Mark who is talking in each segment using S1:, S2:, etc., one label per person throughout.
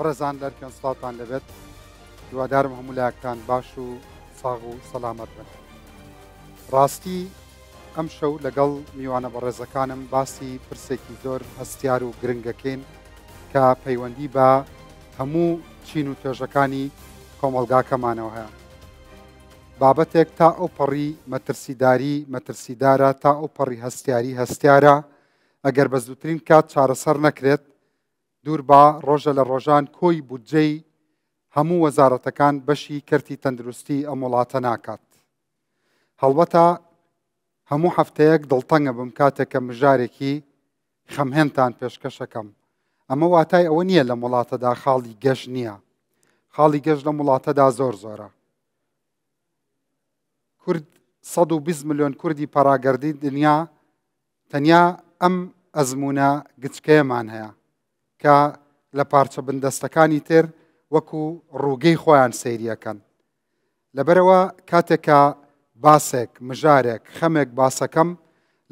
S1: بەڕێزان لەرکەن سڵاتان لەبێت دووادارم هەموو لایەکتان باش و ساغ و سەلامەت بن. ڕاستی ئەم شەو لەگەڵ میوانە بەڕێزەکانم باسی پرسێکی زۆر هەستیار و گرنگەکەین کە پەیوەندی بە هەموو چین و توێژەکانی کۆمەڵگاکەمانەوە هەیە. بابەتێک تا ئەو پەڕی مەترسیدارە تا ئەو پەڕی هەستیارە ئەگەر بە زووترین کات چارەسەر نەکرێت دوور بە ڕۆژە لە ڕۆژان کۆی بودجەی هەموو وەزارەتەکان بەشی کەرتی تەندروستی ئەم وڵاتە ناکات. هەڵبەتە هەموو هەفتەیەک دڵتەنگە بم کاتێک کە مژارێکی خەمهێنتان پێشکەشەکەم. ئەمە واتای ئەوە نییە لە وڵاتەدا خاڵی گەشت نییە. خاڵی گەشت لە وڵاتەدا زۆرە. کورد 120 ملیۆن کوردی پەراگەردی دنیا تەنیا ئەم ئەزمونە گچکەیەمان هەیە کە لە پارچە بندەستەکانی تر وەکو ڕووگەی خۆیان سەیریەکەن. لەبەرەوە کاتێکە باسێک مژارێک خەمێک باسەکەم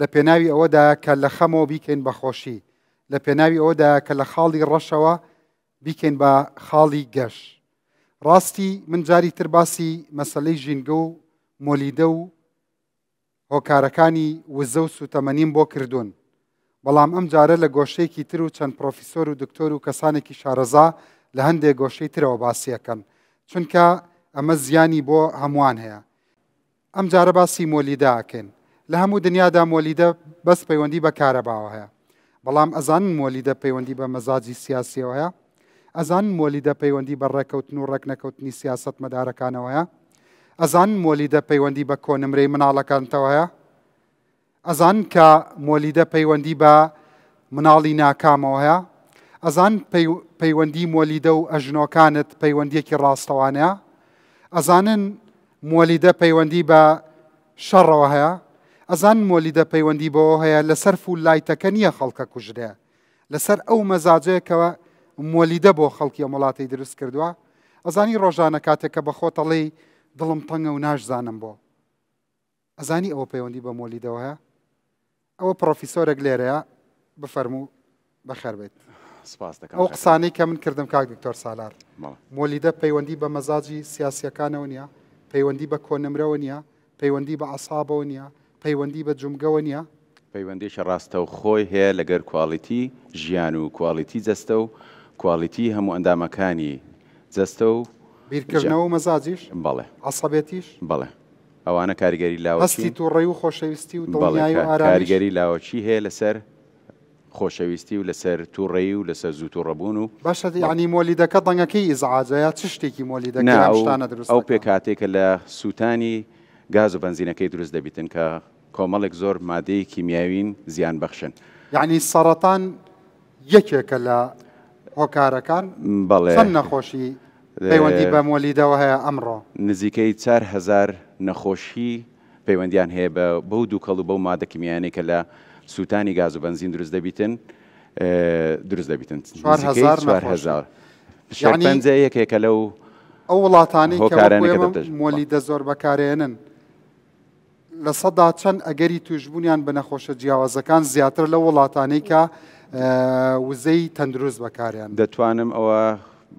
S1: لە پێناوی ئەوەدایە کە لە خەمەوە بیکەین بە خۆشی، لە پێناوی ئەوەدایە کە لە خاڵی ڕەشەوە بیکەین بە خاڵی گەشت. ڕاستی من جاری تر باسی مەسەلەی ژینگە و مۆلیدە و هۆکارەکانی وزە و سوتەمەنیم بۆ کردوون، بەڵام ئەم جارە لە گۆشەیەکی تر و چەند پرۆفیسۆر و دکتۆر و کەسانێکی شارەزا لە هەندێک گۆشەی ترەوە باسیەکەن، چونکە ئەمە زیانی بۆ هەمووان هەیە. ئەم جارە باسی مۆلیدە ئەکەین. لە هەموو دنیادا مۆلیدە بەس پەیوەندی بە کارەباوە هەیە، بەڵام ئەزانن مۆلیدە پەیوەندی بە مەزاجی سیاسیەوە هەیە، ئەزانن مۆلیدە پەیوەندی بە ڕێکەوتن و ڕێکنەکەوتنی سیاست مەدارەکانەوە هەیە، ئەزانن مۆلیدە پەیوەندی بە کۆنمرەی مناڵەکانتەوە هەیە، ئەزانن کە مۆلیدە پەیوەندی بە مناڵی ناکامەوە هەیە، ئەزان پەیوەندی مۆلیدە و ئەژنۆکانت پەیوەندیەکی ڕاستەوانەیە، ئەزانن مۆلیدە پەیوەندی بە شەڕەوە هەیە، ئەزان مۆلیدە پەیوەندی بەوە هەیە لەسەر فول لایتەکە نییە خەڵکە کوژرێ، لەسەر ئەو مەزاجەیەکەوە مۆلیدە بۆ خەڵکی ئەم وڵاتی دروست کردووە. ئەزانی ڕۆژانە کاتێککە بە خۆتەڵی دڵم تەنگە و ناشزانم بۆ، ئەزانی ئەوە پەیوەندی بە مۆلیدەوە هەیە. ئەوە پرۆفیسۆرێک لێرەیە، بفەرموو بەخێر بێت. ئەو قسانەی کە من کردم کاک دکتۆر سالار، مۆلیدە پەیوەندی بە مەزاجی سیاسیەکانەوە نییە، پەیوەندی بە کۆنمرەوە نییە، پەیوەندی بە عەسابەوە نییە، پەیوەندی بە جومگەوە نییە،
S2: پەیوەندیشە ڕاستە و خۆی هەیە لەگەر کواڵیتی ژیان و کواڵیتی جەستە و کواڵیتی هەموو ئەندامەکانی جەستە و
S1: بیرکردنەوە و مەزاجیش،
S2: بەڵێ
S1: عەسەبێتیش،
S2: بەڵێ ئەوانە کاریگەری لاوەچی،
S1: هەستی تووڕێی و خۆشەویستی و دڵنیایی و ئارامش،
S2: کاریگەری لاوەچی هەیە لەسەر خۆشەویستی و لەسەر تووڕێی و لەسەر زوو تووڕەبوون. و
S1: باشە یعنی مۆلیدەکە دەنگەکەی ئیزعاجەیە چ شتێکی مۆلیدەکە دروست
S2: ئەو پێکاتێکە لە سووتانی گاز و بەنزینەکەی دروست دەبیتن کە کۆمەڵێک زۆر مادەی کیمیاوین زیان بەخشن.
S1: یعنی سەرەتان یەکێکە لە هۆکارەکان.
S2: بەڵێ
S1: چەند نەخۆشی پەیوەندی بە مۆلیدەوە هەیە ئەمڕۆ؟
S2: نزیکەی 4000 نەخۆشی پەیوەندیان هەیە بەو دوو کەڵ و بەو مادە کیمیانەی کە لە سووتانی گاز و بەنزین دروست دەبیتن.
S1: 4000
S2: یەکێکە لەو
S1: ئەو وڵاتانی کە مۆلیدە زۆر بەکارێنن لە سەدا چەند ئەگەری توشبوونیان بە نەخۆشە جیاوازەکان زیاتر لە وڵاتانەی کە وزەی تەندروست بەکاریان.
S2: دەتوانم ئەوە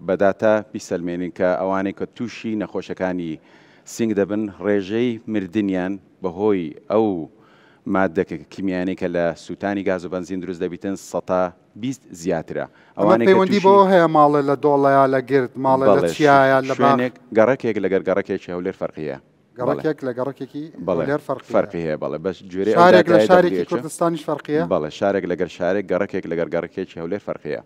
S2: بەداتا بیسەلمێنین کە ئەوانەی کە تووشی نەخۆشەکانی سنگ دەبن ڕێژەی مردنیان بەهۆی ئەو مادەکە کیمیانەی کە لە سووتانی گاز و بەنزین دروست دەبیتن 120 زیاترە.
S1: ئەوانەی پەیوەندی بەوە هەیە ماڵە لە دۆڵەیە لە گرد ماڵە لە چیایە لە
S2: شوێنێک گەڕەکێک لەگەر گەڕەکێکی هەولێر فەرقیە.
S1: گەڕەکێک لە گەڕەکێکی هەولێر
S2: فەرقی هەیە. بەڵێ بەس جوێرە
S1: شارێک لە شارێکی کوردستانیش فەرقیە.
S2: بەڵێ شارێک لەگەر شارێک گەڕەکێک لەگەر گەڕەکێکی هەولێر فەرقیە.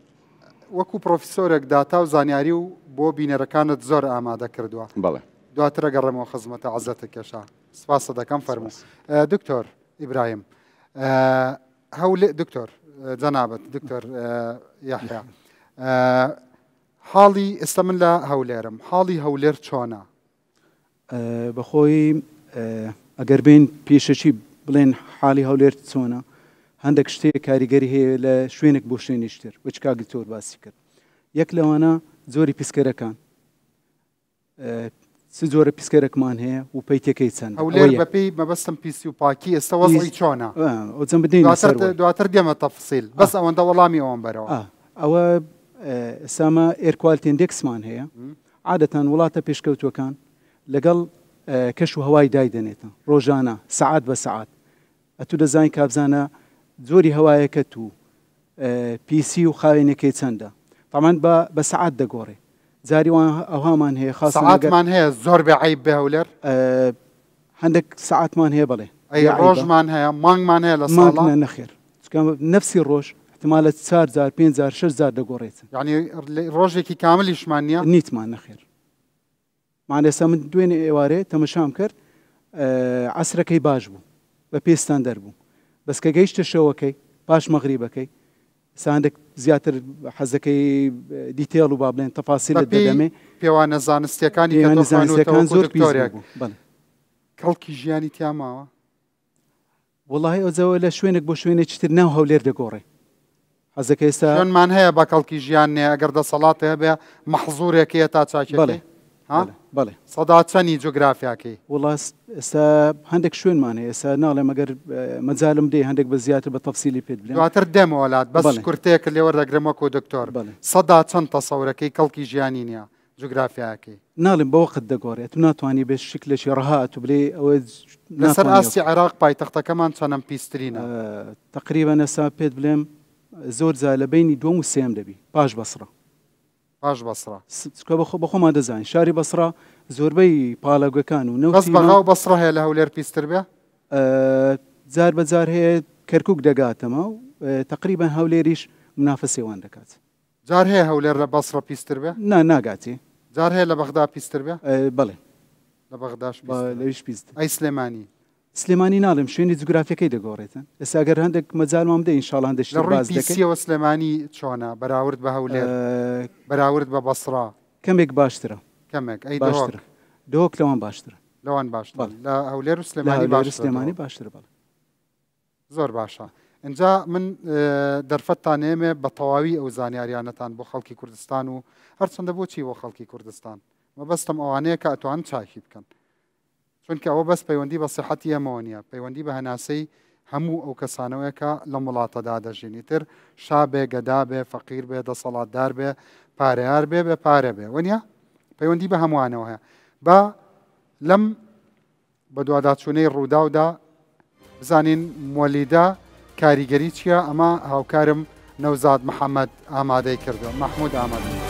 S1: وەکو پرۆفیسۆرێک داتا و زانیاری و بۆ بینەرەکانت زۆر ئامادە کردووە.
S2: بەڵێ
S1: دواترە گەڕێمەوە خزمەتە عەزەتە کێشا. سپاس دەکەم. فەرموو دکتۆر ئیبراهیم. دکتۆر جەنابەت دکتۆر یاحیا، حاڵی ئێستا من لە هەولێرم، حاڵی هەولێر چۆنە؟
S3: بەخۆی ئەگەر بین پێشەچی بڵێن حاڵی هەولێر چۆنە، هەندێک شتێک کاریگەری هەیە لە شوێنێک بۆ شوێنیشتر بچ کاگی تۆر باسی کرد. یەک لەوانە زۆری پیسکەرەکان چ جۆرە پیسکەرێکمان هەیە و پەیتەکەی چەند
S1: هەولێر بەپێی مەبەستم پیسی و پاکی ئێستا وەزعی چۆنە؟
S3: ئەوچەند بدەین
S1: دواتر دێمە تەفسیل، بەس ئەوەندە وەڵامی ئەوەم بەرەوە.
S3: ئەوە ئێسامە ئێرکوالتی ئیندێکسمان هەیە عادەتەن وڵاتە پێشکەوتوەکان لەگەڵ کەش و هەوای دایدەنێتە ڕۆژانە سەعات بە سەعات ئەتو دەزانین کابزانە زۆری هەوایەکەت و پیسی و خاوێنەکەی چەندە تامان بە سەعات دەگۆڕێ جاری وان ئەوهامان هەیە خاص
S1: سەعاتمان هەیە زۆر بەعیب بێ هەولێر
S3: هەندێک سەعاتمان هەیە بڵێ
S1: ئەی ڕۆژمان هەیە مانگمان هەیە لە ساڵە
S3: نەخێر نفسی ڕۆژ احتمالە 4000 5000 6000 دەگۆڕێت
S1: یعنی ڕۆژێکی کاملیشمان نییە
S3: نیتمان نەخێر مانێسا من دوێنێ ئێوارێ تەمەشام کرد عسرەکەی باش بوو بە پێستان دەربوو بەسکە گەیشتە شەوەکەی پاش مەغریبەکەی ساندێک زیاتر حەزەکەی دیتێڵ و با بڵێن تەفاسیلت دەدەمێ
S1: پێوانە زانستیەکانی
S3: زانستیەکان زۆر
S1: پیسۆریاک کەڵکی ژیانی تیا ماوە
S3: وڵی ئەوزەوە لە شوێنێک بۆ شوێنێکی تر ناو هەولێر دەگۆڕێ حەزەکە ئێستا
S1: شوێنمان هەیە بە کەڵکی ژیان نێ ئەگەر دەسەڵاتە هەبێ مەحزوورێکەیە تا چاکێ
S3: بەڵێ
S1: سەدا چەندی جۆگرافیاکەی
S3: وڵاس ئێستا هەندێک شوێنمان هەیە ئێستا ناڵێ مەگەر مەجالم دێ هەندێک بە زیاتر بە تەفسیلی پێت بڵێن
S1: دواتر دێمەوەلات بەس کورتەیەکە لێوە دەگرمەوە دکتۆر سەدا چەند تەسەورەکەی کەڵکی ژیانی نییە جوگرافیاکەی
S3: ناڵێم بە وەقت دەگۆڕێت و ناتوانانی بێ شکلێکی ڕەهات و بڵێ ئەوە
S1: لەسەر ئاستی عێراق پایتەختەکەمان چەندەم پیسترینە
S3: تقریبا ئێستا پێت بڵێم زۆر جا لە بینی دووەم و سێم دەبی پاش بەسڕە
S1: باش بەسڕە
S3: بە خۆمان دەزانین شاری بەسڕە زۆربەی پاڵەگوەکان و
S1: بەس بەغاو بەسڕە هەیە لە هەولێر پیستر بێ
S3: جار بەجار هەیە کەرکک دەگاتەمە و تقریبا هەولێریش منافسێوان دەکات
S1: جار هەیە هەولێر لە بەسڕە پیستر بێ
S3: ناگاتی
S1: جار هەیە لە بەغدا پیستر بێ
S3: بڵێ
S1: لە بەغداش
S3: لەویش پیست
S1: ئەی سلێمانی
S3: سلێمانی ناڵم شوێنی جوگرافیەکەی دەگۆڕێتن ئێستا ئەگەر هەندێک مەجالمان بدە ئینشاڵان دەشت باز
S1: دەکەیەوە سلێمانی چۆنە بەراورد بە هەولێر بەراورد بە بەسڕا
S3: کەمێک باشترە
S1: کەمێک ئەی
S3: باشترە دۆک لەوان باشترە
S1: لەوان باشتر لە هەولێر و سلێمانی
S3: باشتر بڵێ
S1: زۆر باشە اینجا من دەرفەتتان نێمێ بە تەواوی ئەو زانیاریانەتان بۆ خەڵکی کوردستان و هەرچەندە بۆچی بۆ خەڵکی کوردستان مەبەستم ئەوانەیە کە ئەتوان چاکی بکەن چونکە ئەوە بەس پەیوەندی بە سیحەتی ئەمەوە نیە پەیوەندی بە هەناسەی هەموو ئەو کەسانەوەیە کە لە وڵاتەدا دەژینی تر شا بێ گەدا بێ فەقیر بێ دەسەڵاتدار بێ پارەیار بێ بێ پارە بێ وەنیە پەیوەندی بە هەمووانەوە هەیە بە لەم بە دوواداچوونەی ڕووداودا بزانین مۆلیدا کاریگەری چییە ئەمە هاوکارم نەوزاد محەممەد ئامادەی کردو مەحموود ئامادە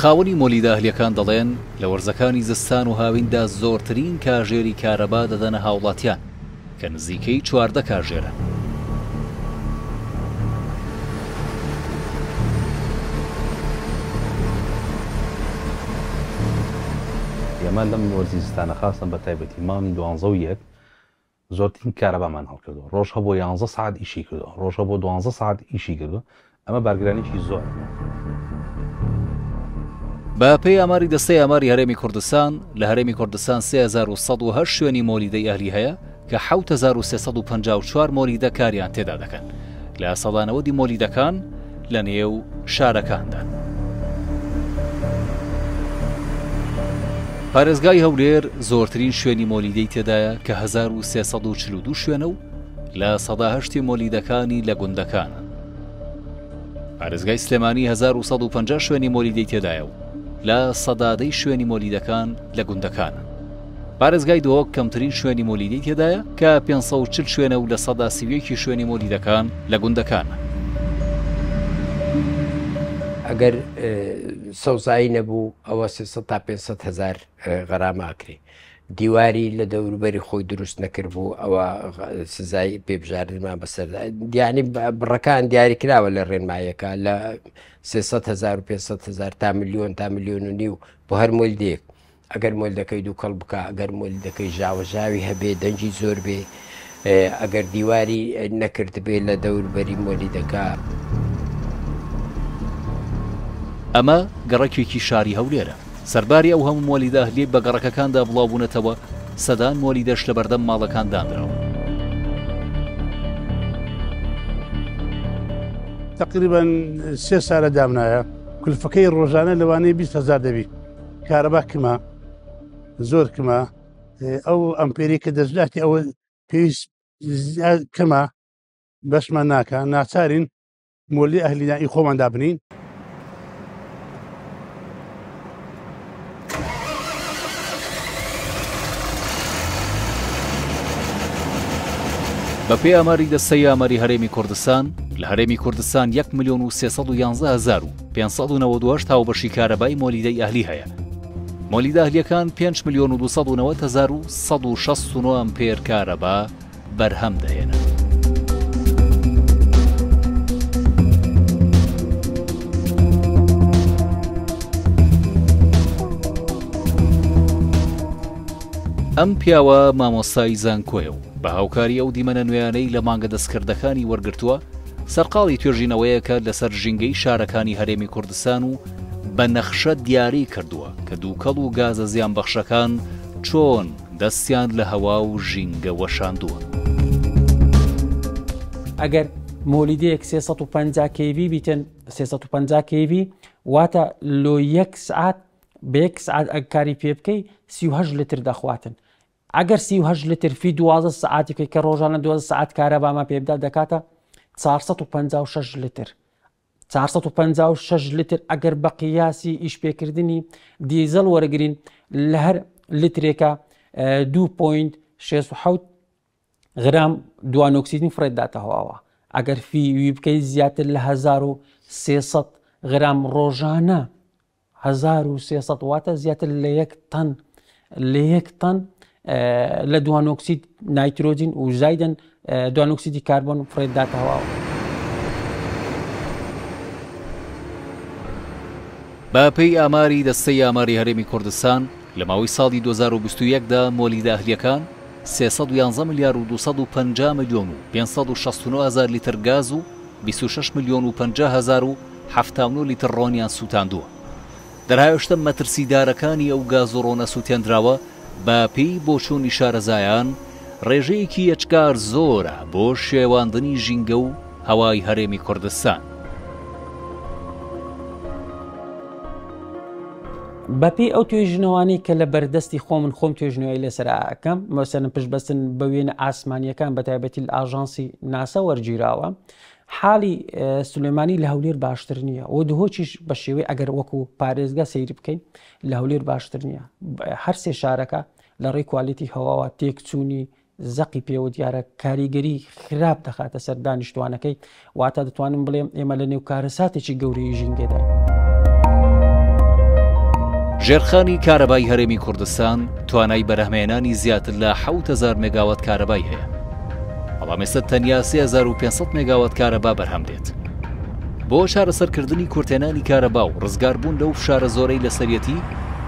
S4: خاوەنی مۆلیداهلیەکان دەڵێن لە وەرزەکانی زستان و هاویندا زۆرترین کاژێری کارەبا دەدەنە هاوڵاتیان کە نزیکەی 14 کاژێرە.
S5: ئێمە لەم وەرزی زستانە خاستن بە تایبەتی مامی 12 زۆرترین کارەبامان هەڵکردو ڕۆژ بۆ 11 ساعت ئیشی کردو ڕۆژە بۆ 12 ساعت ئیشی کردو ئەمە بارگرانێکی زۆر.
S4: بە پێی ئاماری دەستەی ئاماری هەرێمی کوردستان لە هەرێمی کوردستان 3108 شوێنی مۆلیدەی ئەهلی هەیە کە 7354 مۆلیدە کاریان تێدا دەکەن لە سەدانەوەدی مۆلیدەکان لە نێو شارەکاندا. پارێزگای هەولێر زۆرترین شوێنی مۆلیدەی تێدایە کە 1342 شوێنە و لە 108 مۆلیدەکانی لە گوندەکانە. پارێزگای سلێمانی 1150 شوێنی مۆلیدەی تێدایە و لە سەدادەی شوێنی مۆلیدەکان لە گوندەکانە. پارێزگای دۆک کەمترین شوێنی مۆلیدەی تێدایە کە 540 شوێنە و لە 130 شوێنی مۆلیدەکان لە گوندەکانە.
S6: ئەگەر سەوزایی نەبوو ئەوە 300 تا 500 هزار غەراماکرێ دیواری لە دەوروبەری خۆی دروست نەکرد بوو ئەوە سزای پێبژاردنمان بەسەردا دیانی بڕەکان دیاری کراوە لە ڕێنمایەکە لە 300 هزار و 500 هزار تا میلیۆن تا میلیۆن و نیو بۆ هەر مۆلدێک ئەگەر مۆلدەکەی دوو کەڵ بکە ئەگەر مۆلدەکەی ژاوەژاوی هەبێ دەنجی زۆر بێ ئەگەر دیواری نەکرد بێ لە دەوروبەری مۆلیدەکە. ئەمە گەڕەکێکی شاری هەولێرە. سەرباری ئەو هەموو مۆلیداهلی بە گەڕەکەکاندا بڵاوبوونەتەوە
S4: سەدان مۆلیدەش لە بەردەم ماڵەکان دانراوە.
S7: تقریبا 3 سالە دامنایە کولفەکەی ڕۆژانە لەوانەیە 20,000 دەبی. کارەبا کما زۆر کما ئەو ئەمپێری کە دەستلاتی ئەوە پێویست کەمە بەشمان ناکە ناچارین مۆلی ئەهلیدانی خۆمان دابنین.
S4: بەپێی ئاماری دەستەی ئاماری هەرێمی کوردستان لە هەرێمی کوردستان 1,311,592 هاوبەشی کارەبای مۆلیدەی ئەهلی هەیە. مۆلیدە ئەهلیەکان 5,290,169 ئەمپێر کارەبا بەرهەم دەهێنن. ئەم پیاوە مامۆستای زانکۆیە و بە هاوکاری ئەو دیمەنە نوێیانەی لە مانگە دەستکردەکانی وەرگرتووە سەرقاڵی توێژینەوەیەکە لەسەر ژینگەی شارەکانی هەرێمی کوردستان و بە نەخشە دیاری کردووە کە دووکەڵ و گازە زیانبەخشەکان چۆن دەستیان لە هەوا و ژینگە وەشاندووە.
S8: ئەگەر مۆلیدەیەک 350 kV بیتن 350 kV واتە لۆ 1 سعات بە 1 سعات ئەگکاری پێ بکەی 38 لتر دەخواتن. ئەگەر 38 لتر فی 12 سعاتێکی کە ڕۆژانە 12 سعات کارەباما پێ بدات دەکاتە 456 لتر. 456 لتر ئەگەر بە قیاسی ئیش پێکردنی دیزەڵ وەرەگرین لە هەر لترێکە 2.67 غرام دوانۆکسیدی فڕێداتە هەواوە. ئەگەر فی بکەی زیاتر لە 1300 غرام ڕۆژانە 1300 واتە زیاتر لە 1 تەن لە دوانۆکسید نایترۆجین و زایدن دوانۆکسیدی کاربۆن فڕێداتە هەواوە.
S4: بەپێی ئاماری دەستەی ئاماری هەرێمی کوردستان لە ماوەی ساڵی 2021دا مۆلیدە ئەهلیەکان 311,250,569,000 لیتر گاز و 26,050,079 لیتر ڕۆنیان سووتاندووە. دەرهاوێشتە مەترسیدارەکانی ئەو گاز و ڕۆنە سووتێنراوە بەپێی بۆچوونی شارەزایان ڕێژەیەکی یەچکار زۆرە بۆ شێواندنی ژینگە و هەوای هەرێمی کوردستان.
S8: بەپێی ئەو توێژنەوانی کە لە بەردەستی خۆم توێژنەوەی لەسەر ئەەکەم مەسەرن پشتبەستن بە وێنە ئاسمانیەکان بە تایبەتی لە ئاژانسی ناسا وەرگیراوە حاڵی سلێمانی لە هەولێر باشتر نییە و دهۆچیش بە شێوەی ئەگەر وەکو پارێزگا سەیر بکەین لە هەولێر باشتر نییە. هەر سێ شارەکە لە ڕێی کوالیتی هەواوە تێکچوونی زەقی پێوە دیارە کاریگەری خراپ دەخاتە سەر دانیشتوانەکەی واتە دەتوانم بڵێم ئێمە لە نێو کارەساتێکی گەورەی ژینگەدا.
S4: ژێرخانی کارەبای هەرێمی کوردستان توانای بەرهەمهێنانی زیاتر لە 7,000 مێگاوات کارەبای هەیە. بەڵام ئێستا تەنیا 3,500 مێگاوات کارەبا بەرهەم دێت. بۆ چارەسەرکردنی کورتێنانی کارەبا و ڕزگاربوون لەو فشارە زۆرەی لەسەرەتی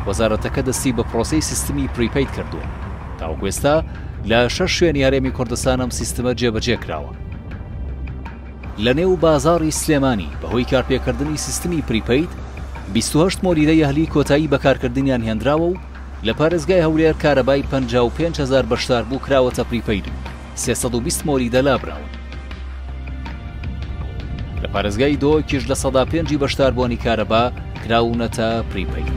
S4: وەزارەتەکە دەستی بە پرۆسەی سیستمی پریپەید کردووە. تاوەکو ئێستا لە 6 شوێنی هەرێمی کوردستان ئەم سیستەمە جێبەجێ کراوە. لە نێو بازاڕی سلێمانی بەهۆی کارپێکردنی سیستمی پریپەید 28 مۆلیدەی ئەهلی کۆتایی بەکارکردنیان هێنراوە و لە پارێزگای هەولێر کارەبای 55,000 بەشدار بوو کراوەتە پریپەید و 320 مۆلیدە لابراون. لە پارێزگای دۆکیش لە 105 بەشداربوونی کارەبا کراونەتە پریپەید.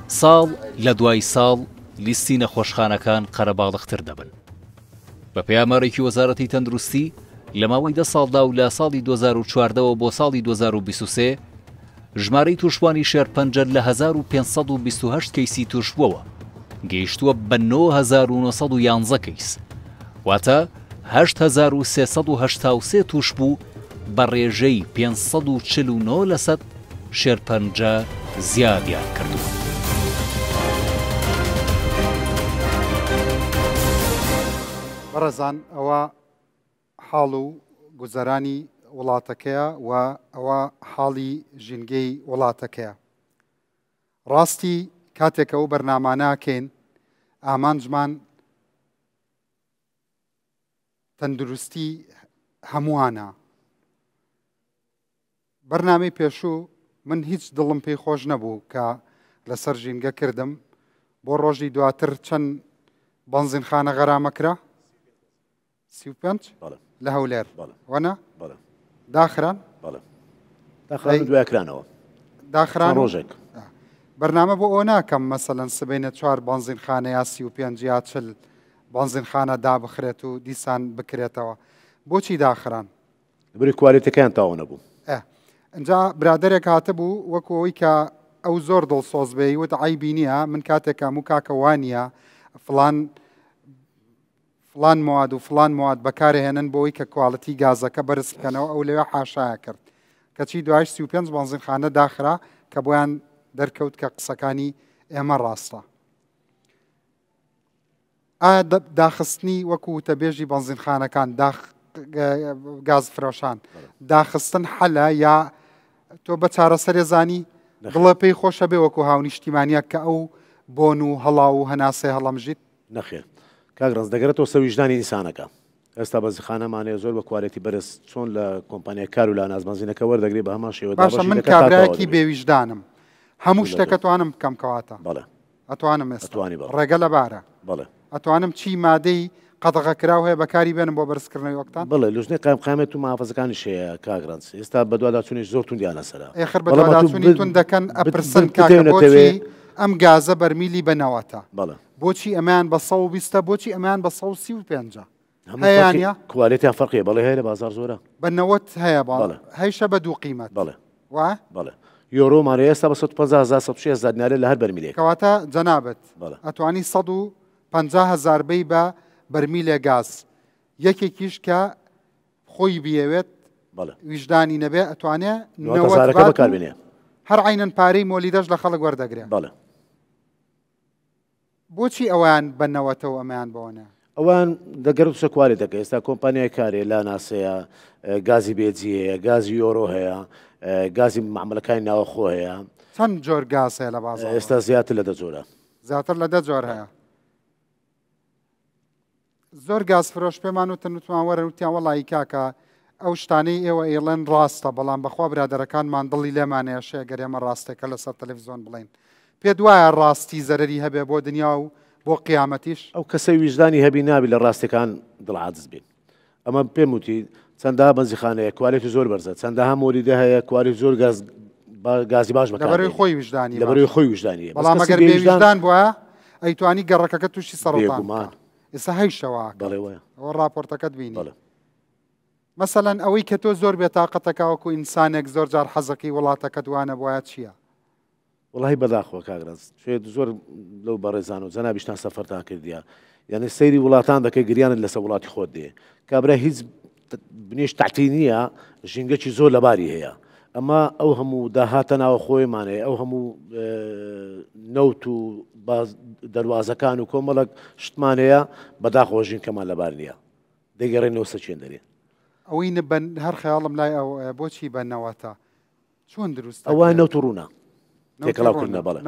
S4: ساڵ لە دوای ساڵ لیستی نەخۆشخانەکان قەرەباڵغتر دەبن. بە پەیامارێکی وەزارەتی تەندروستی لە ماوەی 10 ساڵدا و لە ساڵی 2014ەوە بۆ ساڵی 2023 ژمارەی تووشبوانی شێرپەنجە لە 1528 کەیسی تووشبووەوە گەیشتووە بە 9,911 کەیس واتە 8,383 تووشبوو بە ڕێژەی 549 لەسەد شێرپەنجە زیادیان کردووە.
S1: بەڕێزان ئەوە حاڵ و گوزەرانی وڵاتەکەیە و ئەوە حاڵی ژینگەی وڵاتەکەیە. ڕاستی کاتێکە ئەو بەرنامانەکەین ئامانجمان تەندروستی هەمووانە بەرنامەی پێشوو من هیچ دڵم پێی خۆش نەبوو کە لەسەر ژینگە کردم بۆ ڕۆژی دواتر چەند بەنزینخانە غەرامەکرا 35 لە هەولێر وەنا داخران
S9: دوایکرانەوە
S1: داخران
S9: ڕۆژێک
S1: بەرنامە بۆ ئەو ناکەم مەسەلەن سبەینە 4 بەنزینخانە یا 35 یا 40 بەنزینخانە دابخرێت و دیسان بکرێتەوە بۆچی داخران
S9: بری کوالیتەکەیان تاوە نەبوو
S1: اینجا برادێک هاتە بوو وەکو ئەوەی کە ئەو زۆر دڵسۆز بێ وت عیبی نییە من کاتێکە و کاکەوانە فلان مواد و فلان مواد بەکارهێنن بۆی کە کواڵەتی گازەکە بەرز بکەنەوە ئەو لەوێ حاشایە کرد کەچی دوایش 35 بەنزینخانە داخرا کە بۆیان دەرکەوت کە قسەکانی ئێمە ڕاستە. ئایا داخستنی وەکو تەبێژی بەنزینخانەکان گاز فرۆشان داخستن حەلە یا تۆ بە چارەسەرێ زانی دڵە پێی خۆشە بێ وەکو هاونیشتیمانیە کە ئەو بۆن و هەڵاو و هەناسێ هەڵەمژیت
S9: نەخێر کاگڕنج دەگەرێتەوە سەویژدانی ئینسانەکە ئێستا بەنزینخانەمانەیە زۆر بە کوالێتی بەرز چۆن لە کۆمپانیای کار و لا نازبەنزینەکە وەردەگری بە هەمان شێوە
S1: باشە من کابراایەکی بێویژدانم هەموو شتێکە توانم بکەم کەواتە ئەتوانم ئێستا ڕێگە لە بارە ئەتوانم چی مادەی قەدەغەکراو هەیە بەکاری بێنم بۆ بەرزکردنەوەی وەکتان
S9: بڵێ لوژنەی قایمقامێت و مافەزەکانی شەیە کاگڕنج ئێستا بە دوواداچوونیش زۆر توندیانە سەرا
S1: ئێخر بە دوواداچوونی تون دەکەن ئەپرسن کاکەبۆچی ئەم گازە بەرمیلی بنەوەتە بۆچی ئەمان بە 120 بۆچی ئەمان بە 135 هەیەیانە
S9: کوالێتیان فەرقیە بەڵێ هەیە لە بازار زۆرە
S1: بەنەوەت هەیە هەیشە بە دوو قیمەت وا
S9: بەڵێ یۆرۆمانە ئێستا بە 150,000 دینارێ لە هەر بەرمیلێک
S1: کەواتە جەنابەت ئەتوانی 150,000 بەی بە بەرمیلێ گاز یەکێکیش کە خۆی بیەوێت ویژدانی نەبێ ئەتوانێت
S9: بەکاربێنێ
S1: هەر عینەن پارەی مۆلیدەش لە خەڵک وەردەگرێت بۆچی ئەوان بنەوەتەوە ئەمەیان بۆنە
S9: ئەوان دەگەرت سەکواری دەکە ئێستا کۆمپانیای کارێ لا ناسەیە گازی بێجی هەیە گازی یۆرۆ هەیە گازی معاملەکانی ناوەخۆ هەیە
S1: چەند جۆر گاز هەیە لە بازار
S9: ئێستا زیاتر لە 10 جۆرە
S1: زیاتر لە 10 جۆر هەیە زۆر گاز فرۆش پێمان وتن وتمان وەرە وتیان وەڵی کاکە ئەو شتانەی ئێوە ئێڵێن ڕاستە بەڵام بەخوا برادەرەکانمان دڵی لێمانەیە شەیە گەرێمە ڕاستێکە لەسەر تەلەڤیزۆن بڵین پێ دوایە ڕاستی زەرری هەبێ بۆ دنیا و بۆ قیامەتیش
S9: ئەو کەسەی ویژدانی هەبی نابی لە ڕاستەکان دڵعاجز بین ئەمە پێم وتی چەندە بەنزیخانەیە کوالێتی زۆر بەرزە چەندەها مۆلیدە هەیە کوالێتی زۆر گازی باش بەکار
S1: لەبەرەوەی خۆی ویژدانی
S9: لەبەرەوەی خۆی ویژدانی
S1: بەڵام ئەگەر بێویژدان بووە ئەیتوانی گەڕەکەکە تووشی سەرەتان ئێستا هەیشەوە ئەوە راپۆرتەکەت بینی مەسەلەن ئەوەی کە تۆ زۆر بێتاقەتەکە وەکو ئینسانێک زۆر جار حەزەکەی وڵاتەکە دوانە بواە چییە؟
S9: وڵی بەداخۆ کاگرنج شێت زۆر لەو بەڕێزان و جەنابیشتان سەفەرتان کردیە یعنی سەیری وڵاتان دەکەی گریانت لەسەر وڵاتی خۆت دێ کابرا هیچ بنیش تعتی نییە ژینگەی زۆر لەباری هەیە ئەمە ئەو هەموو داهاتە ناوە خۆیمانەیە ئەو هەموو نەوت و دەواازەکان و کۆمەڵک شتمانەیە بەداخۆ ژینکەمان لەبار نییە دەگەڕێنەوە سەچێن دەرێ
S1: ئەوەی هەر خەیاڵم لای ئەو بۆچی بەنەوەتە چۆن دروست
S9: ئەوە نەوت و ڕوونە تێکەڵاوکردنە بەڵێ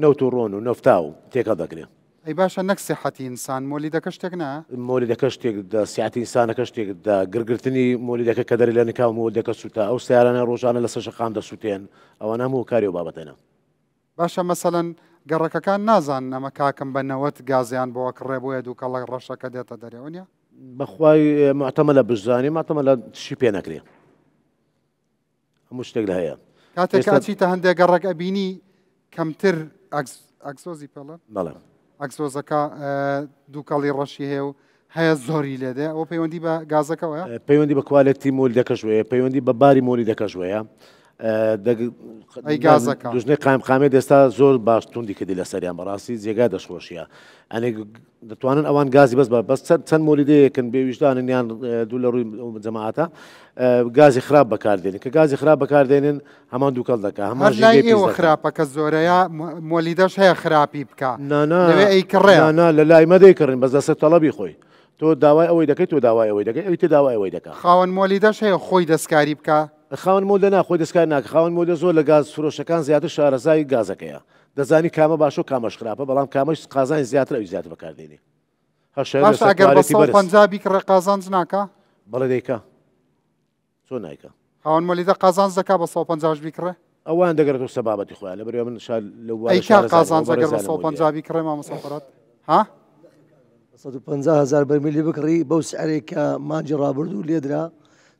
S9: نەوت و ڕۆن و نەفتا و تێکە دەگرێت
S1: ئەی باشە نەک سیحەتی ئینسان مۆلیدەکە شتێک نا
S9: مۆلیدەکە شتێک سیاتی ئینسانەکە شتێک گرگرتنی مۆلیدەکە کە دەری لە نکاو مۆلیدەکە سووتە ئەو سیارانە ڕۆژانە لە سەرشەقام دەسووتێن ئەوە هەموو کاری و بابەتێنە
S1: باشە مەسەلەن گەڕەکەکان نازان ئەمە کاکەم بە نەوەت گازیان بۆوە کڕێبووە دووکەڵە ڕەشەکە دێتە دەرێەوە نیە
S9: بەخوای ماتەمە لە بزانانی ماتەمە لە شی پێ نەکرێ هەموو شتێک لە هەیە
S1: کاتێک چیتە هەندێک گەڕێک ئەبینی کەمتر ئەکسۆزی پێڵە
S9: بەڵێ
S1: ئەکسۆزەکە دووکەڵی ڕەشی هەیە و هەیە زۆری لێدێ ئەو پەیوەندی بە گازەکەەوە
S9: پەیوەندی بە کوالەتی مۆلیدەکەش وەیە پەیوەندی بە باری مۆلیدەکەش وەیە دوژنەی قایمقامێت ئێستا زۆر باش توندی کردی لە سەریان بەڕاستی جێگا دەشخۆشیە ئەنێ دەتوانن ئەوان گازی بەس چەند مۆلیدەیەکن بێویژدانن یان دوو لە ڕووی جەماعەتە گازی خراپ بەکاردێنن کە گازی خراپ بەکاردێنن هەمان دووکەڵ دەکە هەمان
S1: ئێوە خراپەکە زۆرەیە مۆلیدەش هەیە خراپی بکە ئەیکڕێ
S9: لە لای مەدەیکڕین بەس دەسە تەڵەبی خۆی تۆ داوای ئەوەی دەکەیت تۆ داوای ئەوەی دەکەی ئەوی تە داوای ئەوەی دەکە
S1: خاوەن مۆلیدەش هەیە خۆی دەستکاری بکە
S9: خاوەن مۆلدە ناخۆی دەستکار ناکە خاوەن مۆلدە زۆر لە گاز فرۆشەکان زیاتر شارەزای گازەکەیە دەزانی کامە باش و کامەش خراپە بەڵام کامەش قازانی زیاتر ئەوی زیاتر بەکاردێنی
S1: ئەگەر بە 150 کڕێ قازانج ناکە
S9: بەڵێ دەیکە چۆن نایکە
S1: خاوەن مۆلیدە قازانج دەکا بە 150 بیکڕێ
S9: ئەوان دەگرێتەوە سەبابەتی خۆیان لەبەر من لەو
S1: ئەیکا قازانج دەگەر بە 150 بیکڕێ مامەسەفرات ها
S10: 150,000 بەرمیلی بکڕی بەو سعرێک کە مانجی ڕابردوو لێدرا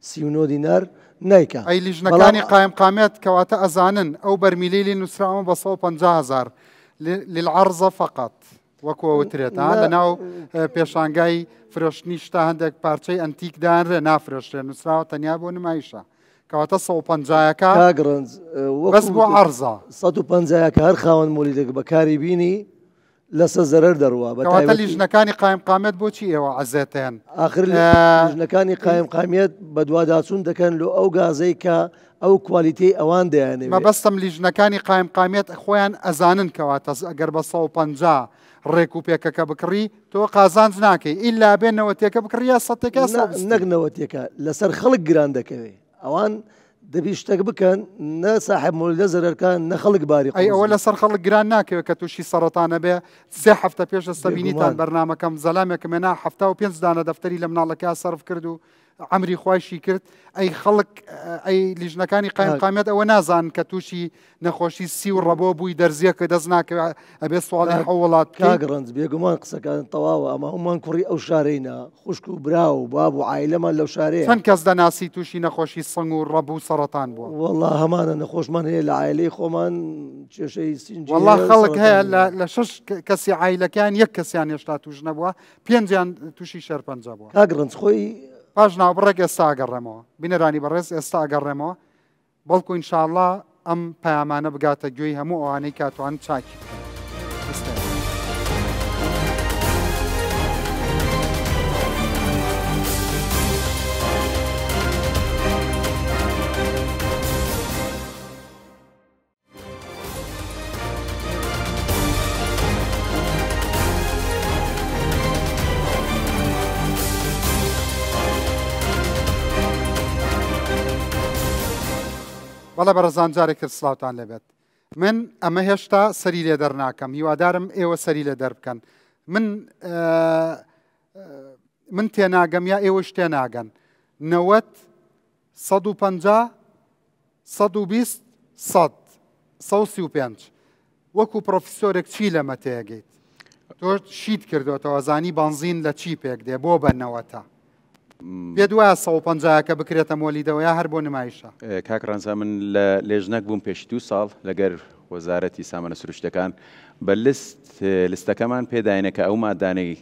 S10: 39 دینار نیکە
S1: ئەی لیژنەکانی قایم قامێت کەواتە ئەزانن ئەو بەرمیلی لی نووسراوە بە 150,000 للعرضە فقط وەکو وترێت لە ناو پێشانگای فرۆشتنی شتا هەندێک پارچەی ئەنتیکدانرێ نافرۆشتێ نووسراوە تەنیا بۆ نمایشە کەواتە 150یەکە
S10: کاگڕنج
S1: بەس بۆ عەرزە
S10: 150یەکە هەر خاوەن مۆلیدێک بەکاری بینی لەسەر زەرەر دەڕوە
S1: کەواتە لیژنەکانی قایم قامێت بۆچی ئێوە عەزێتیان
S10: آخر لیژنەکانی قایم قامێت بە دوواداچوون دەکەن لە ئەو گازەی کە ئەو کوالیتی ئەوان دەیانێت
S1: مەبەستم لیژنەکانی قایم قامێت خۆیان ئەزانن کەواتە ئەگەر بە 150 ڕێک و پێکەکە بکڕی تۆ قازانج ناکەی ئیلا بێنەوەتێکە بکڕە سەتێکە
S10: نەکنەوەتێکە لەسەر خەڵک گران دەکەوێت ئەوان دەبی شتێک بکەن نە ساحب مۆلیدە زەرەرکان نە خەڵک باری
S1: ئەی ئەوە لەسەر خەڵک گران ناکەوێت کە تووشی سەرەتانە بێ 3 هەفتە پێش دەستەبینیتان بەرنامەکەم زەلامێکم مێنا 75 دانە دەفتەری لە مناڵەکە سەرف کرد و ئەمری خواشی کرد ئەی خەڵک ئەی لیژنەکانی قایم قامێت ئەوە نازان کە تووشی نەخۆشی سی و ڕەبۆ بووی دەرزیەکە دەست ناکەوێت ئەبێ سواڵی وڵات
S10: کاگڕنج بێگومان قسەکان تەواوە ئەمە هەمومان کوڕی ئەو شارەینە خوشک و برا و باب و عایلەمان لەو شارەیە
S1: چەند کەس دەناسی تووشی نەخۆشی سنگ و ڕەبوو سەرەتان بووە
S10: والله هەمانە نەخۆشمان هەیە لە عایلەی خۆمان کێشەی سینجی
S1: والله خەڵک هەیە لە 6 کەسی عایلەکان یەک کەسیان هێشتا توش نەبووە 5یان تووشی شەرپەنجە بووە
S10: کاگڕنج خۆی
S1: پاش ناوبڕێک ئێستا ئەگەڕێمەوە بینەرانی بەڕێز ئێستا ئەگەڕێمەوە بەڵکو ئینشاءڵڵا ئەم پەیامانە بگاتە گوێی هەموو ئەوانەی کاتوان چاکی بکەن. بەڵێ بەڕێزان جارێک کرد سڵاوتان لەبێت من ئەمە هێشتا سەری لێ دەرناکەم هیوادارم ئێوە سەری لێ دەربکەن من تێناگەم یا ئێوەش تێناگەن 90 150 120 135 وەکو پرۆفیسۆرێک چی لەمە تێگەیت تۆ شیت کردوێتەوە زانی بانزین لە چی پێک دێ بۆ بەنەوەتە پێ دوایە 150کە بکرێتە مۆلیدەوەیە هەر بۆ نمایشە
S2: کاک ڕەنجا من لە لێژنەک بووم پێش 2 ساڵ لەگەر وەزارەتی سامانە سروشتەکان بە لستەکەمان پێداینە کە ئەو مادانەی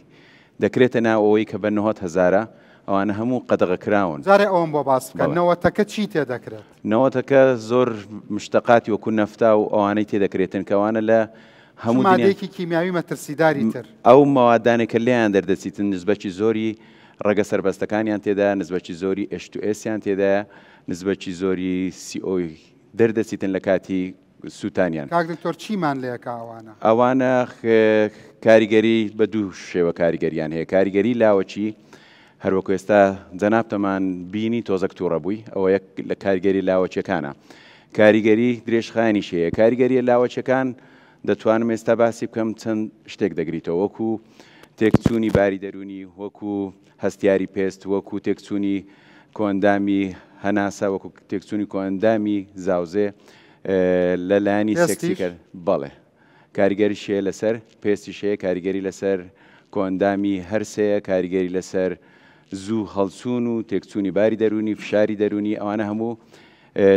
S2: دەکرێتە ناو ئەوەی کە بە 90,000 ئەوانە هەموو قەدەغەکراون
S1: جارێ ئەوم بۆ باس بکەن نەوەتەکە چی تێدەکرێت
S2: نەوەتەکە زۆر مشتەقاتی وەکو نەفتا و ئەوانەی تێدەکرێتن کەوانە لە هەموو
S1: مادەیەکی کیمیاوی مەترسیداری تر
S2: ئەو مەوادانێک کە لێیان دەردەچیتن نسبەتی زۆری ڕەگە سەربەستەکانیان تێدا نسبەتی زۆری H2Sیان تێدایە نسبەتی زۆری CO دەردەچیتن لە کاتی سووتانیان
S1: کاک دکتۆر چیمان لێکە
S2: ئەوانە کاریگەری بە دوو شێوە کاریگەریان هەیە کاریگەری لاوەچی هەروەکو ئێستا جەنابتەمان بینی تۆزەک تووڕە بووی ئەوە یەک لە کاریگەری لاوەچەکانە کاریگەری درێژخانی شەیە کاریگەریە لاوەچەکان دەتوانم ئێستا باسی بکەم چەند شتێک دەگریتەوە وەکو تێکچوونی باری دەرونی وەکو هەستیاری پێست وەکو تێکچوونی کۆندامی هەناسا وەکو تێکچوونی کۆندامی زاوزێ لەلایانی سێکسی کرد بەڵێ کاریگەری شەیە لەسەر پێستی شەیە کاریگەری لەسەر کۆندامی هەرسەیە کاریگەری لەسەر زوو هەڵچوون و تێکچوونی باری دەرونی فشاری دەرونی ئەوانە هەموو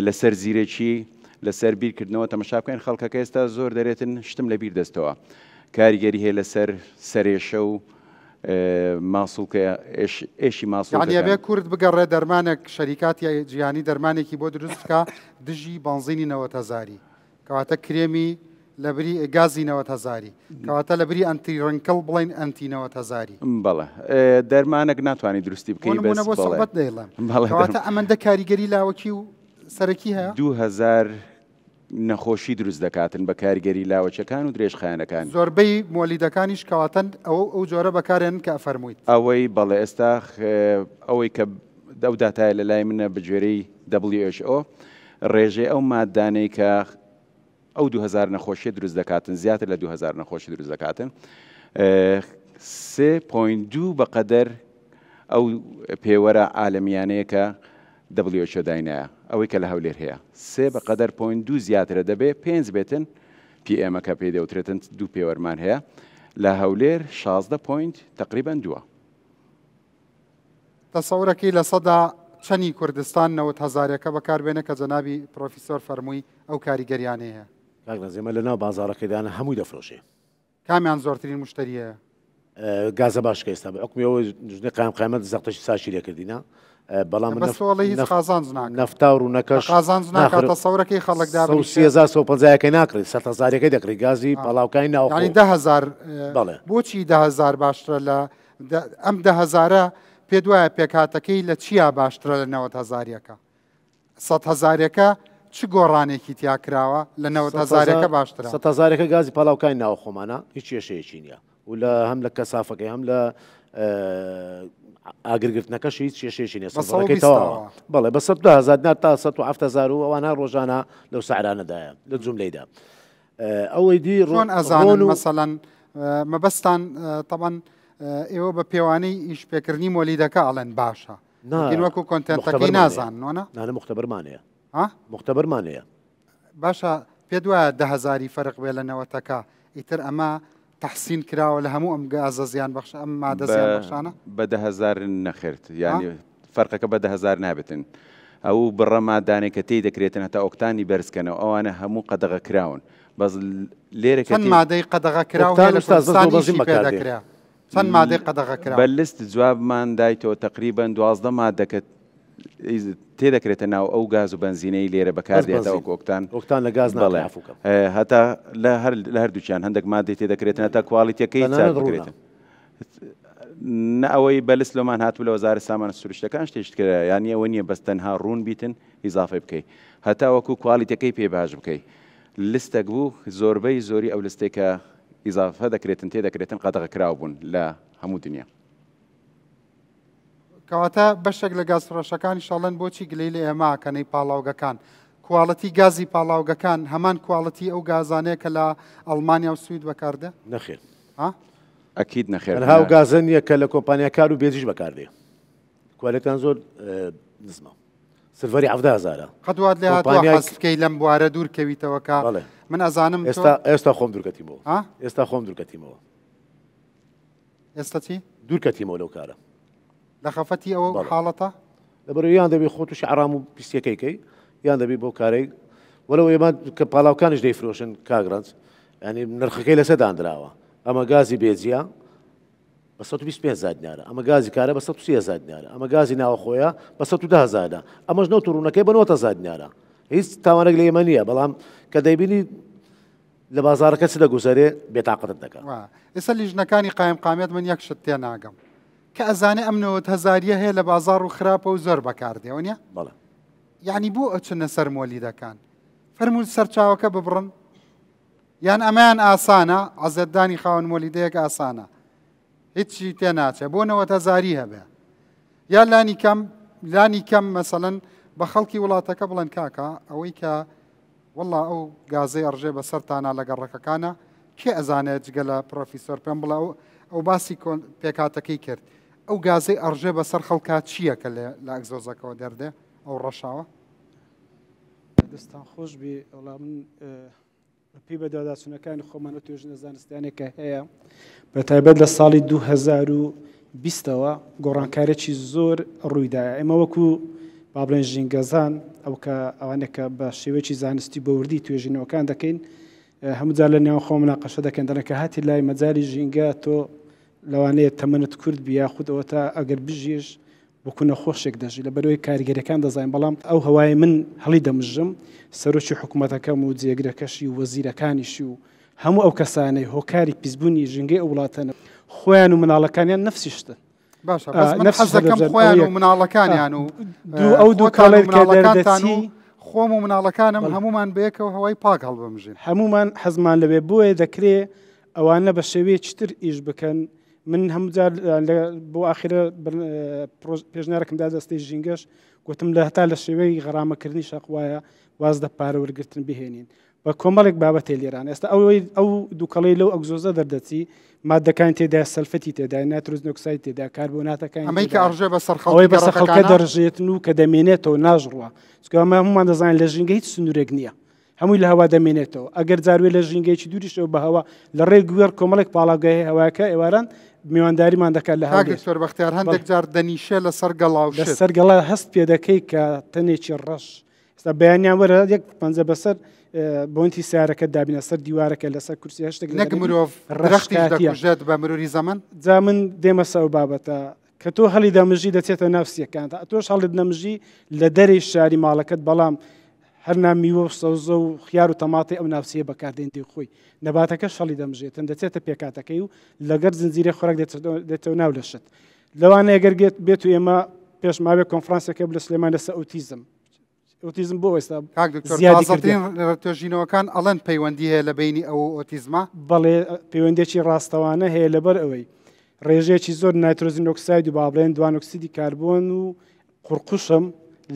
S2: لەسەر زیرەکی لەسەر بیرکردنەوە تەمەشا بکەین خەڵکەکە ئێستا زۆر دەرێتن شتم لە بیر دەستەوە کاریگەری هەیە لەسەر سەرێشە و ماسوولکە ئێشی ماسوول
S1: یانە بێ کورد بگەڕێ دەرمانێک شەریکاتی جیهانی دەرمانێکی بۆ دروست بکە دژی بانزینی 90,000 کەواتە کرێمی لەبری گازی 90,000 کەواتە لەبری ئەنتی ڕنکڵ بڵین ئەنتی 90,000
S2: بەڵێ دەرمانێک ناتوانانی دروستی بکەین
S1: بۆ سەڵبەت دەیڵێم کەواتە ئەمەندە کاریگەری لاوەکی و سەرەکی هەیە
S2: 2000 نەخۆشی دروست دەکاتن بە کاریگەری لاوەچەکان و درێژخایەنەکان
S1: زۆربەی مۆلیدەکانیش کەواتەن ئەو جۆرە بەکارێن کە ئەفەرموویت
S2: ئەوەی بەڵێ ئێستا ئەوەی کە ئەو داتایە لە لای منە بەگوێرەی WHO ڕێژەی ئەو مادانەی کە ئەو 2000 نەخۆشی دروست دەکاتن زیاتر لە 2000 نەخۆشی دروست دەکاتن 3.2 بەقەدەر ئەو پێوەرە عالەمیانەیە کە WHO داینایە ئەوەی کە لە هەولێر هەیە 3 بەقەدەر پوین 2 زیاترە دەبێ 5 بێتن PM-ەکە پێ دەوترێتن 2 پێوەرمان هەیە لە هەولێر 16 پوینت تقریبان 2.
S1: تەسەورەکەی لە سەدا چەنی کوردستان 90,000ەکە بەکاربێنە کە جەنابی پرۆفیسۆر فەرمووی ئەو کاریگەریانەیە هەیە.
S9: کاکنەزیێمە لە ناو بازارەکەدانە هەمووی دەفرۆشێ.
S1: کامیان زۆرترین مشتریە؟
S9: گازە باشکە ئێستا بە حکمیەوە ژنێ قایمەت زەقتەشی ساشیرە کردینە بەڵام
S1: هیچ قازانج ناکات
S9: نەفتاور و نەکەش
S1: قازانج ناکات تەسەورەکەی خەڵکدا
S9: 3,150ەکەی ناکرێت 100,000ەکەی دەکڕی گازی پەڵاوکانی ناو
S1: ینی 10,000 بۆچی 10,000 باشترە لە ئەم 10,000 پێ دوایە پێکاتەکەی لە چیا باشترە لە 90,000ەکە 100,000ەکە چ گۆڕانێکی تیا کراوە لە 90,000ەکە باشترە
S9: 100,000ەکە گازی پەڵاوکانی ناو خۆمانە هیچ کێشەیەکی نییە و لە هەم لە کەسافەکەی هەم لە ئاگرگرتنەکەش هیچ کێشەیەکی نیە سەفەرەکەی تەواوە بەڵێ بە 100,000 نار تا 170,000 و ئەوانە ڕۆژانە لەو سەعرانەدایە لە جوملەیدا ئەوەی دی
S1: ڕۆن ئەزانن مەسەڵەن مەبەستان تەبەن ئێوە بە پێوانەی ئیش پێکردنی مۆلیدەکە ئەڵێن باشە وەکو کۆنتێنتەکەی نازانن
S9: نانە مختبەرمانەیە مختبەرمانەیە
S1: باشە پێ دوایە 10,000 فەرق بێ لە نەوەتەکە ئیتر ئەمە تحسین کراوە لە هەموو ئەم گازە زیان بەخش ئەم مادە زیان بەخشانە
S2: بە 10,000 نەخێرت ینی فەرقەکە بە 10,000 نابێتن ئەو بڕە مادانێک کە تێی دەکرێتن هەتا ئۆکتانی بەرزکەنەوە ئەوانە هەموو قەدەغە کراون بەس لێرە
S1: چەند مادەی قەدەغە کراوە لە کوردستانی پێدەکرا چەند مادەی قەدەغە کرا
S2: بە لست جوابمان دایتەوە تقریبا 12 مادەکە تێدەکرێتە ناو ئەو گاز و بنزینەی لێرە بەکاردێتەوە
S9: ئۆکتان لە گاز
S2: هەتا لە هەردووچیان هەندێک مادەی تێدەکرێتن هەتا کوالیتیەکەی چاکرێتن نە ئەوەی بەلست لۆمان هاتوو لە وەزارە سامانە سروشتەکان شتێشتکرا یانی ئەوە نییە بەس تەنها ڕوون بیتن ئیزافە بکەیت هەتا وەکو کوالیتیەکەی پێ باش بکەیت لستێک بوو زۆربەی زۆری ئەو لستێک کە ئیزافە دەکرێتن تێدەکرێتن قەدەغە کراو بوون لە هەموو دنیا
S1: کەواتە بەشێک لە گازفرۆشەکانی شەڵەن بۆچی گلەی لە ئێماکەنەی پاڵاوگەکان کوواڵەتی گازی پاڵاوگەکان هەمان کوواڵەتی ئەو گازانەیە کە لە ئەڵمانیا و سوید بەکاردە
S9: نەخێر
S2: ئەکید نەخێر
S9: هاو گازن نیە کە لە کۆمپانیا کار و بێزیش بەکاردێ کوالێتان زۆر نزمە سڤەری 70,000
S1: قەدوات لێ هاتووە حەزکەی لەم بوارە دوور کەویتەوەکە من ئەزانم
S9: ئێستا خۆم دوورکەتیمەوە ئێستا خۆم دوورکەتیمەوە
S1: ئێستا چی
S9: دوورکەتیمەوە لەو کارە
S1: لە خەفەتی ئەوە حاڵەتە
S9: لەبەر یان دەبێت خۆ تووشی عرام و پیسەکەیکەی یان دەبێت بۆ کارەی وەرەوە ئێمە کە پاڵاوکانش دەیفرۆشن کاگرانج ینی نرخەکەی لەسەر دانراوە ئەمە گازی بێجیە بە 125 دینارە ئەمە گازی کارە بە 130 دینارە ئەمە گازی ناوەخۆیە بە 110 ئەمەش نەوت ڕوونەکەی بە 90 دینارە هیچ تاوانێک لە ئێمە نییە بەڵام کە دەیبینی لە بازارەکە چ دەگوزارێ بێتاقەتت دەکات
S1: ئێستا لیژنەکانی قایمقامێت من یەک شت تێ ناگەم کە ئەزانێ ئەم 90,000 هەیە لە بازار و خراپە و زۆر بەکاردێەوە نیە
S9: بەڵێ
S1: یعنی بۆ ئەچنە سەر مۆلیدەکان فەرموو سەرچاوەکە ببڕن یان ئەمەیان ئاسانە عەزەتدانی خاوەن مۆلیدەیەک ئاسانە هیچی تێ ناچێ بۆ 90,000 هەبێ یا لانی کەم مەسەڵەن بە خەڵکی وڵاتەکە بڵێن کاکە ئەوەی کە وەڵا ئەو گازەی ئەڕژێ بە سەرتانە لە گەڕەکەکانە کێ ئەزانێت جگە لە پرۆفیسۆر پێم بڵێ ئەو باسی پێکاتەکەی کرد ئەو گازەی ئەڕژێ بەسەر خەڵکات چییە کە لە ئەگزۆزەکەەوە دەردێ ئەو ڕەشاوە
S11: دەستان خۆش بێ وەڵا من پێی بە داداچوونەکانی خۆمان و توێژنە زانستیانێکە هەیە بە تایبەت لە ساڵی 2020ەوە گۆڕانکارێکی زۆر ڕوویدایە ئێمە وەکو بابلێن ژینگەزان ئەو کە ئەوانێک کە بە شێوەیەکی زانستی بەوردی توێژینەوەکان دەکەین هەمووجار لە نێوان خۆ مناقەشە دەکەن دەڵێن کە هاتی لای مەجاری ژینگە تۆ لەوانەیە تەمەنت کورد بیا خودەوە تا ئەگەر بژیش وەکو نەخۆشێک دەژی لە بەرەوەی کاریگەریەکان دەزانین بەڵام ئەو هەوای من هەڵی دەمژم سەرۆکی حکوومەتەکەم و جێگرەکەشی و وەزیرەکانیشی و هەموو ئەو کەسانەی هۆکاری پیسبوونی ژینگەی ئەو وڵاتەنە خۆیان و مناڵەکانیان نەفسیشتن
S1: باشە بەس حەزەکەم خۆیان و مناڵەکانیان و
S11: ئەو دوو کاڵێر کە دەردەچی
S1: خۆم و مناڵەکانم هەمومان بەیەکەوە هەوای پاک هەڵبەمژین
S11: هەمومان حەزمان لەوێ بۆیە دەکرێت ئەوانە بە شێوەیەکی تر ئیش بکەن من هەمووجار بۆ ئاخرە پێشنیارەکەمدا دەستەی ژینگەش گوتم لە هەتا لە شێوەی غەرامەکردنی شەقوایە واز دە پارە وەرگرتن بهێنین بە کۆمەڵێک بابەتێ لێران ئێستا ئەو دووکەڵی لەو ئەگزۆزە دەردەچی مادەکان تێدا سەلفەتی تێدا نایترۆجن ئۆکساید تێدا کاربۆناتەکان
S1: ئەمەی کە ئەڕژێ بە سەر
S11: ئەوەی بەسەر خەڵکە دەڕژێتن و کە دەمێنێتەوە ناژڕوە چکە ئەمە هەمومان دەزانین لە ژینگە هیچ سنوورێک نییە هەمووی لە هەوا دەمێنێتەوە ئەگەر جاروێ لە ژینگەیەکی دووریشەوە بە هەوا لە ڕێ گوێر کۆمەڵێک پاڵاگای هەواکە ئێواران میوانداریمان دەکات لە
S1: هاگەر بەختیار هەندێک جار دەنیشە لەسەر گەڵاو
S11: لەسەر گەڵا هەست پێ دەکەی کە تەنێکی ڕەش ئێستا بەیانیان وەرە یەک پەنجە بەسەر بۆنتی سیارەکە دابینە سەر دیوارەکە لەسەر کورسی هەشتێک
S1: نەک مرۆڤ ڕەشتی دەکوژێت بە مروری زەمن
S11: جا من دێمە سەو بابەتە کە تۆ هەڵی دەمژی دەچێتە ناوسیەکان تۆش هەڵت نەمژی لە دەرەی شاری ماڵەکەت بەڵام هەر نامیوە و سەوزە و خیار و تەماتی ئەو ناوسیە بەکاردێنی خۆی نەباتەکە شەڵی دەمژێتن دەچێتە پێکاتەکەی و لەگەر زنجیرە خۆراک دێتەوە ناو لە شت لەوانە ئەگەر بێت و ئێمە پێشماوێ کۆنفرانسەکە لە سلێمان لەسەر ئۆتیزم ئۆتیزم بۆ ئێستا
S1: توێژینەوەکان ئەڵەن پەیوەندی هەیە لە بینی ئەو ئۆتیزمە
S11: بەڵێ پەیوەندێکی ڕاستەوانە هەیە لەبەر ئەوەی ڕێژەیەکی زۆر نایترۆزین ئۆکساید و بابڵێن دوان ئۆکسیدی کاربۆن و قورقوشم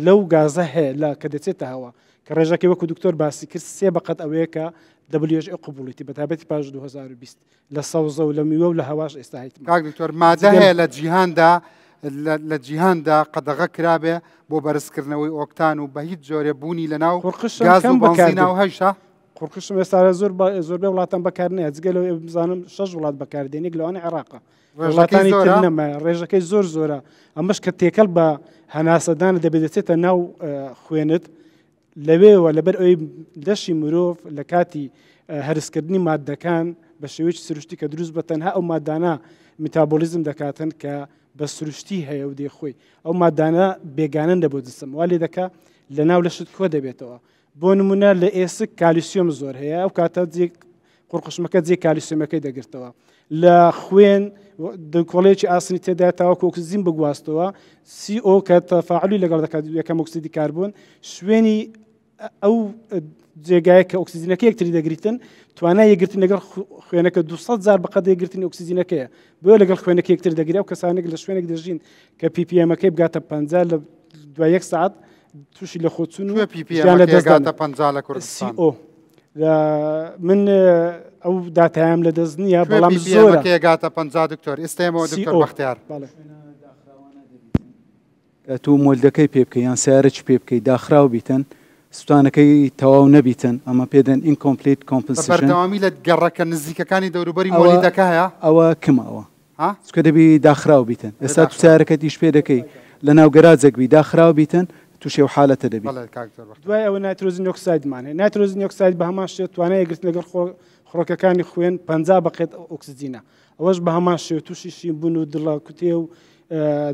S11: لەو گازە هەیە لە کە دەچێتە هەوا کە ڕێژەکەی وەکو دکتۆر باسی کرد سێ بەقەت ئەوەیە کە WHO قبوڵیتی بەتابەتی پاش 2020 لە سەوزە و لە میوە و لە هەواش ئێستا هیت
S1: دکتۆر مادە هەیە لە جیهاندا لە جیهاندا قەدەغە کرابێ بۆ بەرزکردنەوەی ئۆکتان و بە هیچ جۆرە بوونی لەناو گاز و بەنزینە و هەیشە
S11: قورقشم ئێستا زۆربەی وڵاتان بەکارنێ جگەلەوە بزانم 6 وڵات بەکاردێنێک لەوانە عێراقا وڵاتانی تر نەما ڕێژەکەی زۆر زۆرە ئەمەش کە تێکەڵ بە هەناسەدانە دەبێتێتە ناو خوێنت لەوێەوە لەبەر ئەوەی دەشی مرۆڤ لە کاتی هەرسکردنی مادەکان بە شێوەیەکی سروشتی کە دروست بە تەنها ئەو مادانە میتابۆلیزم دەکاتن کە بە سروشتی هەیە و دێخۆی ئەو مادانە بێگانن دەبۆ جسم وا لێ دەکا لە ناو لەشت کۆ دەبێتەوە بۆ نمونە لە ئێسک کالیسیۆم زۆر هەیە ئەو کاتە قورقشمەکە جێ کالیسیۆمەکەی دەگرتەوە لە خوێن دکۆڵێکی ئاسنی تێدا تاوەکو ئۆکسیزین بگواستەوە CO کە تەفاعلی لەگەڵ دەکات یەکەم ئۆکسیدی کاربۆن شوێنی ئەو جێگایە کە ئۆکسیزینەکە یەکتری دەگریتن توانای یەگرتن لەگەڵ خوێنەکە 200,000 بەقەت یەگرتنی ئۆکسیزینەکەیە بۆ لەگەڵ خوێنەکە یەکتر دەگرێت و کەسانێک لە شوێنێک دەژین کە PPMەکەی بگاتە 50 لە دوای 1 ساعت تووشی لە خۆچون و
S1: لە دەستگاتە 50 لە کوردستان
S11: من ئەو داتایام لە دەست نییە بەڵام زۆرە
S1: گاتە 50 دکتۆر ئێستێمەوە دکتۆر بەختیار
S3: تو مۆلدەکەی پێ بکەی یان سیارەی پێ بکەی داخراو بیتن سوتانەکەی تەواو نەبیتن ئەمە پێدەن ئینکۆمپلیت کۆمپنسیشن
S1: بەردەوامی لە گەڕەکە نزیکەکانی دەوروبەری مۆلیدەکە هەیە
S3: ئەوە کمەوە چکە دەبی داخراو بیتن ئێستا تو سیارەکە دیش پێ دەکەی لە ناو گەراجێکبی داخراو بیتن تووشێ و حالەتە دەبی
S11: دوای ئەوە نایترۆزین ئۆکسایدمان هەیە نایترۆزین ئۆکساید بە هەمان شێوە توانای یەگرتن لەگەڵ خۆڕەکەەکانی خوێن 50 بەقێت ئۆکسجینە ئەوەش بە هەمان شێوە تووشی شین بوون و دڵە کوتێ و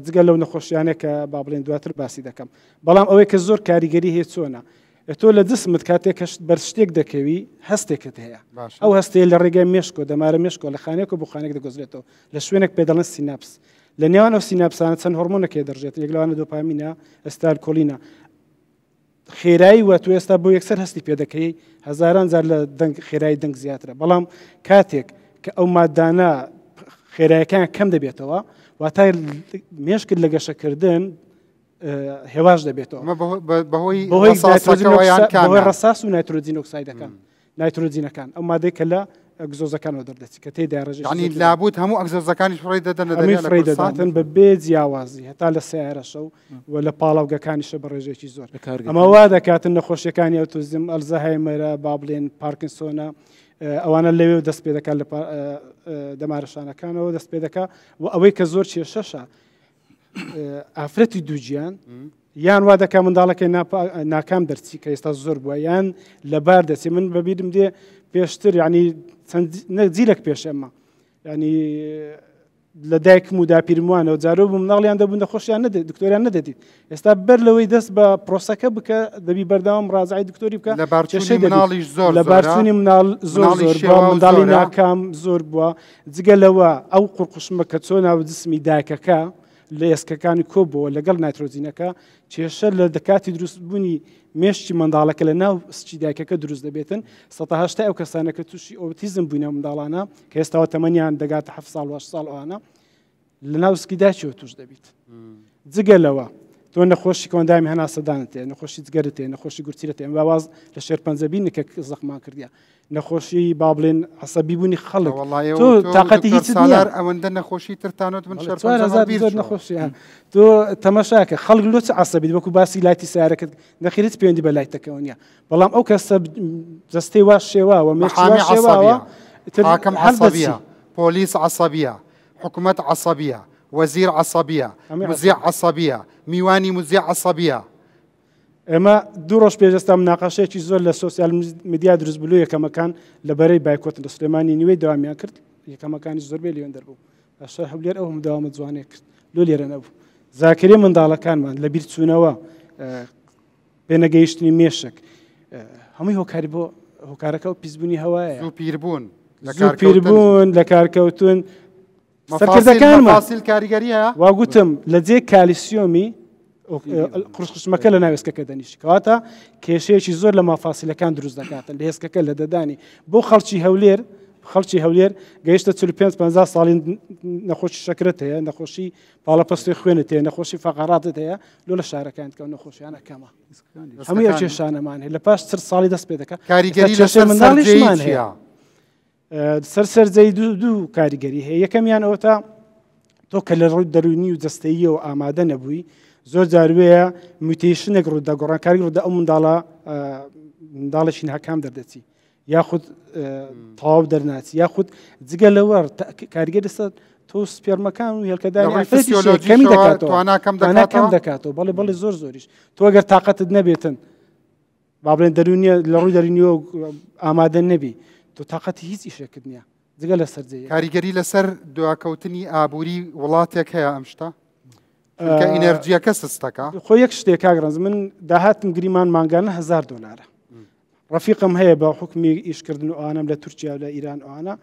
S11: جگە لەو نەخۆشیانە کە با بڵێن دواتر باسی دەکەم بەڵام ئەوەی کە زۆر کاریگەری هەیە چۆنە تۆ لە جسمت کاتێک بەر شتێک دەکەوی هەستێکت هەیە ئەو هەستەیە لە ڕێگای مێشکۆ دەمارە مێشکۆ لە خانێک و بۆ خانێک دەگۆزرێتەوە لە شوێنێک پێدەڵن سیناپس لە نێوان ئەو سیناپسانە چەند هۆرمۆنەکێ دەڕژێت یەک لەوانە دۆپامینە ئەستالکۆلینە خێرایی وە تو ئێستا بۆ یەکسەر هەستی پێ دەکەی هەزاران جار لە خێرایی دەنگ زیاترە بەڵام کاتێک کە ئەو مادانە خێرایەکان کەم دەبێتەوە واتە مێشکرد لە گەشەکردن هێواش دەبێتەوە
S1: بەهۆی
S11: ڕساس و نایترۆجین ئۆکسایدەکان نایترۆجینەکان ئەو مادەی کە لە ئەگزۆزەکانەوە دەردەچی کە تێدا ڕژنی
S1: لابوت هەموو ئەگزۆزەکانی فڕی
S11: دەدەن بە بێ جیاوازی هەتا لە سیارەشە و لە پاڵاوگەکانیشە بە ڕێژێکی زۆر ئەمە وا دەکاتن نەخۆشیەکانی ئۆتیزم ئەلزەهایمەرە با بڵێن پارکینسۆنە ئەوانە لەوێ دەست پێ دەکات لە دەمارەشانەکانەوە دەست پێ دەکات و ئەوەی کە زۆر کێشەشە ئافرەتی دووجیان یان وا دەکا منداڵەکەی ناکام دەرچی کە ئێستا زۆر بووە یان لەبار دەچێ من بەبیرم دێ پێشتر ینی جیلێک پێش ئەمە ینی لە دایکم و داپیرموانەوە جارۆ بوو مناڵیان دەبوون دەخۆشیان نەدێت دکتۆریان نەدەدیت ئێستا بەر لەوەی دەست بە پرۆسەکە بکە دەبی بەردەوام ڕازعی دکتۆری بکە
S1: لە
S11: بارچوونی مناڵ زۆر منداڵی ناکام زۆر بووە جگە لەوە ئەو قورقشمە کە چۆن ناو جسمی دایکەکە لە ئێسکەکانی کۆبەوە لەگەڵ نایترۆجینەکە کێشە لە دەکاتی دروستبوونی مێشتی منداڵەکە لە ناو سچی دایکەکە دروست دەبێتن 180 ئەو کەسانەکە تووشی ئۆتیزم بوونە منداڵانە کە ئێستاوە تەمەنیان دەگاتە 7 ساڵ 8 ساڵ ئەوانە لە ناو سکی داچەوە توش دەبیت جگە لەوە تۆ تۆ نەخۆشی کۆندامی هەناسەدانت هەیە نەخۆشی جگەرت هەیە نەخۆشی گورچیرەت هەیە باواز لە شێرپەنجەبینی کە زەخمان کردیا نەخۆشی با بڵێن عەسەبی بوونی خەڵک تۆ تااقەتی هیچ نییە
S1: ئەوەندە نەخۆشی ترتانوت من
S11: نەخۆشی تۆ تەماشاکە خەڵک لۆ چ عەسەبیت وەکو باسی لایتی سیارەکەت نەخێریت پەیوەندی بە لایتەکەەوە نیە بەڵام ئەو کەسە جەستەی وا شێواوە مێشی شێواوە
S1: حاكم عصبية بوليس عصبية حكومة عصبية وزير عصبية مذيع عصبية میوانی مذيع عصبية
S11: ئێمە دوو ڕۆژ پێشستا مناقەشەیەکی زۆر لە سوسیال میدیا دروست بلو یەکەمەکان لەبەرەی بایکۆت لە سلێمانی نیوەی داوامیان کرد یەکەمەکانی زۆربەی لێوێن دەربوو ئەشە هەولێر ئەو هەمداوامە جوانێ کرد لۆ لێرە نەبوو زاکرێ منداڵەکانمان لە بیر چوونەوە پێنەگەیشتنی مێشک هەمووی هۆکاری بۆ هۆکارەکە و پیسبوونی هەوایە
S1: زوو
S11: پیربوون لە کارکەوتون سەرکردەکانمان
S1: کاریگەریە
S11: واگوتم لە جێ کالیسیۆمی قوشقشمەکە لە ناوێسکەکە دەنیشت کەواتە کێشەیەکی زۆر لە مافاسیلەکان دروست دەکاتن لە هێزکەکە لە دەدانی بۆ خەڵکی هەولێر گەیشتە 45 ساڵی نەخۆشی شەکرت هەیە نەخۆشی پاڵەپەستی خوێنت هەیە نەخۆشی فەقەڕاتت هەیە لۆ لە شارەکان کە نەخۆشیانە کەمە هەمووی ئەو کێشانەمان هەیە لە پاش 30 ساڵی دەست پێ دەکات
S1: کاریگەری لەسەر
S11: منداڵیشمان هەیە سەرسەرجەی دوو کاریگەری هەیە یەکەمیان ئەوە تا تۆ کە لە ڕووی دەرونی و جەستەیی و ئامادە نەبووی زۆر جاروەیە موتیشنێک ڕوودەگۆڕان کاری ڕوودا ئەو منداڵێکی ناکام دەردەچی یاخود تەواو دەرناچی یاخود جگە لەوە کاریگەر دەستە تۆ سپێرمەکان و هێلکەدانیکەمی دەکاتەوە دەکاتەوە بەڵێ زۆر زۆریش تۆ ئەگەر تااقەتت نەبێتن با بڵێن دەرونیە لە ڕووی دەرونیەوە ئامادە نەبی تۆ تااقەتی هیچ ئیشەکرد نییە جگە لە سەرجەیە
S1: کاریگەری لەسەر دواکەوتنی ئابووری وڵاتێک هەیە ئەم شتە کە ئینەرجیەکە سستەکە
S11: خۆ یەک شتێک کاگرانز من داهاتم گریمان مانگانە $1000 ڕەفیقم هەیە بە حکمی ئیشکردن و ئەوانم لە تورکیا و لە ئیران ئەوانە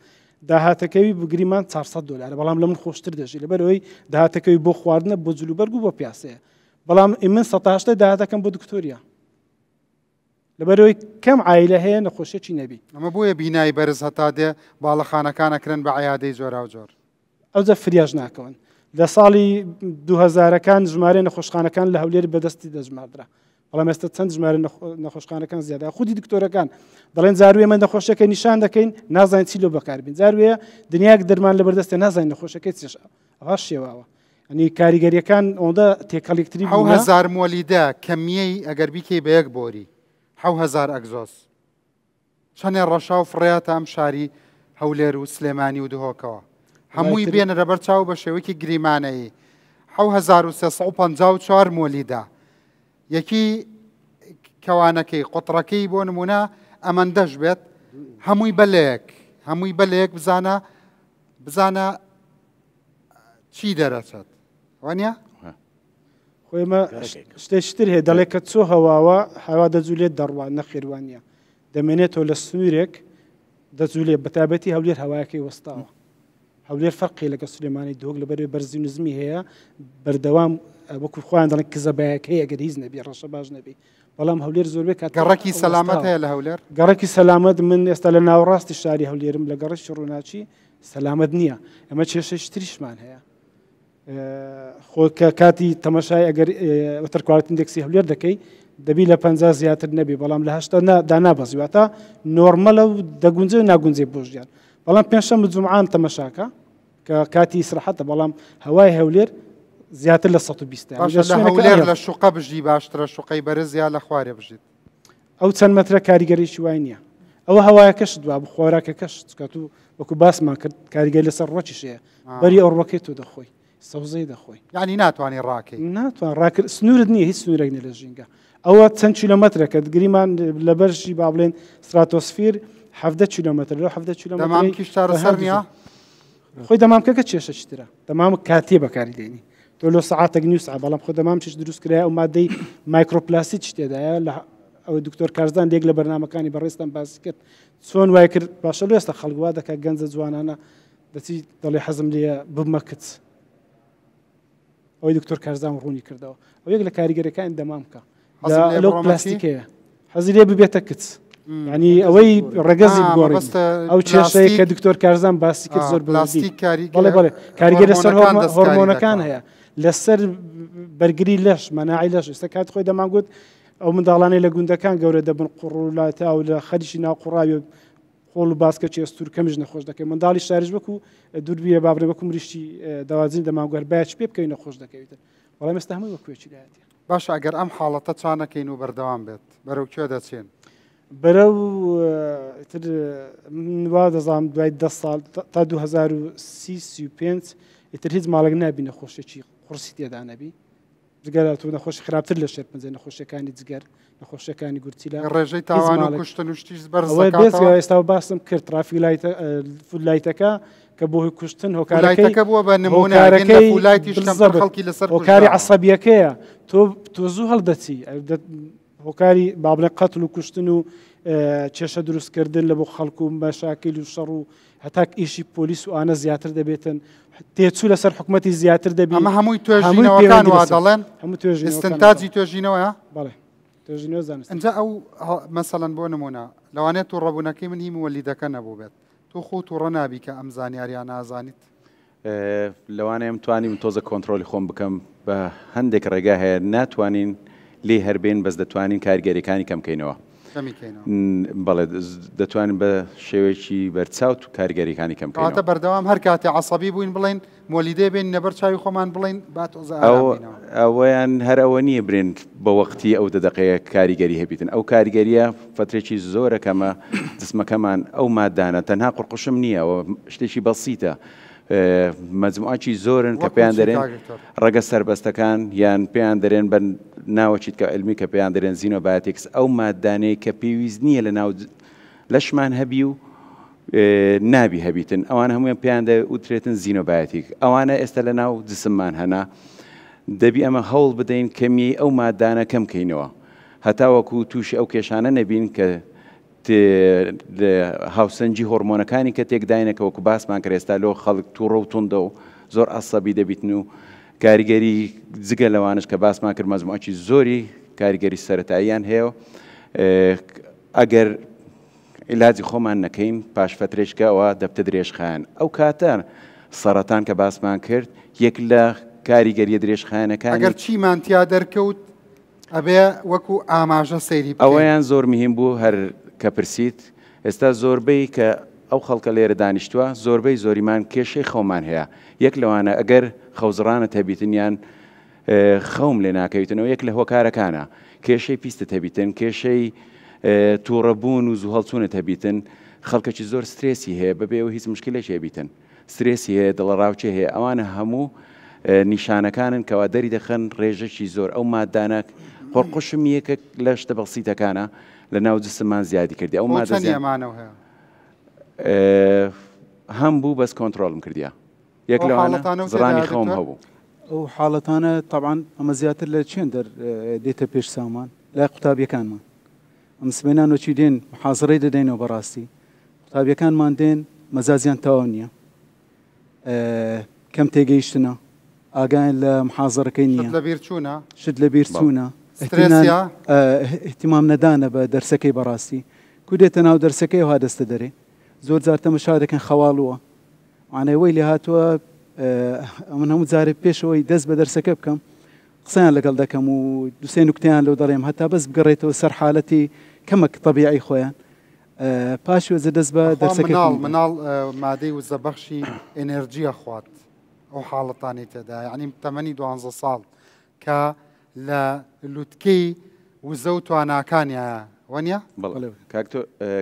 S11: داهاتەکەوی بگریمان $400 بەڵام لە من خۆشتر دەژی لەبەرەوەی داهاتەکەوی بۆ خواردنە بۆ جلوبەرگ و بۆ پیاسەیە بەڵام من 180 داهاتەکەم بۆ دکتۆریا لەبەرەوەی کەم عایلە هەیە نەخۆشیێکی نەبی
S1: ئەمە بۆیە بینایی بەرز هەتا دێ باڵەخانەکانەکرن بە عیادەی زۆرا و زۆر
S11: ئەوجە فریاژ ناکەون لە ساڵی 2000ەکان ژمارە نەخۆشخانەکان لە هەولێر بەدەستی دەژماردرا بەڵام ئێستا چەند ژمارە نەخۆشخانەکان زیادە خودی دکتۆرەکان دەڵێن زاروێ من نەخۆشەکە نیشان دەکەین نازانین چی لۆ بەکاربین زاروێ دنیاک دەرمان لەبەردەستێ نازانین نەخۆشەکەی چێش ئەوە شێواوە ئەنی کاریگەریەکان ئەوەندە تێکەڵێکتری
S1: 1000 مۆلیدا کەمیەی ئەگەر بیکەی بە یەک بۆری 1000 ئەگزۆس چەندێ ڕەشا و فڕێتە ئەم شاری هەولێر و سلێمانی و دهۆکەوە هەمووی بێنە لەبەر چاو بە شێوەیەکی گریمانەیی 1354 مۆلیدا یەکی کەوانەکەی قوتڕەکەی بۆ نمونە ئەمەندەش بێت هەمووی بەلەیەک بزانە چی دەرەچێت وانە؟
S11: خۆیمە شتێشتر هەیە دەڵێ کە چۆ هەواوە هەوا دەجوولێت دەڕوان نەخێوانە دەمێنێتەوە لە سنوورێک دەجوولێت بەتابەتی هەولێر هەوایەکەی وەستاوە هەولێر فەرقی لەگە سلێمانی دۆک لەبەرێ بەرزی نزمی هەیە بەردەوام وەکو خۆیان دەڵێن کزەبایەکەی ئەگەر هیچ نەبی ڕەشە باش نەبی بەڵام هەولێر زۆربێک
S1: گەڕەکی سەلامەت هەیە لە هەولێر
S11: گەڕەکی سەلامەت من ئێستا لە ناوەڕاستی شاری هەولێرم لە گەڕەشی ڕووناچی سەلامەت نییە ئەمە کێشەی تریشمان هەیە خۆ کاتی تەمەشای ئەگەر وتەرکوالەتی ئیندێکسی هەولێر دەکەی دەبی لە 50 زیاتر نەبی بەڵام لە 80 دانابەزیواتە نۆرمەلە و دەگونجێ و ناگونجێ بۆ ژیان بەڵام پێنجشەمە جومعان تەمەشاکە کە کاتی ئیسراحەتە بەڵام هەوای هەولێر زیاتر لە 120
S1: لە هەولێر لە شوقە بژی باشترە شوقەی بەرز یا لە خوارێ بژیت
S11: ئەو چەند مەترە کاریگەریشی وای نییە ئەوە هەوایەکەش دووە بە خۆراکەکەش کات و وەکو باسمان کرد کاریگەری لەسەر ڕۆکیشەیە بەری ئەوڕۆکەی تۆ دەخۆی سەوزەی دەخۆی
S1: یعنی ناتوانانی ڕاکەی
S11: ناتوان ڕاکرد سنوورت نییە هیچ سنوورێک نە لە ژینگە ئەوە چەند کیلۆمەترەکە گریمان لە بەرشی با بڵێن ستراتۆسفیر 70 کیلۆمەتر لەو 70 کیلۆمەتر
S1: دەمامکی شارە سەر نییە
S11: خۆی دەمامکەکە کێشەشترە دەمام کاتێ بەکاری دێنی تۆ لۆ سەعاتێک نیو ساعت بەڵام خۆ دەمام چش دروست کرایە ئەو مادەی مایکرۆپلاستیک تێدایە لە ئەو دکتۆر کارزان لێک لە بەرنامەکانی بەڕێستان باسی کرد چۆن وای کرد باشە لێستا خەڵگوا دەکات گەنجە جوانانە دەچی دەڵێ حەزم لێە ببمە کچ ئەوەی دکتۆر کارزان ڕوونی کردەوە ئەو یەک لە کاریگەرەکان دەمام بکە لە پلاستیکەیە حەزی لێ ببێتە کچ ینی ئەوەی ڕێگەزی بگۆڕی ئەو کێشەیە کە دکتۆر کارزان باسی کرد زۆر بڵاستی بەڵێ کاریگەری سەر هۆرمۆنەکان هەیە لەسەر بەرگری لەش مەناعی لەش ئێستا کات خۆی دەمانگوت ئەو منداڵانەی لە گوندەکان گەورە دەبن قوڕولاتا و لە خەریشی ناوقوڕاوی خۆڵ و باسکە چێستور کەمیش نەخۆش دەکەی منداڵی شاریش وەکو دووربیە بابرێ وەکو مریشتی داوازین دەمانگوەر باش پێ بکەوی نەخۆش دەکەویتە بەڵام ئێستا هەمووی وەکوێکی داهاتی
S1: باش ئەگەر ئەم حاڵەتە چانەکەین و بەردەوام بێت بەرەو کوێ دەچێن
S11: بەرەو وا دەزانام دوای 10 ساڵ تا 2035 ئیتر هیچ ماڵێک نابی نەخۆشێکی قورسی تێدا نەبی جگەر تو نەخۆش خراپتر لە شێرپەنجە نەخۆشیەکانی جگەر نەخۆشیەکانی گورچیلا
S1: ڕێژەی تاوان و کوشتن و شتیش
S11: بەرزەوە ئێستا باسم کرد ترافی فولایتەکە کە بۆ کوشتن هۆکارەکە
S1: بووە بە نمونەکەی فولایتیش خەڵکی لەسەر
S11: هۆکاری عەسەبیەکەیە تۆ زوو هەڵدەچی هۆکاری بابلە قەتل و کوشتن و کێشە دروستکردن لە بۆ خەڵکو و مەشاکل و شەڕ و هەتا ئیشی پۆلیس و ئانە زیاتر دەبێتن تێچوو لەسەر حکوومەتی زیاتر دەبێت
S1: ئەمە هەمووی توێژینەوەکان وا دەڵێن
S11: هەموو توێژین
S1: ئستنتاجی توێژینەوەیە
S11: بەڵێ توێژینەوە زانست
S1: ئەنجا ئەو مەسەڵەن بۆ نمونە لەوانێت و ڕەبوونەکەی من هیمی وەلیدەکە نەبوو بێت تۆ خۆت و ڕەنابی کە ئەم زانیاریان نازانیت
S2: لەوانەیەم توانیم تۆزە کۆنتترۆلی خۆم بکەم بە هەندێک ڕێگا هەیە ناتوانین لێ هەربێن بەس دەتوانین کارگەریەکانی کەمکەینەوە بەڵێ دەتوانین بە شێوەیەکی بەرچاوت و کارگەریەکانی کەمکەینەوە
S1: بەردەوام هەر کاتێ عەسەبی بووین بڵین مۆلیدێ بێن نەبەر چاوی خۆمان بڵین
S2: ئەوەیان هەر ئەوە نییە برێن بە وەختی ئەو دەدەقەیە کاریگەری هەبیتن ئەو کاریگەریە فترێکی زۆرە کەمە جسمەکەمان ئەو مادانە تەنها قڕقشم نییە ئەوە شتێکی بەسیتە مەجموعاتی زۆرن کە پێیان دەرێن ڕەگە سربەستەکان یان پێیان دەرێن بە ناوەچیت کە علمی کە پێیان دەرێن زینۆبایۆتیکس ئەو مادانەی کە پێویست نییە لە ناو لەشمان هەبی و نابی هەبیتن ئەوان هەمویان پێیان دەوترێتن زینۆبایۆتیک ئەوانە ئێستا لە ناو جسممان هەنا دەبی ئەمە هەوڵ بدەین کەمی ئەو مادانە کەم بکەینەوە هەتاوەکو تووشی ئەو کێشانە نەبین کە هاوسەنجی هۆرمۆنەکانی کە تێکداینەکە وەکو باسمان کرێستا لەوە خەڵک تووڕە و توندە و زۆر عەسەبی دەبیتن و کاریگەری جگە لەوانش کە باسمان کرد مەجموعەتی زۆری کاریگەری سەرەتاییان هەیە ئەگەر عیلاجی خۆمان نەکەین پاش فترێشکەوە دەبتە درێژخایەن ئەو کاتە سەرەتان کە باسمان کرد یەک لە کاریگەریە درێژخایەنەکان
S1: ئەگەر چیمان تیا دەرکەوت ئەبێ وەکو ئاماژە سەیری
S2: ئەوەیان زۆر مهم بوو هەر کە پرسیت ئێستا زۆربەی کە ئەو خەڵکە لێرە دانیشتووە زۆربەی زۆریمان کێشەی خەومان هەیە یەک لەوانە ئەگەر خەوزڕانت هەبیتنیان خەوم لێ ناکەویتنەوە یەک لە هۆکارەکانە کێشەی پیستت هەبیتن کێشەی تووڕەبوون و زوو هەڵچوونت هەبیتن خەڵکەکی زۆر سترێسی هەیە بەبێ و هیچ مشکلێکی هەبیتن سترێسی هەیە دڵەڕاوچێ هەیە ئەوانە هەموو نیشانەکانن کەوا دەری دەخەن ڕێژەکی زۆر ئەو مادانە قڕقشم یەکە لە شتە بەسیتەکانە لە ناو جسممان زیادی کردی ئەو
S1: مادەمانەوە هەیە
S2: هەم بوو بەس کۆنتترۆلم کردیا یەک لەوانە زڕانی خەوم هەبوو
S3: ئەو حاڵەتانە طبعاً ئەمە زیاتر لە چێن دێتە پێش سامان لای قوتابیەکانمان ئەم سبێنانۆکی دێن محازڕەی دەدەینەوە بەڕاستی قوتابیەکانمان دێن مەزازیان تەواو نییە کەم تێگەیشتنە ئاگایان لە محازڕەکەی نییە شت لە بیر چوونە احتیمام نەدانە بە دەرسەکەی بەڕاستی کو دێتە ناو دەرسەکەی وها دەستە دەرێ زۆر جار تەمەشا دەکەن خەواڵووە وانەوەی لێ هاتووە من هەموو جارێک پێشەوەی دەست بە دەرسەکە بکەم قسەیان لەگەڵ دەکەم و دوسێ نوکتیان لەو دەڕێم هەتا بەس بگەڕێتەوە سەر حالەتی کەمەک تەبیعی خۆیان پاشوێزە دەست بە دەرسەکە
S1: مناڵ مادەی وزەبەخشی ئێنەرژیە خوات ئەو حاڵەتانی تێدا یعنی تەمەنی 12 ساڵ کە لە لوتکەی وزە و تواناکانیە وەنیە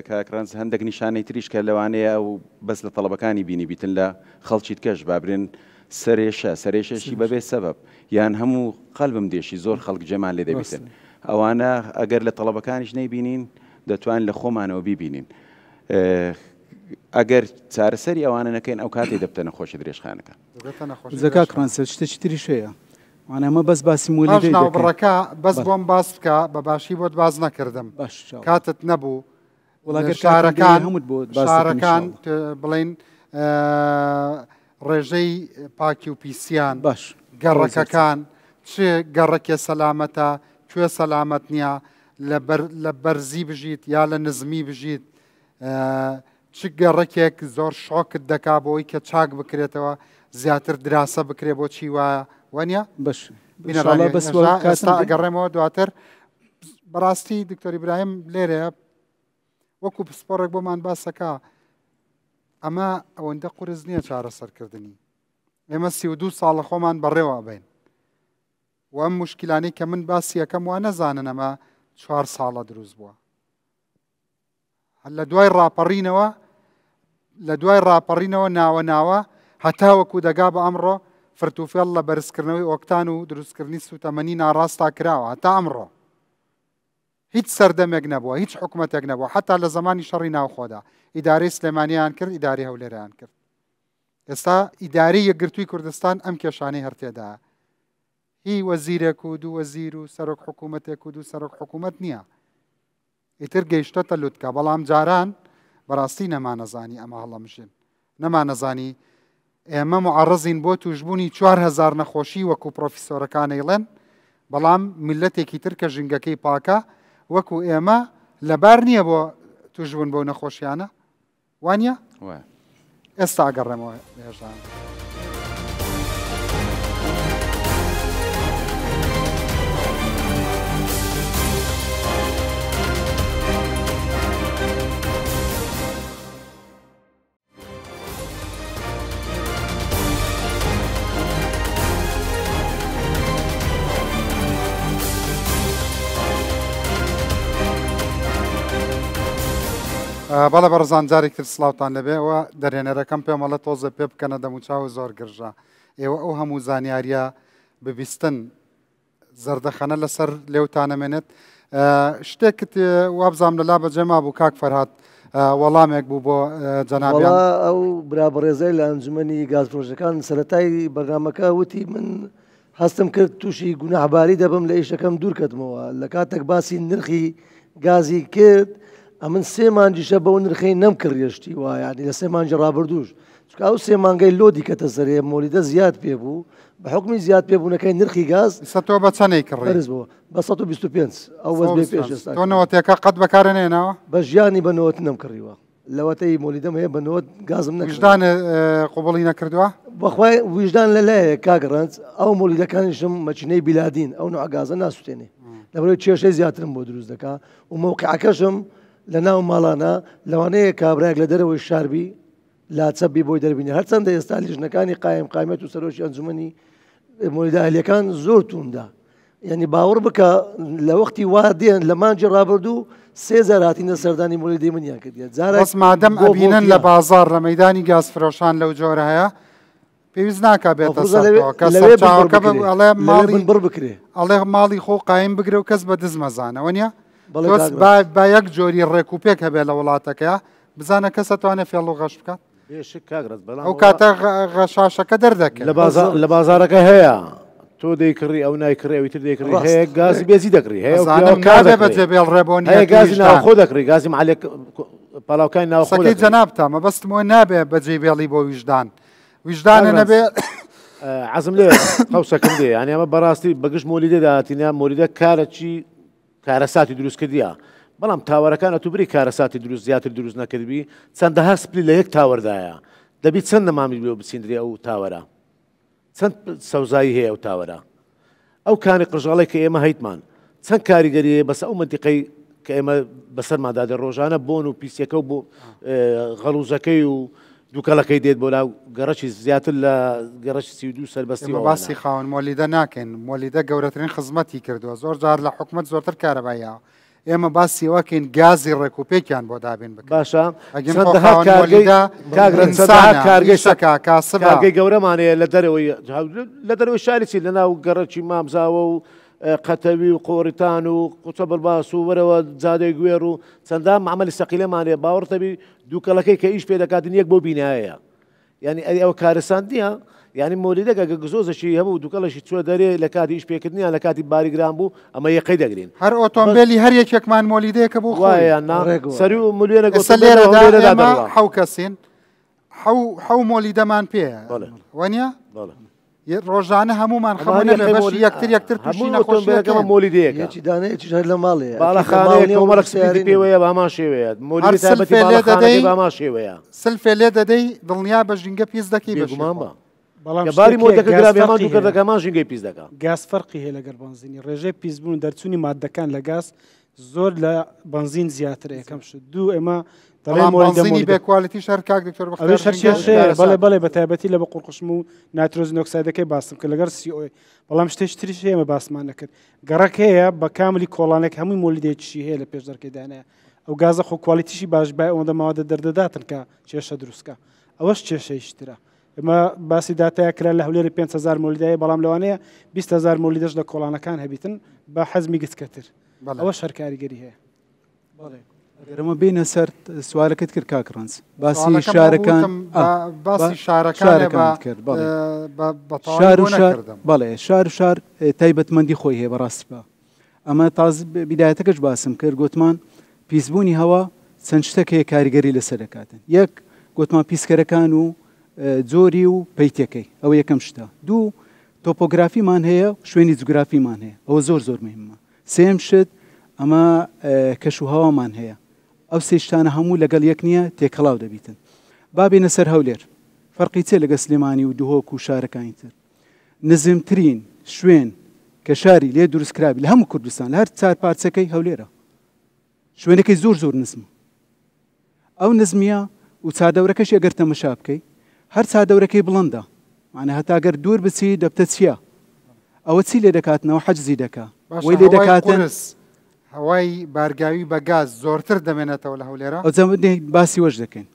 S2: کاکرانس هەندێک نیشانەی تریش کە لەوانەیە و بەس لە تەڵەبەکانی بینی بیتن لە خەڵکیت کەش بابرێن سەرێشەشی بەبێ سەبەب یان هەموو قەلبم دێشی زۆر خەڵک جێمان لێ دەبیتن ئەوانە ئەگەر لە تەڵەبەکانیش نەیبینین دەتوانین لە خۆمانەوە بیبینین ئەگەر چارەسەری ئەوانە نەکەین ئەو کاتێ دەبتە نەخۆشی درێژخانەکە
S3: زەکا کرانسە شتێکی تریش هەیە وانەمە بەس باسی مۆلی
S1: ناوبڕەکە بەس بۆم باس بکە بە باشی بۆت باز نەکردم کاتت نەبوو شارەکان بڵین ڕێژەی پاکی و پیسیان
S3: باش
S1: گەڕەکەکان چ گەڕەکێ سەلامەتە کوێ سەلامەت نییە لە بەرزی بژیت یا لە نزمی بژیت چ گەڕەکێک زۆر شۆکت دەکا بۆی کە چاک بکرێتەوە زیاتر دراسە بکرێت بۆ چی وایە وانە
S3: باش
S1: ئێستا ئەگەڕێمەوە دواتر بەڕاستی دکتۆر ئیبراهیم لێرەیە وەکو پسپۆڕێک بۆمان باسەکە ئەمە ئەوەندە قورس نییە چارەسەرکردنی ئێمە 32 ساڵە خۆمان بەڕێوە بین و ئەم مشکلانەی کە من باسی یەکەم وا نەزانن ئەمە 4 ساڵە دروست بووە لە دوای ڕاپەڕینەوە ناوە هەتا وەکو دەگا بە ئەمڕۆ فرتوفێڵ لە بەرزکردنەوەی ئۆکتان و دروستکردنی سوتەمەنی ناڕاستا کراوە هەتا ئەمڕۆ هیچ سەردەمێک نەبووە هیچ حکوومەتێک نەبووە حتا لە زمانی شەڕی ناوخۆدا ئیدارەی سلێمانیان کرد ئیداری هەولێرەیان کرد ئێستا ئیدارەی یەکگرتووی کوردستان ئەم کێشانەی هەرتێدا هی وەزیرێک و دوو وەزیر و سەرۆک حکوومەتێک و دوو سەرۆک حکوومەت نییە ئیتر گەیشتەتە لوتکە بەڵام جاران بەڕاستی نەمانەزانی ئەمە هەڵەمژین نەمانەزانی ئێمە معڕزین بۆ توشببوونی 4,000 نەخۆشی وەکو پرۆفیسۆرەکانەیڵێن بەڵام میلەتێکی تر کە ژنگەکەی پاکە وەکو ئێمە لەبار نییە بۆ توشببوون بەو نەخۆشیانە وانە؟ ئێستا ئەگەڕێمەوە هێژان. بەڵە بەڕزان جارێک تر سلااوان لەبێ ئەوە دەرێنەرەکەم پێمەڵە تۆزە پێ بکەنە دەموچاو زۆر گرژە ئێوە ئەو هەموو زانیاریە ببیستن زەردەخەنە لەسەر لێوتانەمێنێت شتێکت وابزانام لەلا بەجێما بوو کاک فەرهاد وەڵامێک بوو بۆ جەنابیان
S10: ئەو برابڕێزای لە ئەنجومەنی گازپرۆژەکان سەرەتای بەرنامەکە وتی من هەستم کرد تووشی گوناحباری دەبم لە ئیشەکەم دوور کەتمەوە لە کاتێک باسی نرخی گازی کرد ئەمن 3 مانجیشە بەو نرخەی نەم کڕێشتی وایانی لە 3 مانجی ڕابردوش چکە ئەو 3 مانگەی لۆدی کەتە سەرێ مۆلیدە زیاد پێ بوو بە حکمی زیاد پێبوونەکەی نرخی گاز
S1: تۆ بە چەندەی کڕێز
S10: بووە بە 125 ئەو وەز پێش
S1: تۆنەوەتێکە قەت بەکارێنێنەوە
S10: بە ژیانی بەنەوەت نەم کڕیوە لەوەتەی مۆلیدەم هەیە بەنەوەت گازم
S1: نەشدان قوبڵی نەکردووە
S10: بەخوای ویژدان لەلایە کاگەڕنج ئەو مۆلیدەکانیشم مەچینەی بیلادین ئەو نوع گازە ناسووتێنێ لەبەرەوەی کێشەی زیاترم بۆ دروست دەکا و مەوقعەکەشم لە ناو ماڵانە لەوانەیە کابراەک لە دەرەوەی شاربی لاچەبی بۆی دەربینی هەرچەندە ئێستا لیژنەکانی قایمێت و سەرۆکی ئەنجومەنی مۆلیداهلیەکان زۆر تووندا یعنی باوەڕ بکە لە وەختی وا دێن لە مانجی ڕابردوو 3,000 هاتینە سەردانی مۆلیدەی منیان کردیان
S1: بەس مادەم ئەبینن لە بازار لە مەیدانی گازفرۆشان لەو جۆرە هەیە پێویست ناکە بێتە
S10: بڕ بکرێ
S1: ئەڵێ ماڵی خۆ قایم بگرێ و کەس بە دز مەزانەوە نیە با یەک جۆری ڕێکوپێک هەبێ لە وڵاتەکەە بزانە کەس ئەتوانێت فێڵ و غەش بکات ئەو کاتە غەشاشەکە دەردەکەن
S9: لە بازارەکە هەیە تۆ دەیکڕی ئەو نایکڕێەوەی تر دەیکڕی هەیە گازی بێزی دەکڕی هەیە
S1: بەجێ بێڵ ڕێبۆنی
S9: گازی ناوخۆ دەکڕی گازی مالێک پاڵاوکانی
S1: ناوخۆی جەنابتە مەبەستمەوە نابێ بەجێ بێڵی بۆ ویژدانە نەبێ
S9: عزم لێ قەوسەکەم دێ ینی ئەمە بەڕاستی بەگشت مۆلیدە داهاتینە مۆلیدە کارەچی کارەساتی دروست کردیە بەڵام تاوەرەکان ئەتوبری کارەساتی دروست زیاتر دروست نەکردبی چەندەها سپلی لە یەک تاوەردایە دەبی چەند نەمامی بێ بچیندرێ ئەو تاوەرە چەند سەوزایی هەیە ئەو تاوەرە ئەو کانی قژاڵی کە ئێمە هەیتمان چەند کاریگەریەیە بەس ئەو منتیقەی کە ئێمە بەسەرمادادە ڕۆژانە بۆن و پیسەکە و بۆ غەڵوزەکەی و دووکەڵەکەی دێت بۆ لاو گەڕەکی زیاتر لە گەڕەکی 32 سەربەستی
S1: باسی خاوەن مۆلیدە ناکەن مۆلیدە گەورەترین خزمەتی کردووە زۆر جار لە حکومت زۆرتر کارەبایە ئێمە باسی وەکەین گازی ڕێکوپێکیان بۆ دابین بکە
S9: باشە
S1: کارگەی
S9: گەورەمانەیە لە دەرەوەی شارێکی لە ناو گەڕەکی مامزاوە و قەتەوی و قۆریتان و قوچە بەرباس و وەرەوە جادەی گوێر و چەندان معمەلی سەقیلەمانەیە باوەڕتەبی دووکەڵەکەی کە ئیش پێ دەکاتن یەک بۆ بینایە یعنی ئەو کارستاندیە یعنی مۆلیدەکە گزۆزەشی هەبوو دووکەڵەشی چوە دەرێ لە کاتی ئیش پێکردنیان لە کاتی باریگران بوو ئەمە یەقەی دەگرین
S1: هەر ئۆتۆمبیلی هەر یەکێکمان مۆلیدەیەکە بوو
S9: خۆیان سەری و ملیێنە
S1: حەو کەسین حەو مۆلیدەمان پێ وەنیە ڕۆژانە هەمومان خەمەنە لە بەش یەکتر تووشی
S9: نەخۆشیەکەمە مۆلیدەیەکی
S10: دانەیەکی هەر لە ماڵەیە
S9: باڵەخانەیە کۆمەڵک سپیدی پێوەیە بامان شێوەیە مۆلی تایبەتی باڵەخانەی بامان شێوەیە
S1: سلفێ لێ دەدەی دڵنیا بە ژینگە پیس دەکەی
S9: بێگومان بە باری مۆدەکە گرابیمان دوو کردەکەمان ژینگەی پیس دەکات
S11: گاز فەرقی هەیە لەگەڵ بنزینی ڕێژەی پیسبوون دەرچوونی مادەکان لە گاز زۆر لە بنزین زیاتر یەکەم شت دوو ئێمە
S1: بنزینی بێکوالیتی شەر کاک دکتۆر
S11: بەڵێ بەڵێ بە تایبەتی لە بە قوڕقشم و نایترۆژن ئۆکسایدەکەی باسم کە لەگەر CO بەڵام شتێک تریش ئێمە باسمان نەکرد گەڕەک هەیە بە کاملی کۆڵانێک هەمووی مۆلیدێکیشی هەیە لە پێش دەرکەدانەیە ئەو گازە خۆ کوالیتیشی باش بای ئەوەندە ماوەدە دەردەداتن کە کێشە دروستکە ئەوەش کێشەیشترە ئێمە باسی داتای کرا لە هەولێری 5,000 مۆلیدای بەڵام لەوانەیە 20,000 مۆلیدەش لە کۆڵانەکان هەبیتن بە حەزمی گچکەتر ئەوە شەر کاریگەری هەیە
S3: ئەمە بینە سەر سوالەکەت کرد کاکڕنج باسی شارەکان
S1: باسی شارەکان کرد
S3: بەڵێ شار تایبەتمەندی خۆی هەیە بەڕاستی بە ئەمە تاز بیدایەتەکەش باسم کرد گوتمان پیسبوونی هەوا چەند شتێک کاریگەری لەسەر دەکاتن یەک گوتمان پیسکەرەکان و جۆری و پەیتەکەی ئەوە یەکەم شتە دوو تۆپۆگرافیمان هەیە شوێنی جوگرافیمان هەیە ئەوە زۆر مهمە سێم شت ئەمە کەشوهاوامان هەیە ئەو سێشتانە هەموو لەگەڵ یەک نییە تێکەڵاو دەبیتن بابێنە سەر هەولێر فەرقی چێ لەگە سلێمانی و دوهۆک و شارەکانی تر نزمترین شوێن کە شاری لێ دروستکراوی لە هەموو کوردستان لە هەر چار پارچەکەی هەولێرە شوێنەکەی زۆر نزمە ئەو نزمیە و چادەورەکەش ئەگەر تەمەشا بکەی هەر چادەورەکەی بڵندە معنە هەتاگەر دوور بچی دەبتە چییە ئەوە چی لێ دەکاتنەوە حەجزی دەکا وی لێ دەکاتن
S1: هەوای بارگاوی بە گاز زۆرتر دەمێنێتەوە لە هەولێرە
S3: ئەو جەمەدەی باسی وەش دەکەین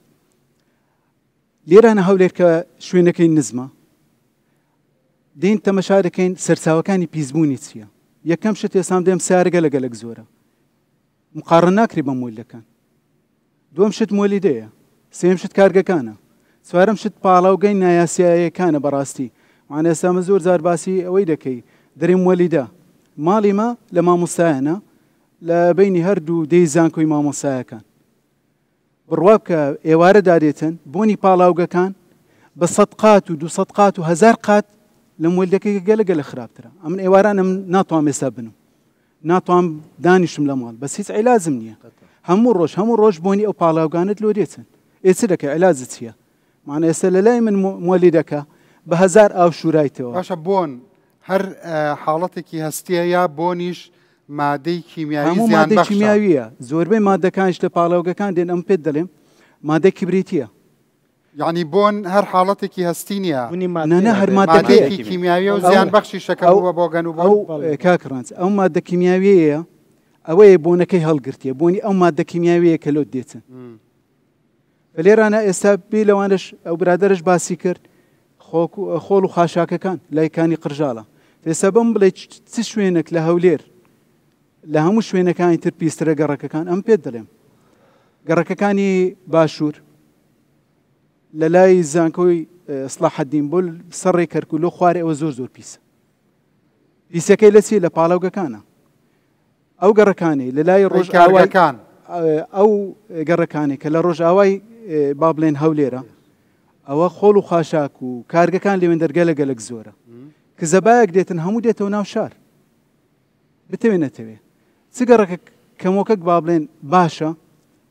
S3: لێرانە هەولێر کە شوێنەکەی نزمە دین تەمەشا دەکەین سەرچاوەکانی پیسبوونی چییە یەکەم شت ێسام دێم سارگە لەگەلک زۆرە مقارن ناکری بە مۆلیدەکان دووەم شت مۆلیدەیە سێم شت کارگەکانە چوارەم شت پاڵاوگەی نایاساییەکانە بەڕاستی معنە ئێستامە زۆر جار باسی ئەوەی دەکەی دەرێم مۆلیدە ماڵی مە لە مامۆستایانە لە بینی هەردوو دەی زانکۆی مامۆسایەکان بڕوا بکە ئێوارە دادێتن بۆنی پاڵاوگەکان بە 100 قات و 200 قات و 1000 قات لە مۆلیدەکەی گەلە خراپترە ئەمن ئێوارانم ناتوان ئێستا بنم ناتوان دانیشم لە ماڵ بەس هیچ عیلازم نییە هەموو ڕۆژ بۆنی ئەو پاڵاوگانت لۆ دێتن ئێچ دەکە عیلازت چییە معنە ئێستا لە لای من مۆلیدەکە بە 1000 ئاو شورایتەوە
S1: باشە بۆن هەر حاڵەتێکی هەستیە یا بۆنیش مادەی کیمیاوی
S3: مادەی کیمیاویە زۆربەی مادەکانش لە پاڵاوگەکان دێن ئەم پێت دەڵێم مادەی کبریتیە
S1: یعنی بۆن هەر حاڵەتێکی هەستی نییە
S3: نە هەر
S1: مادەیەکی کیمیاویە و زیان بەخشی شەکەوە بۆ گەن و
S3: بۆ کاکڕانس ئەو مادە کیمیاویەیە ئەوەیە بۆنەکەی هەڵگرتیە بۆنی ئەو مادە کیمیاویەیە کە لۆت دێتن لێرانە ئێستا بێ لەوانش ئەو برادەرش باسی کرد خۆڵ و خاشاکەکان لایکانی قرژاڵە ئێستا بم بڵێ چ شوێنێک لە هەولێر لە هەموو شوێنەکانی تر پیسترە گەڕەکەکان ئەم پێت دەڵێم گەڕەکەکانی باشوور لە لای زانکۆی ئیسلاحەدین بۆ سەڕێ کەرکولۆ خوارێ ئەوە زۆر پیسە پیسەکەی لە چی لە پاڵاوگەکانە ئەو گەڕەکانی لە لای ڕۆژئاوایەکان ئەو گەڕەکانی کە لە ڕۆژئاوای با بڵێن هەولێرە ئەوە خۆڵ و خاشاک و کارگەکان لێوێن دەرگەلەگەلک زۆرە کە زەبایەک دێتن هەموو دێتەوە ناو شار بتەوێ نەتەوێ چ گەڕەکە کەمۆکەک با بڵێن باشە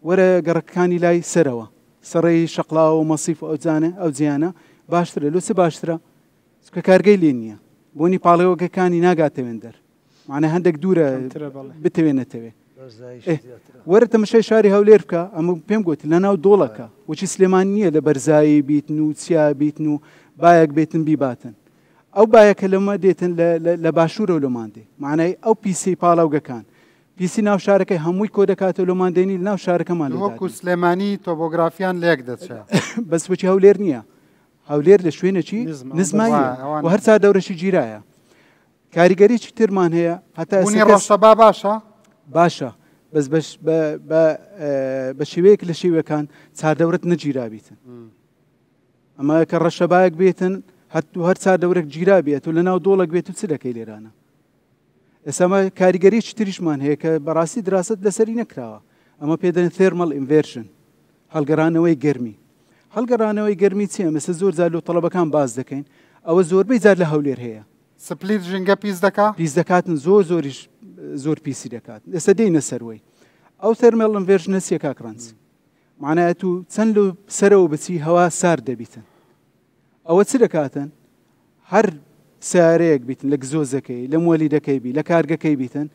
S3: وەرە گەڕەکانی لای سەرەوە سەڕێی شەقلاوە و مەسیف ئەو جانە ئەو جیانە باشترە لۆ چ باشترە کە کارگەی لێ نییە بۆنی پاڵێوەکەکانی ناگاتەوێن دەر معنە هەندێک دوورە بتەوێنێتەوێ وەرە تەمەشای شاری هەولێر بکە ئەمە پێم گوتی لە ناو دۆڵەکە وچی سلێمان نییە لە بەرزایی بیتن و چیا بیتن و بایەک بێتن بیباتن ئەو بایەکە لەمە دێتن لە باشوورە و لۆماندێ معنای ئەو پیسی پاڵاوگەکان پیسی ناو شارەکەی هەمووی کۆ دەکاتەوە لۆماندێنی ناو شارەکەمان
S1: وەکو سلێمانی تۆپۆگرافیان لێک دەچێت
S3: بەس وەچی هەولێر نییە هەولێر لە شوێنێکی نزمایە و هەر چادەورەشی گیرایە کاریگەریی ترمان هەیە هەتا
S1: ڕەشەبا
S3: باشە بەس بە شێوەیەک لە شێوەکان چادەورەت نەگیرابیتن ئەمە کە ڕەشەبایەک بێتن هەر چادەورێک گیرا بێت و لە ناو دۆڵک بێت و چ دەکەی لێرانە ئێسامە کاریگەری تریشمان هەیە کە بەڕاستی دراست لەسەری نەکراوە ئەمە پێدەن تێرمەڵ ئینڤێرژن هەڵگەڕانەوەی گەرمی هەڵگەڕانەوەی گەرمی چیە مەسە زۆر زار لە تەڵەبەکان باز دەکەین ئەوە زۆربەی زار لە هەولێر هەیە
S1: سپلیت ژنگە پیس دەکات
S3: پیس دەکاتن زۆر پیسی دەکات ئێستا دێنە سەروەی ئەو تەرمەڵ ئینڤێرژنە چیە کاکڕانس معنایەت و چەند لە سەرەوە بچی هەوا سار دەبیتن ئەوە چ دەکاتن هەر سارەیەک بیتن لە گزۆزەکەی لە مۆلیدەکەی بی لە کارگەکەی بیتن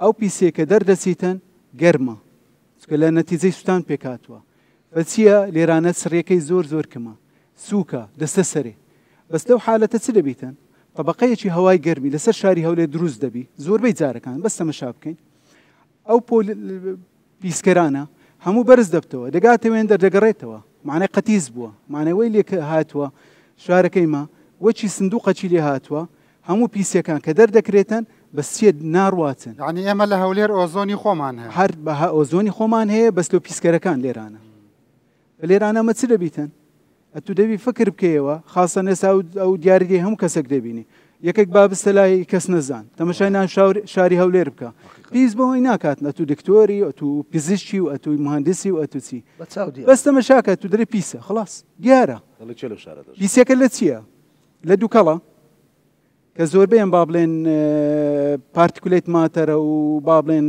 S3: ئەو پیسێکە دەردەچیتن گەرمە چکە لە نەتیجەی سوستان پێکاتوە بەچیە لێرانە سڕیەکەی زۆر کەمە سووکە دەستە سەرێ بەس لەو حالەتە چ دەبیتن طبقەیەکی هەوای گەرمی لەسەر شاری هەولێر دروست دەبی زۆربەی جارەکان بەس تەمەشا بکەین ئەو پیسکەرانە هەموو بەرز دەبتەوە دەگاتەوێن دەردەگەڕێتەوە معنای قەتیز بووە معنەوەی لێک هاتووە شارەکەیمە وەچی سندوقەچی لێ هاتووە هەموو پیسەکان کە دەردەکرێتن بەسیە ناڕواتن
S1: یعنی ئێمە لە هەولێر ئۆزۆنی خۆمان هەیە
S3: هەر بەها ئۆزۆنی خۆمان هەیە بەس لەو پیسکەرەکان لێرانە لێرانە مە چ دەبیتن ئەتو دەبی فکر بکەیەوە خاصە نێسا ئەو دیاریگەی هەموو کەسێک دەبینی یەکێک بابستە لای کەس نەزان تەمەشای ناو شاری هەولێر بکە پیس بەوەی ناکاتن ئەتو دکتۆری ئەتو پزیشکی و ئەتو مهندسی و ئەتو چی بەس تەمەشاکە تو دەرێ پیسە خلاص دیارە پیسەکە لە چییە لە دووکەڵە کە زۆربەیان با بڵێن پارتیکولێت ماتەرە و با بڵێن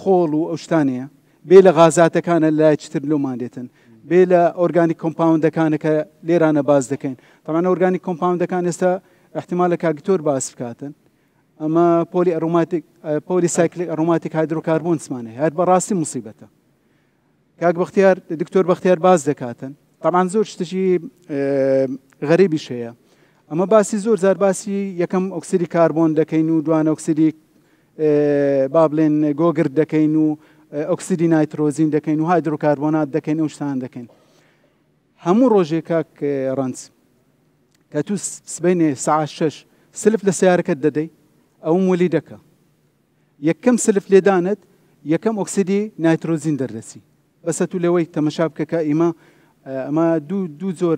S3: خۆڵ و ئەو شتانەیە بێ لە غازاتەکانە لای چتر لۆمان دێتن بێ لە ئۆرگانی کۆمپاوندەکانە کە لێرانە باز دەکەین تەمانە ئۆرگانی کۆمپاوندەکان ئێستا احتیمال لە کاگتۆر باس بکاتن ئەمە پۆلی ئەروماتیک پۆلی سایکلیک ئەروماتیک هایدرۆکاربۆن سمانە هەر بەڕاستی موسیبەتە کاک بەختیار دکتۆر بەختیار باز دەکاتن طبعاً زۆر شتێکی غەریبیش هەیە ئەمە باسی زۆر زار باسی یەکەم ئۆکسیدی کاربۆن دەکەین و دوانە ئۆکسیدی با بڵێن گۆگرد دەکەین و ئۆکسیدی نایترۆزین دەکەین و هایدرۆکاربۆنات دەکەین ئەو شتان دەکەین هەموو ڕۆژێک کاک ڕەنج کە تو سبەینێ ساعت 6 سلف لە سیارەکەت دەدەی ئەو مۆلی دەکە یەکەم سلف لێدانت یەکەم ئۆکسیدی نایترۆزین دەردەچی بەسە تو لەوەی تەمەشا بکە کە ئێمە ئەمە دوو زۆر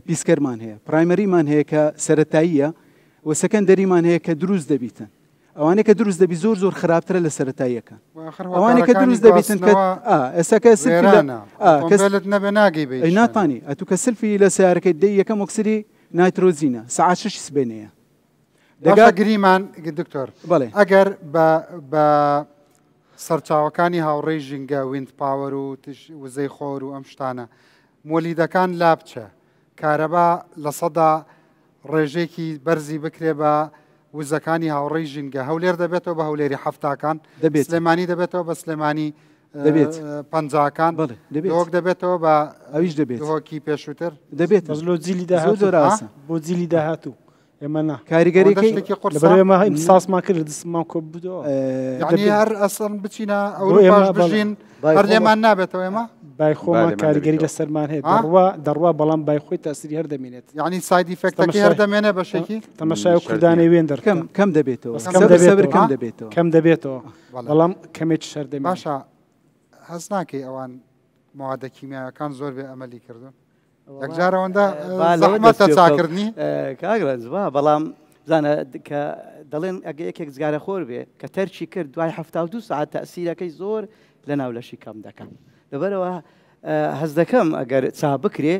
S3: پیسکەرمان هەیە پرایمەریمان هەیە کە سەرەتاییە و سەکەندەریمان هەیە کە دروست دەبیتن ئەوانەیە کە دروست دەبی زۆر خراپترە لە سەرەتاییەکە ئەوانەیە کە دروست دەبیتن کە ئێستاکە
S1: کەسلت نەبێ ناگەی بێ
S3: ناتوانی ئەتو کە سلفی لە سیارەکەی دەی یەکەم ئۆکسیدی نایترۆزینە ساعت 6 سبێنەیە
S1: گریمان دکتۆر
S3: بەڵێ
S1: ئەگەر بە سەرچاوەکانی هاوڕێی ژینگە ویند پاوەر و وزەی خۆر و ئەم شتانە مۆلیدەکان لا بچە کارەبا لە سەدا ڕێژێکی بەرزی بکرێ بە وزەکانی هاوڕێی ژینگە هەولێر دەبێتەوە بە هەولێری هەفتاکان سلێمانی دەبێتەوە بە سلێمانی
S3: دەبێت
S1: پەنجاکان دۆک دەبێتەوە بە
S3: ئەویش دەبێت
S1: هۆکی پێشووتر
S3: دەبێت
S11: لۆ جیلی داهات بۆ جیلی داهاتوو ئێمە
S3: کاریگەریەکەی
S11: قورسەمە ساسمان کرد دەستمان کۆ بووەوە
S1: یعنی هەر ئەسڵ بچینە ئەوروپاش بژین هەر لێمان نابێتەوە ئێمە
S11: بای خۆمان کاریگەری لەسەرمان هەیە دەڕوا بەڵام بای خۆی تاسیری هەر دەمێنێت
S1: یعنی سایدی فێکتەکەی هەر دەمێنێ بەشێکی
S11: تەماشای کوردانی وێن دەرکەم
S3: کەم دەبێتەوە
S11: کەم دەبێتەوە بەڵام کەمێک شەر دەمێت
S1: باشە هەز ناکەی ئەوان موادە کیمیاوەکان زۆر بێ ئەمەلی کردوون یەکجار ئەوەندە زەحمەتە چاکردنی
S12: کاگرانزوا بەڵام بزانە کە دەڵێن ئەگە یەکێک جگارە خۆر بێ کە تەرچی کرد دوای 72 ساعت تەسیرەکەی زۆر لە ناولەشی کەم دەکەم لەبەرەوە هەز دەکەم ئەگەر چا بکرێ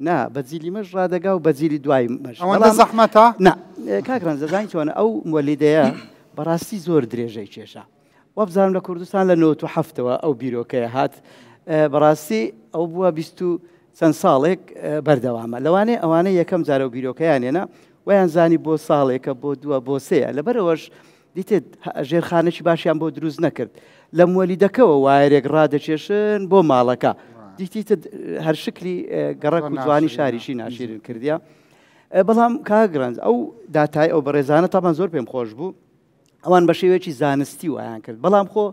S12: نا بەجیلی مەش ڕادەگا و بەجیلی دوای مەش
S1: ئەوەندە زەحمەتە
S12: نا کاگران زەزانی چۆنە ئەو مۆلیدەیە بەڕاستی زۆر درێژەی کێشە وە بزانم لە کوردستان لە 97ەوە ئەو بیرۆکەیە هات بەڕاستی ئەو بووە 20 چەند ساڵێک بەردەوامە لەوانەیە ئەوانەی یەکەم جارە و بیرۆکەیانێنە ویان زانی بۆ ساڵێکە بۆ دووە بۆ سەیە لەبەرەوەش دیتێت ژێرخانەی باشیان بۆ دروست نەکرد لە مۆلیدەکەەوە وایرێک ڕادەکێشن بۆ ماڵەکە دیتیتە هەر شکلی گەڕک و جوانی شاریشی ناشیرن کردیا بەڵام کاگرانز ئەو داتای ئەو بەڕێزانە تامان زۆر پێم خۆش بوو ئەوان بە شێوەیەکی زانستی وایان کرد بەڵام خۆ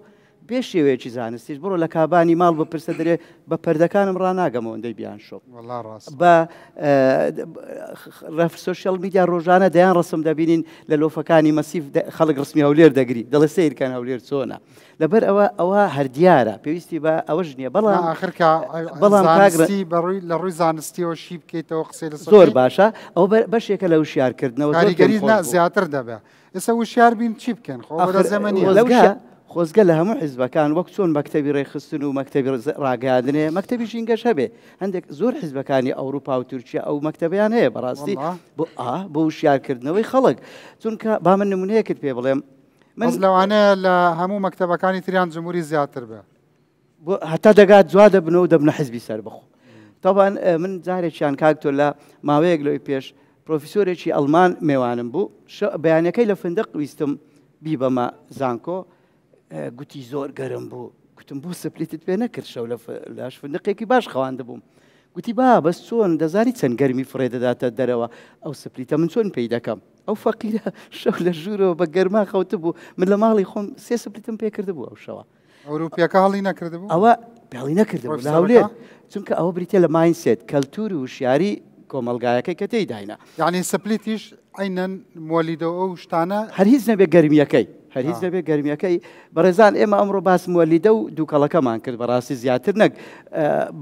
S12: بێ شێوەیەکی زانستیش بڕۆ لە کابانی ماڵ بە پرسە دەرێ بە پەردەکانم ڕناگەمەوە ئەوەندەی بیان شۆ بە سۆشیال میدیا ڕۆژانە دەیان ڕسم دەبینین لە لۆفەکانی مەسیف خەڵک ڕسمی هەولێر دەگری دەڵێ سیرکان هەولێر چۆنە لەبەر ئەوە هەردیارە پێویستی بە ئەوەش نییە بەڵام
S1: بەڵام بەڕووی لە ڕووی زانستیەوە شی بکەیتەوە قسەی
S12: زۆر باشە ئەو بەشێکە لە وشیارکردنەوە
S1: کاریگەری زیاتر دەبێت ئێستا وشیار بین چی بکەن خۆ زەمەنی
S12: خۆزگە لە هەموو حیزبەکان وەک چۆن مەکتەبی ڕێخستن و مەکتەبی ڕاگەاندنێ مەکتەبی ژینگەش هەبێ هەندێک زۆر حیزبەکانی ئەوروپا و تورکیا ئەو مەکتەبیان هەیە بەڕاستی بۆ وشیارکردنەوەی خەڵک چونکە با من نمونەیەکت پێ بڵێم
S1: من لەوانەیە لە هەموو مەکتەبەکانی تریان جمهوری زیاتر بێ
S12: هەتا دەگات جوا دەبنەوە دەبنە حیزبی سەر بخۆ طبعاً من جارێکیان کاکتۆ لە ماوەیەک لەوەی پێش پرۆفیسۆرێکی ئەڵمان میێوانم بوو بەیانەکەی لە فندق ویستم بیبەمە زانکۆ گوتی زۆر گەرم بوو گوتم بۆ سپلیتت پێ نەکرد شەو لەش فندقێکی باش خەواندە بووم گوتی با بەس چۆن دەزانی چەند گەرمی فڕێدەداتە دەرەوە ئەو سپلیتە من چۆن پێی دەکەم ئەو فەقیرە شەو لە ژوورەوە بە گەرما خەوتە بوو من لە ماڵی خۆم 3 سپلیتم پێکرد بوو ئەو شەوە
S1: ئەوروپیەکە هەڵی نەکردبوو
S12: ئەوە پێڵی نەکردبوو لە هەولێر چونکە ئەوە بریتە لە ماینسێت کەلتور و شیاری کۆمەلگایەکەی کە تێیداینا
S1: یعنی سپلیتیش عینەن مۆلیدەوە ئەو شتانە
S12: هەر هیچ نەبێ گەرمیەکەی هەر هیچ نەبێ گەرمیەکەی بەڕێزان ئێمە ئەمڕۆ باس مۆلیدە و دووکەڵەکەمان کرد بەڕاستی زیاتر نەک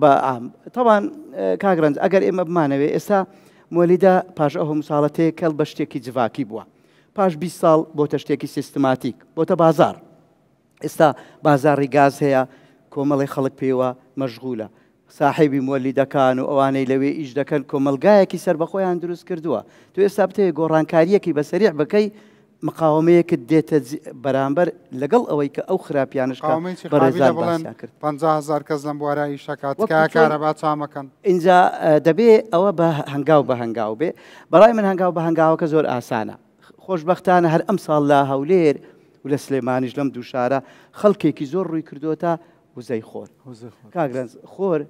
S12: بە ئام تەوان کاگرنج ئەگەر ئێمە بمانەوێ ئێستا مۆلیدە پاش ئەو هەموو ساڵەتەیە کەڵ بە شتێکی جڤاکی بووە پاش 20 ساڵ بۆتە شتێکی سیستماتیک بۆتە بازار ئێستا بازاڕی گاز هەیە کۆمەڵی خەڵک پێوە مەشغولە ساحیبی مۆلیدەکان و ئەوانەی لەوێ ئیش دەکەن کۆمەلگایەکی سەر بەخۆیان دروست کردووە تو ئێستا بتەوێت گۆڕانکاریەکی بەسەریع بکەی مقاومەیەکت دێتە بەرامبەر لەگەڵ ئەوەی کە ئەو خراپیانش
S1: بەڕێزان بڵێن 50,000 کەس لەم بوارایی شەکات کارەبا چامەکەن
S12: اینجا دەبێ ئەوە بە هەنگاو بە هەنگاو بێ بەڕای من هەنگاو بە هەنگاوەکە زۆر ئاسانە خۆشبەختانە هەر ئەم ساڵ لە هەولێر و لە سلێمانیش لەم دوو شارە خەڵکێکی زۆر ڕووی کردوتە وزەی خۆر کاگرنج خۆر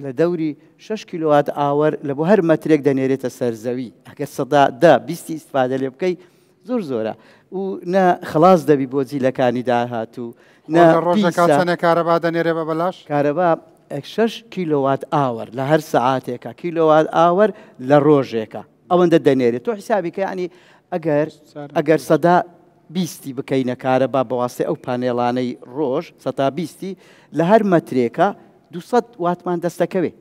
S12: لە دەوری 6 کیلووات ئاوەر لە بۆ هەر مەترێک دەنێرێتە سەرزەوی ئەگەر سەدا 20 ئیسفادە لێ بکەی زۆر زۆرە و نە خلاص دەبی بۆ جیلەکانی داهاتوو
S1: ڕۆژەکە کارەبا دەنێرێ بە بەلاش
S12: کارەبا 6 کیلووات ئاوەر لە هەر سەعاتێکە کیلووات ئاوەر لە ڕۆژێکە ئەوەندە دەنێرێت تۆ حیسابی کە ینی ئەگەر سەدا 20 بکەینە کارەبا بەواسطەی ئەو پانێڵانەی ڕۆژ 120 لە هەر مەترێکە 200 واتمان دەستەکەوێ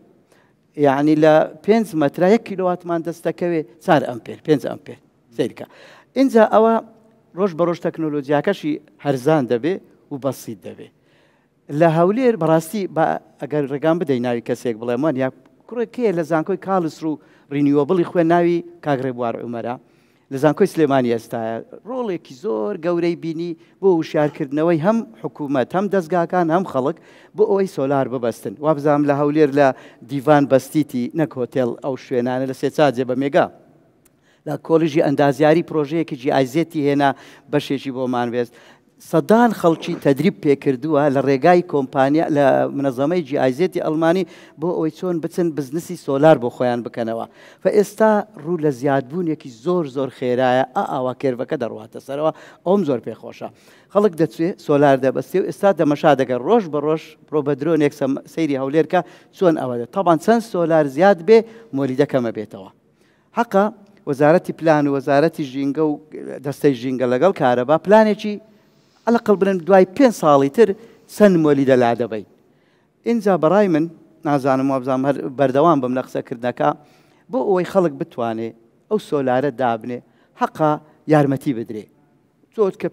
S12: یعنی لە 5 مەترا 1 کیلوواتمان دەستەکەوێ 4 ئەمپێر 5 ئەمپێر سیرکە اینجا ئەوە ڕۆژ بە ڕۆژ تەکنۆلۆژیاکەشی هەرزان دەبێ و بەسیت دەبێ لە هەولێر بەڕاستی ئەگەر ڕێگان بدەین ناوی کەسێک بڵێمان یا کوڕێکەیە لە زانکۆی کاڵسر و ڕینیوەبڵی خوێن ناوی کاگڕێ بوار عومەرە لە زانکۆی سلێمانی ئێستاە ڕۆڵێکی زۆر گەورەی بینی بۆ وشارکردنەوەی هەم حکوومەت هەم دەستگاکان هەم خەڵک بۆ ئەوەی سۆلار ببەستن وابزانام لە هەولێر لە دیڤان بەستیتی نەک هۆتێل ئەو شوێنانە لە سێچاجێ بە مێگا لە کۆلیژی ئەندازیاری پرۆژەیەکی جیایزێتی هێنا بەشێکی بۆمان وێست سەدان خەڵکی تەدریب پێکردووە لە ڕێگای کۆمپانیا لە منەظەمەی جیایزێتی ئەڵمانی بۆ ئەوەی چۆن بچن بزنسی سۆلار بۆ خۆیان بکەنەوە فە ئێستا ڕوو لە زیادبوونێکی زۆر زۆر خێرایە ئاوا کێرڤەکە دەڕواتە سەرەوە ئەوم زۆر پێخۆشە خەڵک دەچێت سۆلار دەبەستێ و ئێستا دەمەشا دەگەر ڕۆژ بە ڕۆژ ڕۆ بە درۆنێک سەیری هەولێرکە چۆن ئەوە تەبان چەند سۆلار زیاد بێ مۆلیدەکەمە بێتەوە حەقا وەزارەتی پلان و وەزارەتی ژینگە و دەستەی ژینگە لەگەڵ کارەبا پلانێکی ئەلەقل بنن دوای 5 ساڵی تر چەند مۆلیدە لا دەبەین اینجا بەڕای من نازانم وابزانام هەر بەردەوام بم لە قسەکردنەکە بۆ ئەوەی خەڵک بتوانێ ئەو سۆلارە دابنێ حەقا یارمەتی بدرێ تۆت کە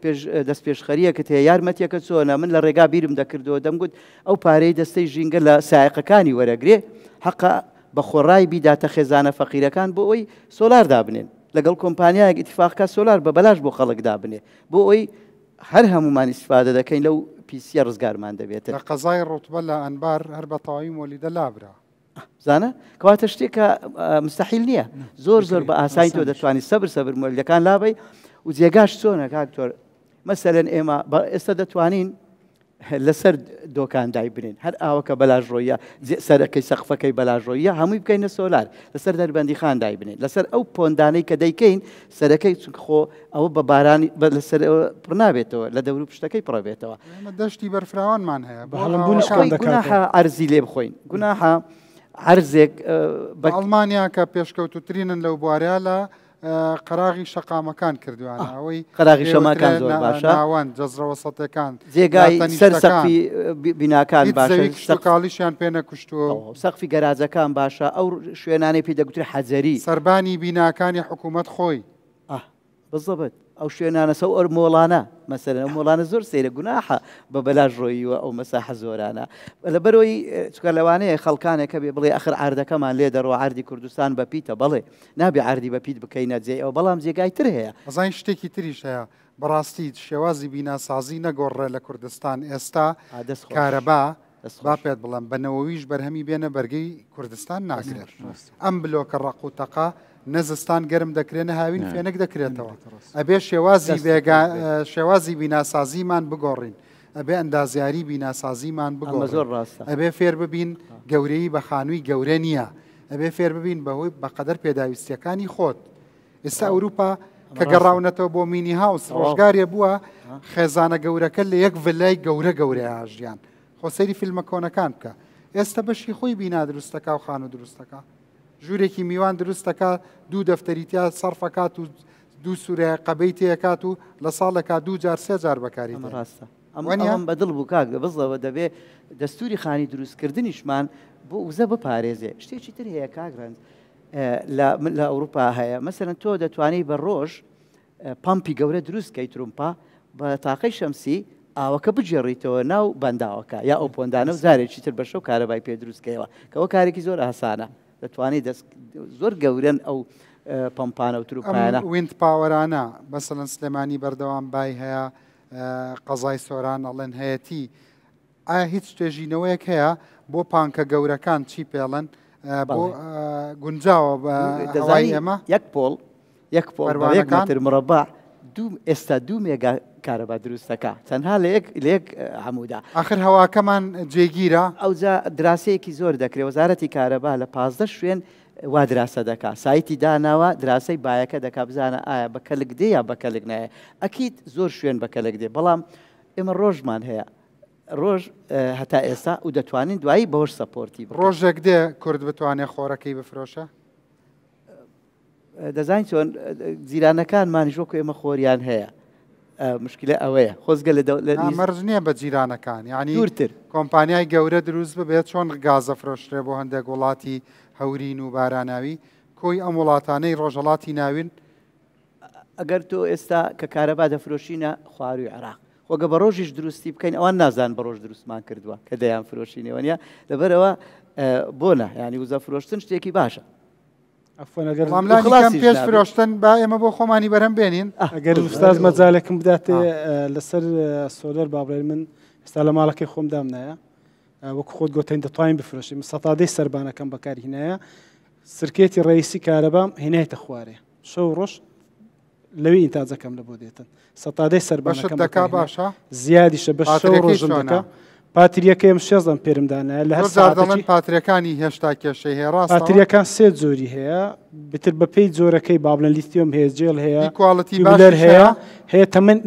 S12: دەست پێشخەریەکەت هەیە یارمەتیەکە چۆنە من لە ڕێگا بیرم دەکردەوە دەمگوت ئەو پارەی دەستەی ژینگە لە سایقەکانی وەرەگرێ حەقا بە خۆڕای بیداتە خێزانە فەقیرەکان بۆ ئەوی سۆلار دابنێن لەگەڵ کۆمپانیایەک ئیتفاقکە سۆلار بە بەلاش بۆ خەڵک دابنێ بۆ ئەوی هەر هەمومان ئیسفادە دەکەین لەو پیسە ڕزگارمان دەبێت
S1: لە قەزای ڕوتبە لە ئەنبار هەر بە تەواوی مۆلیدە لابرا
S12: زانە کەواتە شتێکە مستەحیل نییە زۆر زۆر بە ئاسایی تۆ دەتوانانی سەبر مۆلیدەکان لابەی و جێگاش چۆنە کاکتۆر مەسەلەن ئێمە ئێستا دەتوانین لەسەر دۆکان دای بنین هەر ئاوەکە بەلاژڕۆیە سەرەکەی سەقفەکەی بەلاژڕۆیە هەمووی بکەینە سۆلار لەسەر دەربەندی خان دای بنین لەسەر ئەو پۆندانەی کە دەیکەین سەرەکەی خۆ ئەوە بە بارانی لەسەر پڕ نابێتەوە لە دەور و پشتەکەی پڕەبێتەوە
S1: دەشتی بەرفراوانمان هەیە
S12: گوناحە عەرزی لێ بخۆین گوناحە عەرزێک
S1: بە ئەڵمانیا کە پێشکەوتوترینن لەو بواریا لە قەراغی شەقامەکان کردوانە ئەوەی
S12: قەراغی شەماکان زۆر باشە
S1: ناوان جەزڕەوەسەتەکان
S12: جێگای سەر سەقفی بیناکان باشە
S1: شتەکاڵیشیان پێ نەکوشتووە
S12: سەقفی گەراجەکان باشە ئەو شوێنانەی پێ دەگوترێت حەجەری
S1: سەربانی بیناکانی حکوومەت خۆی
S12: بزەبێت ئەو شوێنانە سەو ئەر مۆڵانە مەسەرەن ئەو مۆڵانە زۆر سەیرە گوناحە بە بەلاژ ڕۆیوە ئەو مەساحە زۆرانە لەبەرەوەی چکە لەوانەیە خەڵکانێکە بێ بڵێ ئەخر ئاردەکەمان لێ دەڕۆ ئاردی کوردستان بەپیتە بەڵێ نابێ ئاردی بەپیت بکەینە جێ ئەو بەڵام جێگای تر هەیە
S1: ئەزان شتێکی تریش هەیە بەڕاستی شێوازی بیناسازی نەگۆڕێ لە کوردستان ئێستا کارەبا با پێت بڵم بەنەوەویش بەرهەمی بێنە بەرگەی کوردستان ناگرێت ئەم بلۆکە ڕقوتەقا نەزستان گەرم دەکرێنە هاوین فێنک دەکرێتەوە ئەبێ شێوازی شێوازی بیناسازیمان بگۆڕین ئەبێ ئەندازیاری بیناسازیمان بگۆڕین
S12: زۆر ڕاستە
S1: ئەبێ فێر ببین گەورەی بە خانووی گەورە نییە ئەبێ فێر ببین بەهۆی بەقەدەر پێداویستیەکانی خۆت ئێستا ئەوروپا کە گەڕاونەتەوە بۆ مینی هاوس ڕۆژگارێ بووە خێزانە گەورەکە لە یەک ڤلای گەورە گەورەیە ژیان خۆسەری فیلمە کۆنەکان بکە ئێستا بەشی خۆی بینا دروستەکە و خان و دروستەکە ژوورێکی میوان دروستەکە دوو دەفتەریتیا سەرفەکات و دوو سوورە قەبەی تێکات و لە ساڵێکا 2 جار 3 جار بەکاری
S12: ڕاستە ئەم بەدڵ بوو کاک بزڵەوە دەبێ دەستوری خانی دروستکردنیشمان بۆ وزە بپارێزێ شتێکی تر هەیە کاگرنج لە ئەوروپا هەیە مەسەرەن تۆ دەتوانیت بە ڕۆژ پامپی گەورە دروستکەی ترومپا بە تاقەی شەمسی ئاوەکە بجێڕیتەوە ناو بەنداوەکە یا ئەو پۆندانە و زارێکی تر بەشە و کارەبای پێ دروستکەیەوە کەەوە کارێکی زۆر ئاسانە دەتوانیت زۆر گەورن ئەو پمپانە و تروپانە
S1: وینت پاوەرانە بەسەڵەن سلێمانی بەردەوام بای هەیە قەزای سۆران ئەڵێن هەیەتی ئایا هیچ توێژینەوەیەک هەیە بۆ پانکە گەورەکان چی پێڵن بۆ گونجاوە بەڵی ئێمە
S12: یەک پۆڵ مربع ئێستا 2 مێگا کارەبا دروستەکە تەنها لە یەک هەموودا
S1: آخر هەواکەمان جێگیرە
S12: ئەوجا دراسەیەکی زۆر دەکرێت وەزارەتی کارەبا لە 15 شوێن وا دراسە دەکا سایتی داناوە دراسەی بایەکە دەکا بزانە ئایا بەکەلک دێ یا بەکەلک نایە ئەکیت زۆر شوێن بەکەلک دێ بەڵام ئێمە ڕۆژمان هەیە ڕۆژ هەتا ئێستا و دەتوانین دوایی بەوەش سەپۆرتی
S1: ڕۆژێک دێ کورد بتوانێت خۆرەکەی بفرۆشە
S12: دەزانین چۆن جیرانەکانمان ژۆکو ئێمە خۆریان هەیە مشکلە ئەوەیە خۆزگە
S1: مەرج نییە بە جیرانەکان یعنی دوورتر کۆمپانیای گەورە دروست ببێت چۆن گازە فرۆشترێ بۆ هەندێک وڵاتی هەورین و باراناوی کۆی ئەم وڵاتانەی ڕۆژهڵاتی ناوین
S12: ئەگەر تۆ ئێستا کە کارەبا دەفرۆشینە خواروی عێراق خۆگە بە ڕۆژیش دروستی بکەین ئەوان نازان بە ڕۆژ دروستمان کردووە کە دەیان فرۆشینەوە نیە لەبەرەوە بۆنە ینی وزە فرۆشتن شتێکی باشە
S1: ئەفۆنەگەرڵاملانی پێش فرۆشتن با ئێمە بۆ خۆمانی بەرەم بێنین
S11: ئەگەر ئوستاز مەجالێکم بداتێ لەسەر سۆلەر بابڕێ من ئێستا لە ماڵەکەی خۆم دامنایە وەکو خۆت گۆتەین دەتوانین بفرۆشین سەتادەی سەربانەکەم بەکار هینایە سرکێتی ڕئیسی کارەبام هێنایتە خوارێ شەو ڕۆژ لەوێ ئینتاجەکەم لە بۆ دێتن سەتادەی سەربانەکەم
S1: دەکا باشە
S11: زیادیشە بە شەو ڕۆژم دەکا پاتریەکەم 6 پێرمدانە لە هەر
S1: دەڵێن پاتریەکانی هێشتا کێشەی هەیە ڕاست
S11: پاتریەکان 3 جۆری هەیە بتر بە پێی جۆرەکەی بابلەن لیتیۆم هەیە جێڵ هەیە
S1: کواڵەتی
S11: هەیە تەمەن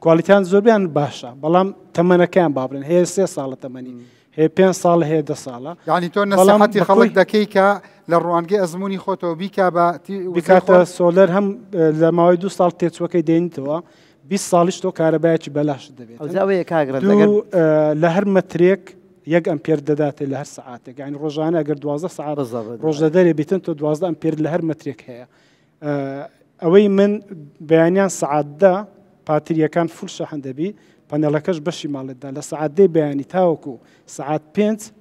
S11: کوالیتیان زۆربیان باشە بەڵام تەمەنەکەیان بابلێن هەیە 3 ساڵە تەمەنی هەیە 5 ساڵ هەیە 10 ساڵە
S1: یعنی تۆ نەسەحەتی خەڵک دەکەی کە لە ڕوانگەی ئەزمموی خۆتەوە بیکە
S11: بکاتە سۆلەر هەم لە ماوەی 2 ساڵ تێچوەکەی دێنیتەوە 20 ساڵیش تۆ کارەبایەکی بەلاش دەبێت لە هەر مەترێک 1 ئەمپێر دەداتێت لە هەر سعاتێک یعنی ڕۆژانە ئەگەر 12 سعات ڕۆژە دەرێ بیتن تۆ 12 ئەمپێر لە هەر مەترێک هەیە ئەوەی من بەیانیان سعاتدا پاتریەکان فول شەحن دەبی پەنێڵەکەش بەشی ماڵێتدا لە سعاتدەی بەیانی تاوەکو سعات 5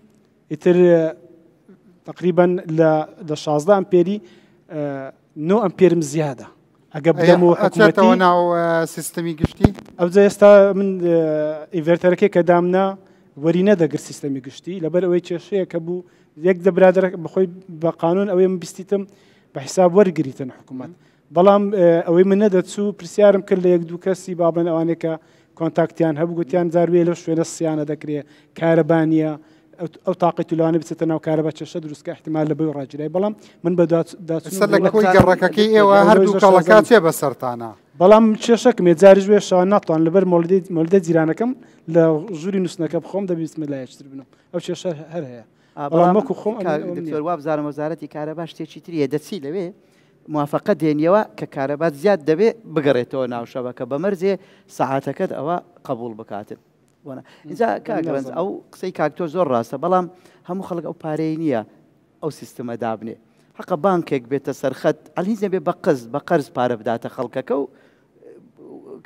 S11: ئیتر تقریبا لە 16 ئەمپێری 9 ئەمپێرم زیادە ئەگە بدەمەوە
S1: حکومەتەوە ناو سیستەمی گشتی
S11: ئەوجا ئێستا من ئینڤێرتەرەکەی کە دامنا وەرینە دەگرت سیستەمی گشتی لەبەر ئەوەی کێشەیە کە بوو یەک دەبرادر بخۆی بە قانون ئەوەی من بیستیتم بە حیساب وەرگریتن حکوومەت بەڵام ئەوەی من نەدەچوو پرسیارم کرد لە 1-2 کەسی بابن ئەوانێکە کۆنتاکتیان هەبوو گوتیان زاروێ لەو شوێنە سیانە دەکرێت کارەبانیە ئەو تاقی تولانە بچێتە ناو کارەبا کێشە دروستکە احتیمال لە بەوەی ڕاجرای بەڵام من بە
S1: سەر لە کۆی گەڕەکەکەی ئێوە هەردوو کاڵەکات چێ بەسەرتانە
S11: بەڵام کێشەکەم جاریش وێ شەوان ناتوان لەبەر مۆلدە جیرانەکەم لە ژووری نووسنەکە بخۆم دەبیستمە لایەشتر بنم ئەو کێشە هەر هەیە
S12: بەڵام وەکو خۆم دکتۆر وا بزانم وەزارەتی کارەبا شتێکی تریە دەچی لەوێ موافقە دێنیەوە کە کارەبات زیاد دەبێت بگەڕێتەوە ناو شەبەکە بەمەرزێ سەعاتەکەت ئەوە قبول بکاتن اینجا کاگەرنج ئەو قسەی کاکتۆر زۆر ڕاستە بەڵام هەموو خەڵک ئەو پارەی نییە ئەو سیستەمە دابنێ حەقە بانکێک بێتە سەرخەت ئەلهیزە بێ بە قەرز پارە بداتە خەڵکەکە و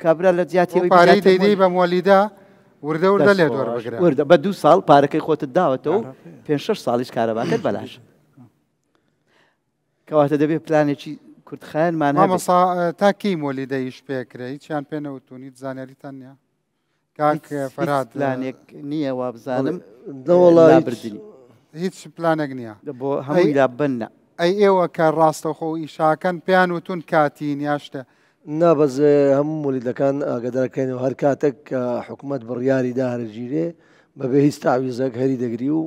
S12: کابرا لە جیاتیەوەی
S1: پارەی دەیدەی بە مۆلیدا وردە وردە لێ دۆر بگرێت
S12: وردە بە 2 ساڵ پارەکەی خۆتت داوەتەوە و 5-6 ساڵیش کارەباکەت بەلاش کەواتە دەبێت پلانێکی کوردخایانمان
S1: مامەسا تاکەی مۆلیدەیش پێکرێت هیچیان پێ نەوتونیت زانیاریتان نییە کاک فەراد
S12: پلانێک نییە وا بزانم
S10: نەوەڵای
S12: بردننی
S1: هیچ پلانێک نییە
S12: بۆ هەمووی لا بنە
S1: ئەی ئێوە کە ڕاستەوخۆ ئیشاکەن پێیان وتون کاتین یاشتە
S10: نابەز هەموو مۆلیدەکان ئاگدارکەینەوە هەر کاتێک کە حکوومەت بڕیاریدا هەرگیرێ بەبێ هیچ تاویزەک هەری دەگری و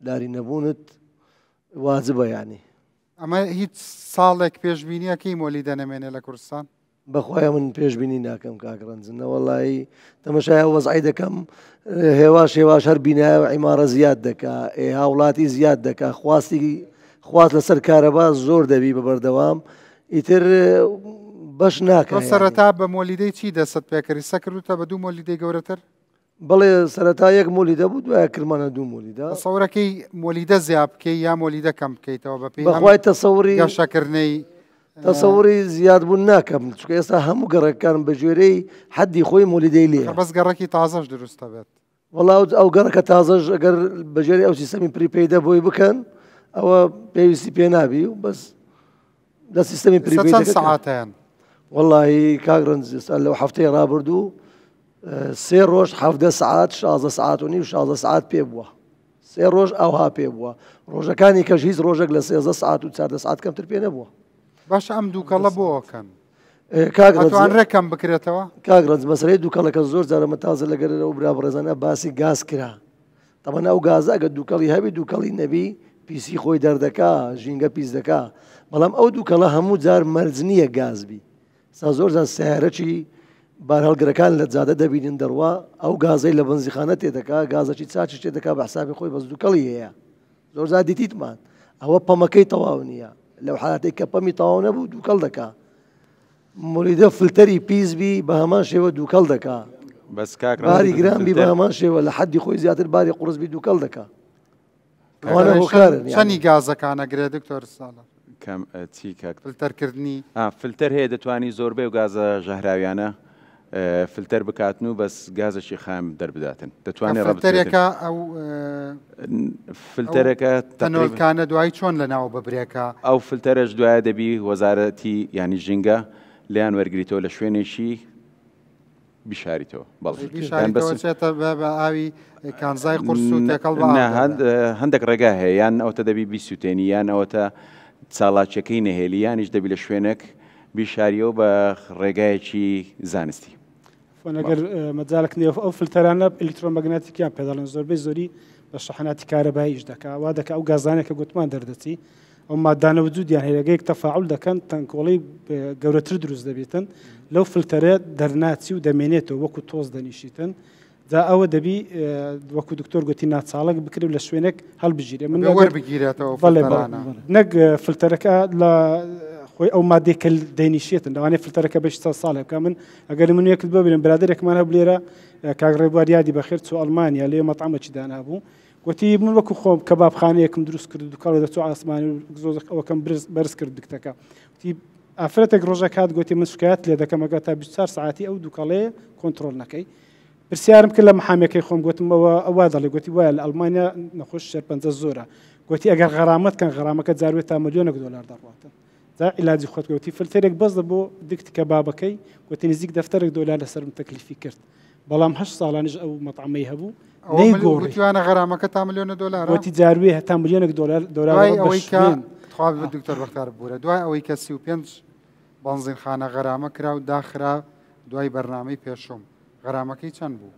S10: داری نەبوونت واجبە یانی
S1: ئەمە هیچ ساڵێک پێشببینیەکەی مۆلی دەنەمێنێ لە کوردستان
S10: بەخوای من پێشببینی ناکەم کاکڕەنجنە وەڵی تەمەشای وەزعی دەکەم هێواش هێواش هەر بینایە و عیمارە زیاد دەکا هاوڵاتی زیاد دەکا خواست لەسەر کارەبا زۆر دەبی بە بەردەوام ئیتر بەش ناکە
S1: سەرەتا بە مۆلیدەی چی دەست پێکردی سەکردوتە بە دوو مۆلیدەی گەورەتر
S10: بەڵێ سەرەتا یەک مۆلیدە بوو دوایە کرمانە دوو مۆلیدا
S1: سەورەکەی مۆلیدە زیاب بکەی یا مۆلیدە کەم بکەیتەوە بە پێی
S10: بەخوای تەسەوری
S1: گەشەکردنەی
S10: تەسەوری زیاد بوون ناکەم چکە ئێستا هەموو گەڕەکان بە ژێرەی حەدی خۆی مۆلیدەی لێ
S1: بەس گەڕەکی تازەش دروستە بێت
S10: وەڵاو ئەو گەڕەکە تازەش ئەگەر بەژێری ئەو سیستەمی پریپەیدە بۆی بکەن ئەوە پێویستی پێ نابی و بەس لە سیستەمی پریپەیدە
S1: چەند سەعاتیان
S10: وەڵی کاگرنج لەو هەفتەی ڕابردوو 3 ڕۆژ 17 سعات 16 سعات و نیم 16 سعات پێ بووە 3 ڕۆژ ئەوها پێ بووە ڕۆژەکانی کەش هیچ ڕۆژێک لە 13 سعات و 14 سعات کەمتر پێ نەبووە
S1: باش ئەم دووکەڵە بۆکەن
S10: کاگران
S1: ڕێکم بکرێتەوە
S10: کاگرنج مەسەرەی دووکەڵەکە زۆر جارەمە تازە لەگەر ئەو برا بڕێزانە باسی گاز کرا تەمەنا ئەو گازە ئەگە دووکەڵی هەبی دووکەڵی نەبی پیسی خۆی دەردەکا ژینگە پیس دەکا بەڵام ئەو دووکەڵە هەموو جار مەرج نییە گازبی سا زۆر جار سیارەکی بارهەڵگرەکان لە جادە دەبینن دەڕوا ئەو گازەی لە بنزیخانە تێدەکا گازەکی چاچی تێدەکا بە حسابی خۆی بەس دووکەڵی هەیە زۆر زار دیتیتمان ئەوە پەمەکەی تەواو نییە لەو حالاتێک کە پەمی تەواو نەبوو دووکەڵ دەکا مۆلیدە فلتەری پیسبی بە هەمان شێوە دووکەڵ دەکا
S2: بەس کاک
S10: باری گرانبی بە هەمان شێوە لە حەدی خۆی زیاتر باری قورسبی دووکەڵ دەکا ئەوانە هۆکارن
S1: چەنی گازەکانەگرێ دکتۆر ساڵە
S2: چی کاک
S1: فلتەرکردنی
S2: فلتەر هەیە دەتوانی زۆربەی و گازە ژەهراویانە فلتەر بکاتن و بەس گازەشی خام دەربداتن دەتوانێت
S1: فلتەرێکە ئەو
S2: فلتەرەکە
S1: تەنۆلکانە دوای چۆن لەناو ببرێکە
S2: ئەو فلتەرش دوایە دەبی وەزارەتی ینی ژینگە لیان وەرگریتەوە لە شوێنێکی بیشاریتەوە
S1: بەڵێتە بە ئاوی کانزای قورس و تێکەڵ
S2: هەندێک ڕێگا هەیە یان ئەوتە دەبی بیسووتێنی یان ئەوەتە چاڵاچەکەی نەهێلی یانیش دەبی لە شوێنێک بیشاریەوە بە ڕێگایەکی زانستی
S11: ئەگەر مەجالک نێ ئەو فلتەرانە ئەلکترۆمەگناتیکیان پێداڵن زۆربەی زۆری بە شەحناتی کارەباییش دەکا وا دەکە ئەو گازانێکە گوتمان دەردەچی ئەو مادانە وجودیان هەیەگەیەک تەفاعول دەکەن تەنکۆڵی گەورەتر دروست دەبێتن لەو فلتەرە دەرناچی و دەمێنێتەوە وەکو تۆز دەنیشیتن جا ئەوە دەبی وەکو دکتۆر گوتی ناچاڵک بکرێت لە شوێنێک هەڵبژیرێ من
S1: وەربگیرێتەوە
S11: نەک فلتەرەکە لە خۆی ئەو مادێک کە دەینیشێتن دەوانێت فلتەرەکە بەش ساڵێ بکە من ئەگەر من یەکت ببینم برادێکمان هەب لێرە کاگڕێبوار یادی بەخێر چۆ ئەڵمانیا لێ مەطعمەکی دانابوو گوتی من وەکو خۆم کەبابخانەیەکم دروست کرد دوکاڵ دەچۆ ئاسمانی ئەوەکەم بەرز کرد دکتەکە وتی ئافرەتێک ڕۆژێک هات گوتی من شکایەت لێ دەکەم ئەگە تا 24 ساعتی ئەو دوکاڵەیە کۆنتترۆل نەکەی پرسیارم کرد لە محامەکەی خۆم گوتمەوە ئەوە دەڵێ گوتی وایە لە ئەڵمانیا نەخۆش شەرپەنجە زۆرە گوتی ئەگەر غەرامەت کەن غەرامەکە جاروێت تا ملیۆنێک دۆلار دەڕاتن جا عیلاجی خۆت گوتی فلتەرێک بەس بۆ دکت کە بابەکەی گوتی نزیک دەفتەرێک دۆلار لەسەرم تەکلیفی کرد بەڵام 8 ساڵانیش ئەو مەطعمەی هەبوو
S1: نەیگۆڕیوانە غەرامەکە تا ملیۆنە دۆلار
S11: گوتی جاروێ هەتا ملیۆنێک دۆلار
S1: ئەوەی کە خوا دکتۆر بەختار بوورە دوای ئەوەی کە 35 بەنزینخانە غەرامە کرا و داخرا دوای بەرنامەی پێشوم غەرامەکەی چەند بوو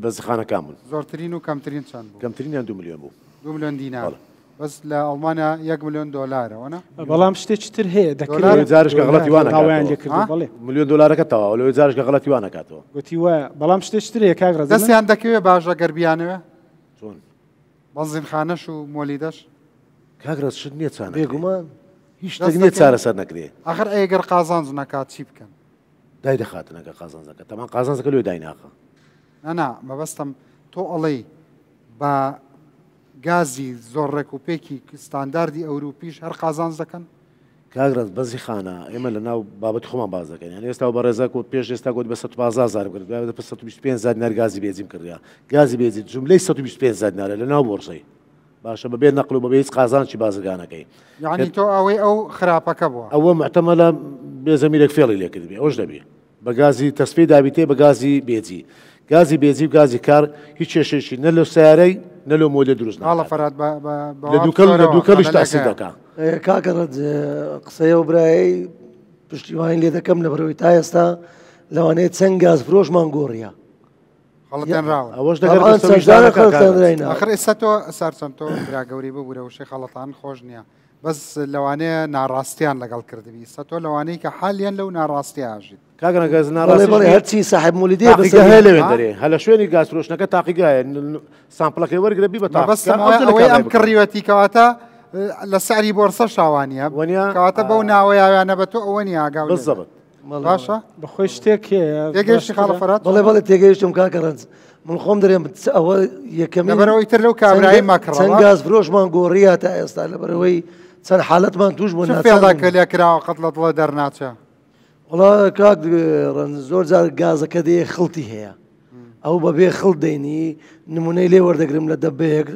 S9: بەنزینخانەکان بوون
S1: زۆرترین و کەمترین چەند بوو
S9: کەمترینیان 2 میلیۆن بوو
S1: 2 میلیۆن دینار بەس لە ئەڵمانیا 1 میلیۆن دۆلارەوەە
S11: بەڵام شتێکی تر هەیە
S9: دەکرێت غەڵەتی وانە میلیۆن دۆلارەکە تەواو لەوەی جارش کە غەڵەتی وانەکاتەوە
S11: گوتی وایە بەڵام شتێکی تر هەیە کاگڕ
S1: دەستیان دەکەوێت باشە گەربیانەوە
S9: چۆن
S1: بەنزینخانەش و مۆلیدەش
S9: کاگرەت شت نییە چانە
S10: بێگومان
S9: هیچ شتێک نییە چارەسەر نەکرێ
S1: ئەخر ئەگەر قازانج نەکات چی بکەن
S9: دای دەخاتنەکە قازانجەکە تەمان قازانجەکە لێ دایناخە
S1: نەنا مەبەستم تۆ ئەڵێ بە گازی زۆر ڕێکوپێکی ستانداردی ئەوروپیش هەر قازانج دەکەن
S9: کاگرەت بەنزیخانە ئێمە لە ناو بابەتی خۆمان باز دەکەین یان ئێستا بەڕێزە و پێش ئێستا گوت بە 150,000 کرد 125 دینار گازی بێنزین کردیا گازی بێنزین جملەی 125 دینارە لە ناو بۆرسەی باشە بەبێ نەقل و بەبێ هیچ قازانجی بازرگانەکەی
S1: یعنی تۆ ئەوەی ئەو خراپەکە بووە
S9: ئەوە محتەمەلە بێزەمیرێک فێڵی لێ کردبێ ئەوش دەبێ بە گازی تەسپی دابیتێ بە گازی بێجی گازی بێزی و گازی کار هیچ کێشێکی نە لە سیارەی نە لە مۆدە دروست
S1: هەڵە فەرات
S9: لە دووکەڵش تاسی دەکا
S10: کاکەڕەت قسەیە و برایی پشتیوانی لێ دەکەم لە بەرەوەی تا ئێستا لەوانەیە چەند گاز فرۆشمان گۆڕیە
S9: ئەوەش
S1: آخر ئێستا تۆ سارچەند تۆ براگەوری ببوورە وشەی خەڵەتان خۆش نییە بەس لەوانەیە ناڕاستیان لەگەڵ کردبی سە تۆ لەوانەیە کە حالیان لەو ناڕاستی ئاژیت
S9: کاگەنەگەز ناڕاستی
S10: هەرچی صاحب مولیدی
S9: هەیە لەوێن دەرێ هە لە شوێنی گاز فرۆشتنەکە تاقیگایە سامپڵەکەی وەرگرە بی بە
S1: ئەوەی ئەم کڕیوەتی کەواتە لە سعری بۆرسە شاوانیە کەواتە بەو ناوەیاویانە بە تۆ ئەوە نیاگاو
S9: بزەبت
S1: باشە
S11: بەخۆی شتێک
S1: تێگەیشتی خاڵەفەرات
S10: بەڵێ تێگەیشتم کاکەڕەنج من خۆم دەرێم ئەوە یەکەمی
S1: بەرەوەی تر لەو کابرایی ماکڕ
S10: چەند گاز فرۆشمان گۆڕیە تا ئێستا لە بەرەوەی چەند حالەتمان توش بوو
S1: فێڵداکە لێ کراوە قەت لە دڵە دەرناچە
S10: وڵا کاک زۆر جار گازەکە دێ خڵتی هەیە ئەو بەبێ خڵ دەینی نمونەی لێ وەردەگرم لە دەبەیەک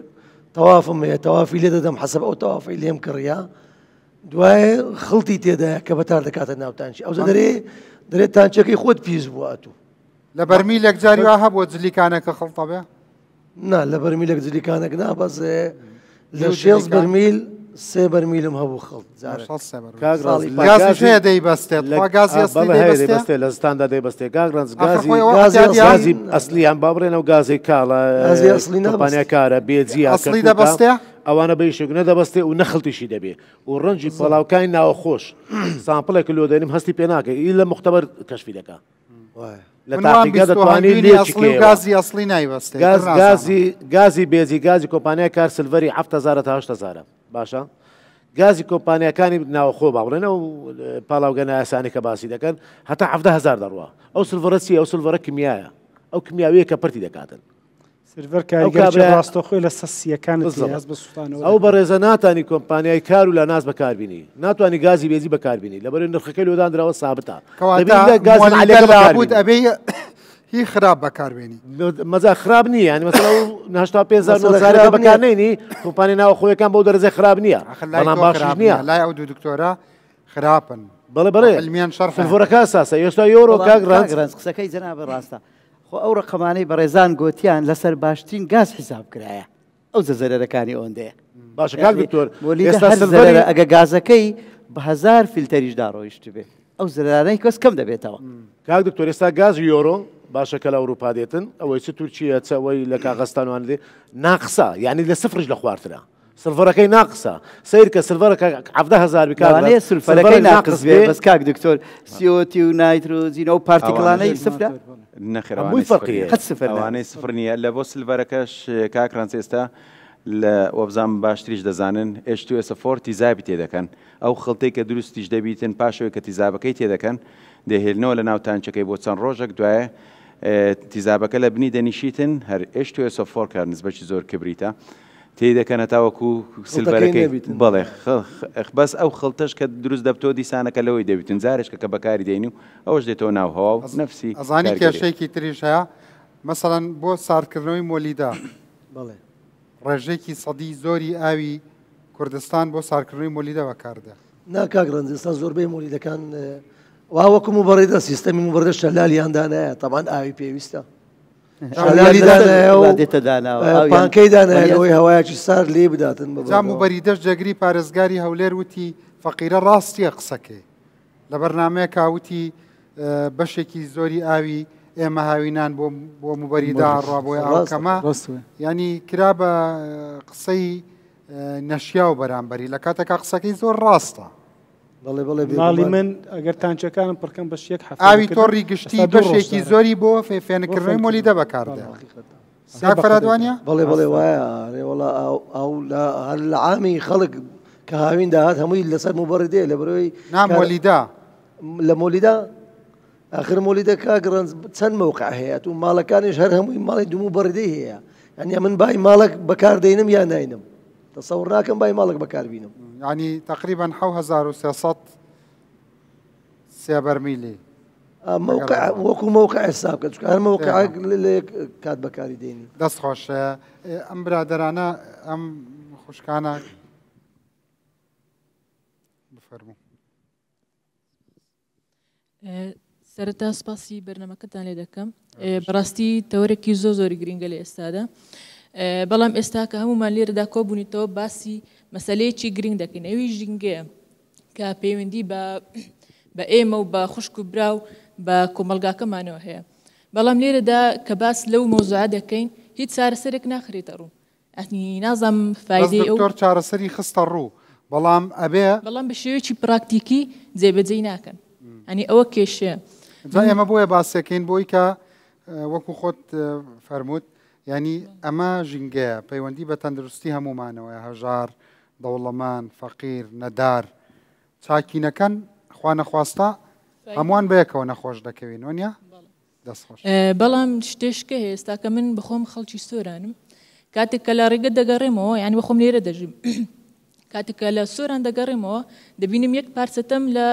S10: تەوافم هەیە تەوافی لێ دەدەم حەسەب ئەو تەوافی لێم کڕیا دوایە خڵتی تێدایە کە بەتار دەکاتە ناوتانشی ئەو دەرێت تانچەکەی خۆت پیس بووە تو
S1: لە بەرمیلێک جاریوا هەبووە جلیکانەکە خڵتە بێ
S10: نا لە بەرمیلێک جلیکانێک نابەزێ لە 6 بەرمیل 3 بەرمیلم هەبوو خڵت
S1: گازی دەیبەستێت
S9: دەیبەستێ لە زستاندا دەیبەستێ گاگرانز گازی ئەسلیان با بڕێنە و گازی کاڵە کۆمپانیاکارە بێجی
S1: ئەسلی دەبەستێ
S9: ئەوانە بەیشێک نەدەبەستێ و نەخڵتیشی دەبێ و ڕەنجی پەڵاوکانی ناوە خۆش سامپڵێک لۆ دەنیم هەستی پێ ناکە ئی لە مختبەر کەشفی دەکا لە تاقیگا دەتوانین
S1: گازی ئەسلی نایبەستێ
S9: گازی بێجی گازی کۆمپانیای کار سلڤەری 7,000 تا 8,000 باشە گازی کۆمپانیەکانی ناوخۆ باڵێنە و پاڵاوگەنە ئاسانی کە باسی دەکەن هەتا 7,000 دەڕوە ئەو سلڤەرە چیە ئەو سلڤەرە کمیایە ئەو کمیاویە کە پرتی دەکاتن
S11: سرڤەر ڕاستەخۆی لە سەسیەکان
S9: ئەو بەڕێزە ناتانی کۆمپانیای کار و لە ناز بەکاربینی ناتوانانی گازی بێزی بەکاربینی لەبەر نرخەکەی لۆدانراوە سابتە
S1: بوت ئەبێ هی خراپ بەکاربێنی
S9: مەزا خراپ نییە ینی مەسەڵ 5,000 بەکارنێنی کۆمپانی ناوە خۆیەکان بەو دەرەجە خراپ نییە بەڵام باش نییە
S1: لای ئەو دوو دکتۆرە خراپن
S9: بەڵێ بەڵێ
S1: علمیان شەرح
S9: فۆرەکە ساسە ئێستا یۆرۆ
S12: کاگرانز قسەکەی جەنابە ڕاستە خۆ ئەو ڕقەمانەی بەڕێزان گوتیان لەسەر باشترین گاز حیساب کرایە ئەو زەرەرەکانی ئەوەندەیە
S9: باشە کاک دکتۆر
S12: ئەگە گازەکەی بە 1000 فیلتەریشدا ڕۆیشت بێ ئەو زەرانەی کەس کەم دەبێتەوە
S9: کاک دکتۆر ئێستا گاز یۆرۆ باشە کە لە ئەوروپا دێتن ئەوەی چ تورکیە چەوەی لە کاغستانوان دێ ناقسە یعنی لە سفرش لە خواردرا سلڤەرەکەی ناقسە سیر کە سلڤەرەکە 7,000
S12: بکارێ سلفەرەکەی ناقص بێ بەس کاک دکتۆر سیۆتی و نایترۆزین ئەو پارتیکلانەی سفرە
S2: نەخێرەوەی فەرقیە ئەوانەی سفر نییە لە بۆ سلڤەرەکەش کاکرانس ئێستا لە وەبزان باشتریش دەزانن H2SO4 تیزابی تێدەکەن ئەو خڵتەی کە دروستیش دەبیتن پاشەوەی کە تیزابەکەی تێدەکەن دەهێنەوە لە ناو تانچەکەی بۆ چەند ڕۆژێک دوایە تیزابەکە لە بنی دەنیشیتن هەر H2SO4 کار نسبەتی زۆر کبریتە تێی دەکەنە تاوەکو سلڤەرەکەی بەڵێ بەس ئەو خڵتەش کە دروست دەبتۆ دیسانەکە لەوەی دەبیتن زارشکە کە بەکاری دێنی و ئەوەش دێتەوە ناو هەوا و نەفسی
S1: ئەزانی کێشەیەکی تریش هەیە مەسەڵەن بۆ ساردکردنەوەی مۆلیدا ڕێژێکی سەدی زۆری ئاوی کوردستان بۆ ساردکردنەوەی مۆلیدا بەکاردە
S10: ناکاگرنج ئێستا زۆربەی مۆلیدەکان واوەکو مبەڕێدە سیستەمی مبەردە شەلالیاندانایە تەمان ئاوی پێویستە پانکەی دانایەوەی هەوایەکی سار لێ بداتن
S1: جام و بەریدەش جەگری پارێزگاری هەولێر وتی فەقیرە ڕاستیە قسەکەی لە بەرنمەیە کاوتی بەشێکی زۆری ئاوی ئێمە هاوینان بۆ موبەریدا ڕابۆی ئاوکەمە ینی کرا بە قسەی نەشیا و بەرامبەری لە کاتێکا قسەکەی زۆر ڕاستە
S11: ماڵی من ئەگەر تانچەکانم پڕکەم بەش یەک
S1: ئاوی تۆڕی گشتی بەشێکی زۆری بۆ فێنکردنەوەی مۆلیدە بەکاردە فەرادوانە
S10: بەڵێ وایە وڵا ئەو هەر لە عامی خەڵک کە هاوین داهات هەمووی لەسەر مبەڕی دێ لە بەرەوەی
S1: مۆلیدا
S10: لە مۆلیدا آخر مۆلیدە کاگرنج چەند موقع هەیە و ماڵەکانیش هەر هەمووی ماڵی دوو بەڕدەی هەیە ینی من بای ماڵک بەکاردێنم یان ناینم تەسەوڕ ناکەم بای ماڵک بەکاربینم
S1: يعني تقريبا حو 1300 سێ بەرمیلی
S10: موقع وەکو موقع حساب کە هەر موقعێک کات بەکاری دێنی
S1: دەست خۆش ئەم برادەرانە ئەم خوشکانە بفەرموو
S13: سەرەتا سپاسی بەرنامەکەتان لێ دەکەم بەڕاستی تەوەرێکی زۆری گرنگە لە ئێستادا بەڵام ئێستا کە هەمومان لێرەدا کۆبوونیتەوە باسی مەسەلەیەکی گرنگ دەکەین ئەوی ژینگەیە کە پەیوەندی بە ئێمە و بە خوشک و براو بە کۆمەلگاکەمانەوە هەیە بەڵام لێرەدا کە باس لەو مۆزوعە دەکەین هیچ چارەسەرێک ناخرێتە ڕوو ئەتنی نازام فایدەی ئەو
S1: دکتۆر چارەسەری خستە ڕوو بەڵام ئەبێ
S13: بەڵام بە شێوەیەکی پراکتیکی جێبەجێی ناکەن ئەنی ئەوە کێشەیە
S1: جا ئێمە بۆیە باسەکەین بۆی کە وەکو خۆت فەرمووت ینی ئەمە ژینگەیە پەیوەندی بە تەندروستی هەمومانەوە هەژار دەوڵەمان فەقیر نەدار چاکینەکەن خوا نەخواستە هەمووان بەیەکەوە نەخۆش دەکەوین وانە دەستخۆش
S13: بەڵام شتێشکە هەیە ئێستا کە من بخۆم خەڵکی سۆرانم کاتێک کە لە ڕێگە دەگەڕێمەوە یعنی بەخۆم لێرە دەژیم کاتێک کە لە سۆران دەگەڕێمەوە دەبینم یەک پارچەتەم لە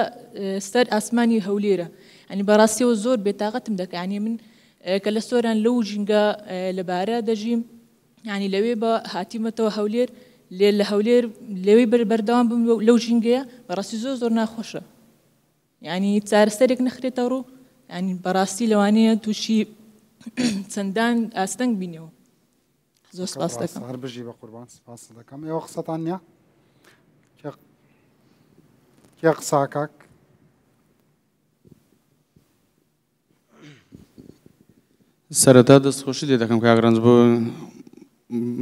S13: سەر ئاسمانی هەولێرە ئەنی بەڕاستیەوە زۆر بێتاقەتم دەکە ینی من کە لە سۆران لەو ژینگە لەبارە دەژیم ینی لەوێ بە هاتیمەتەوە هەولێر لێ لە هەولێر لەوەی بەردەوام بم لەو ژینگەیە بەڕاستی زۆر ناخۆشە ینی چارەسەرێک نەخرێتە ڕوو ینی بەڕاستی لەوانەیە تووشی چەندان ئاستەنگ بینەوە زۆر سپاس دەکەم
S1: هەر بژی بە قوربان سپاس دەکەم ئێوە قسەتان نییە کێ قساکەک
S14: سەرەتا دەستخۆشی لێ دەکەم کاگرنج بۆ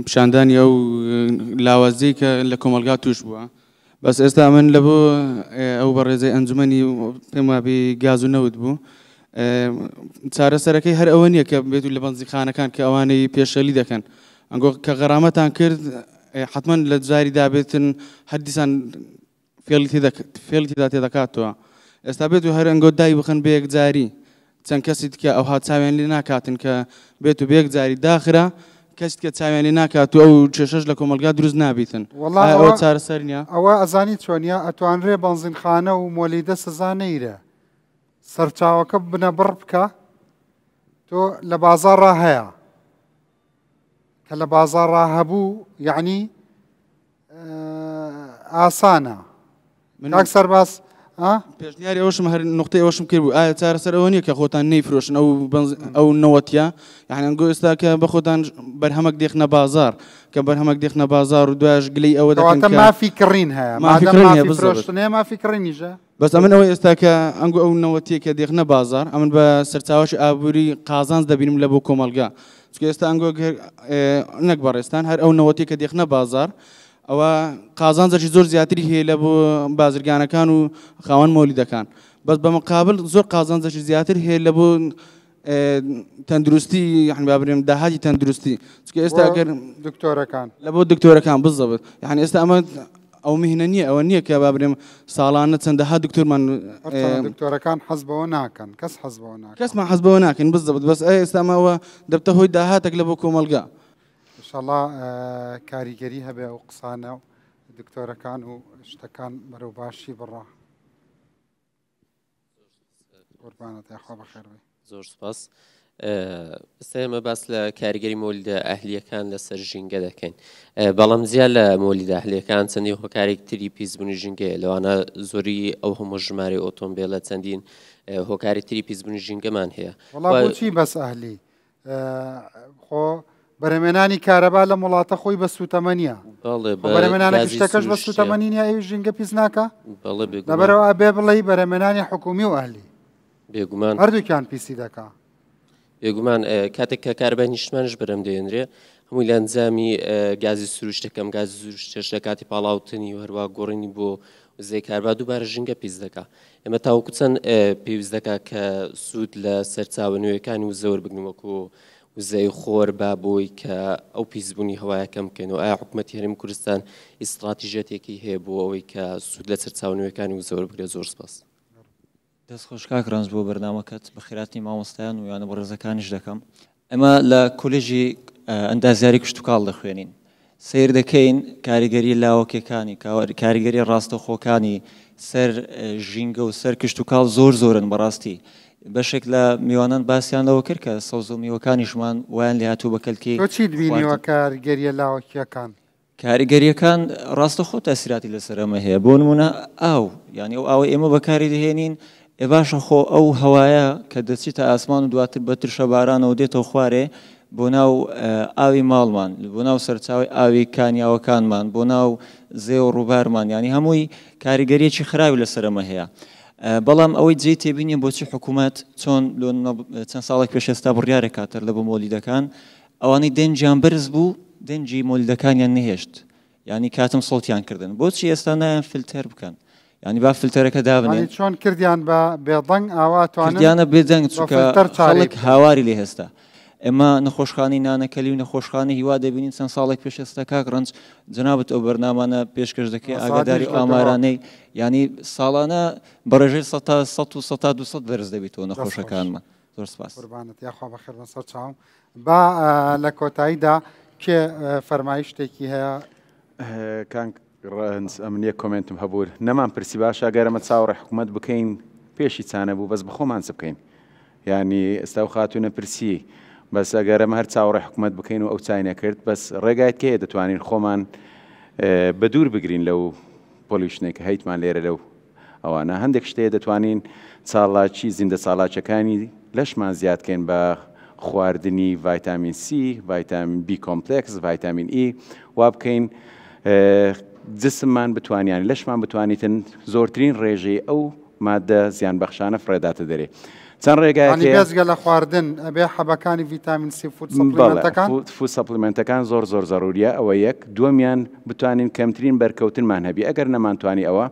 S14: پیشاندانی ئەو لاوازەی کە لە کۆمەلگا توش بووە بەس ئێستا من لە بۆ ئەو بە ڕێزەی ئەنجومەنی پێم وابێ گاز و نەوت بوو چارەسەرەکەی هەر ئەوە نییە کە بێت و لە بەنزیخانەکان کە ئەوانەی پێشەلی دەکەن ئەنگۆ کە غەرامەتان کرد حتمما لە جاری دابێتن هەر دیسان فێڵی تێدا تێدەکاتەوە ئێستا بێت و هەر ئەنگۆ دای بخەن بە یەک جاری چەند کەسیت کە ئەو هاچاویان لێ ناکاتن کە بێت و بە یەک جاری داخرا کەست کە چاویان لێ ناکات و ئەو کێشەش لە کۆمەلگا دروست نابیتن ئەوە چارەسەر نییە
S1: ئەوە ئەزانی چۆنیە ئەتوانرێ بەنزینخانە و مۆلیدە سزا نەیرە سەرچاوەکە بنە بڕ بکە تۆ لە بازاڕا هەیە کە لە بازاڕا هەبوو یعنی ئاسانە کاک سەرباز
S14: پێشنیاری ئەوشم هەر نقطەی ئەوشم کرد بوو ئایا چارەسەر ئەوە نییە کە خۆتان نەیفرۆشن ئەو نەوەتیە یعنی ئەنگۆ ئێستا کە بە خۆتان بەرهەمەک دێخنە بازار کە بەرهەمەک دێخنە بازار و دوایش گلەی ئەوە دەکەن کە
S1: مافی کڕین هەیە مافی کڕینیژە
S14: بەس ئەمن ئەوەی ئێستا کە ئەنگۆ ئەو نەوەتیە کە دێخنە بازار ئەمن بە سەرچاوەشی ئابووری قازانز دەبینم لە بۆ کۆمەلگا چکە ئێستا ئەنگۆ نەک بەڕێستان هەر ئەو نەوەتی کە دێخنە بازار ئەوە قازانجێکی زۆر زیاتری هەیە لە بۆ بازرگانەکان و خاوەن مۆلیدەکان بەس بە مقابل زۆر قازانجێکی زیاتر هەیە لە بۆ تەندروستی یعنی بابرێم داهاتی تەندروستی چکە ئێستا ئەگەر
S1: دکتۆرەکان
S14: لە بۆ دکتۆرەکان بزەبێت یعنی ئێستا ئەمە ئەو میهنە نییە ئەوە نییە کە بابرێم ساڵانە چەندەها دکتۆرمان
S1: دکتۆرەکان حەزبەوە ناکەن کەس حەزبەوە ناکەن
S14: کەسمان حەزبەوە ناکەن بزەبێت بەس ئێستا ئەمەوە دەبتە هۆی داهاتێک لە بۆ کۆمەلگا
S1: ئینشاءڵڵا کاریگەری هەبێ ئەو قسانە و دکتۆرەکان و شتەکان بەرەو باشی بڕا قوربانت یاخوا بەخێر بێ
S15: زۆر سپاس ئێستا ئێمە باس لە کاریگەری مۆلیدە ئەهلیەکان لەسەر ژینگە دەکەین بەڵام زیاد لە مۆلیدە ئەهلیەکان چەندی هۆکارێک تری پیسبوونی ژینگەیە لەوانە زۆری ئەو هەموو ژمارە ئۆتۆمبیلە چەندین هۆکاری تری پیسبوونی ژینگەمان هەیە
S1: وەڵام بۆچی بەس ئەهلی خۆ بەرهمێنانی کارەبا لە وڵاتە خۆی بە سوتەمەنیە بەرهمێنانێک شتەکەش بە سوتەمەنیە ئەوی ژینگە پیس ناکە لەبەرەوە ئەبێ بڵێ بەرهمێنانی حکومی و ئەهلی
S15: بێگومان
S1: هەردووکیان پیسی دەکا
S15: بێگومان کاتێک کە کارەبای نیشتمانش بەرەم دێنرێ هەمووی لە ئەنجامی گازی سروشتەکەم گازی سروشتەش لە کاتی پاڵاوتنی و هەروە گۆڕینی بۆ وزەی کاربا دووبارە ژینگە پیس دەکا ئێمە تاوەکو چەند پێویست دەکا کە سوود لە سەرچاوە نوێیەکانی وزەوە بگرین وەکو وزەی خۆر با بۆی کە ئەو پیسبوونی هەوایەکەم بکەنەوە ئایا حکوومەتی هەرێمی کوردستان ئیستراتیژەتێکی هەیە بۆ ئەوەی کە سوود لە سەرچاوە نوێیەکانی وزەوە بگرێت زۆر سپاس
S16: دەستخۆش کاکرانج بۆ بەرنامەکەت بە خێراتی مامۆستایان و یانە بە ڕێزەکانیش دەکەم ئەمە لە کۆلێژی ئەندازیاری کشتتوکاڵ دەخوێنین سیر دەکەین کاریگەری لاوەکیەکانی کاریگەری ڕاستەخۆکانی سەر ژینگە و سەر کشتتوکاڵ زۆر زۆرن بەڕاستی بەشێک لە میوانان باسییانەوە کرد کە سەوز و میوەکانیشمان وایان لێ هاتوو بەکەلکی
S1: چی دوینیوە کاریگەریە لاوەکیەکان
S16: کاریگەریەکان ڕاستەخۆ تاسیراتی لەسەر ئەمە هەیە بۆ نمونە ئاو یعنی ئەو ئاوە ئێمە بەکاری دەهێنین ێ باشە خۆ ئەو هەوایە کە دەچیتە ئاسمان و دواتر بە ترشە بارانەوە دێتەوە خوارێ بۆ ناو ئاوی ماڵمان بۆ ناو سەرچاوی ئاوی کانیاوەکانمان بۆ ناو زێ و ڕووبارمان ینی هەمووی کاریگەریەکی خراوی لەسەرەمە هەیە بەڵام ئەوەی جێی تێبینیە بۆچی حکوومەت چۆن چەند ساڵێک پێش ئێستا بڕیارە کاتەر لە بۆ مۆلیدەکان ئەوانەی دەنجیان بەرز بوو دەنجی مۆلیدەکانیان نەهێشت ینی کاتم سڵتیان کردن بۆچی ئێستا نایان فیلتەر بکەن ینی با فیلتەرەکە دابنێن
S1: چۆن کردیان بە بێدەنگ ئاوا
S16: کردیانە بێدەنگ چونکە خەڵک هاواری لێ هێستا ئێمە نەخۆشخانی نانەکەلی و نەخۆشخانی هیوا دەبینین چەند ساڵێک پێش ئێستا کاک ڕەنج جنابەت ئەو بەرنامانە پێشکەش دەکەی ئاگاداری ئامارانەی ینی ساڵانە بەڕێژەی 100 بەرز دەبێتەوە نەخۆشەکانمان زۆر سپاس
S1: قوربانت یاخوا بەخێر بەسەر چاوم با لە کۆتاییدا کێ فەرمایی شتێکی هەیە
S2: کانک ڕەنج ئەمن یەک کۆمنتم هەبوو نەمان پرسی باشە گەرەمە چاوەڕێ حکوومەت بکەین پێشی چانە بوو بەس بەخۆمان چ بکەین ینی ئێستا و خاتونە پرسی بەس ئەگەرەمە هەر چاوەڕێ حکوومەت بکەین و ئەو چای نەکرد بەس ڕێگایت کێ دەتوانین خۆمان بە دوور بگرین لەو پۆلیشنێک کە هەیتمان لێرە لەو ئەوانە هەندێک شتەیە دەتوانین چاڵاکی زیندە چاڵاکەکانی لەشمان زیادکەین بە خواردنی ڤایتامین سی ڤایتامین بی کۆمپلکس ڤایتامین ئی وا بکەین جسممان بتوانیان لەشمان بتوانیتن زۆرترین ڕێژەی ئەو مادە زیان بەخشانە فرێداتە دەرێ چەند ڕێگایەکی
S1: بێزگە لە خواردن ئەبێ حەبەکانی ڤیتامین سی
S2: فود سەپلیمنتەکان زۆر زەروریە ئەوە یەک دووەمیان بتوانین کەمترین بەرکەوتنمان هەبی ئەگەر نەمانتوانی ئەوە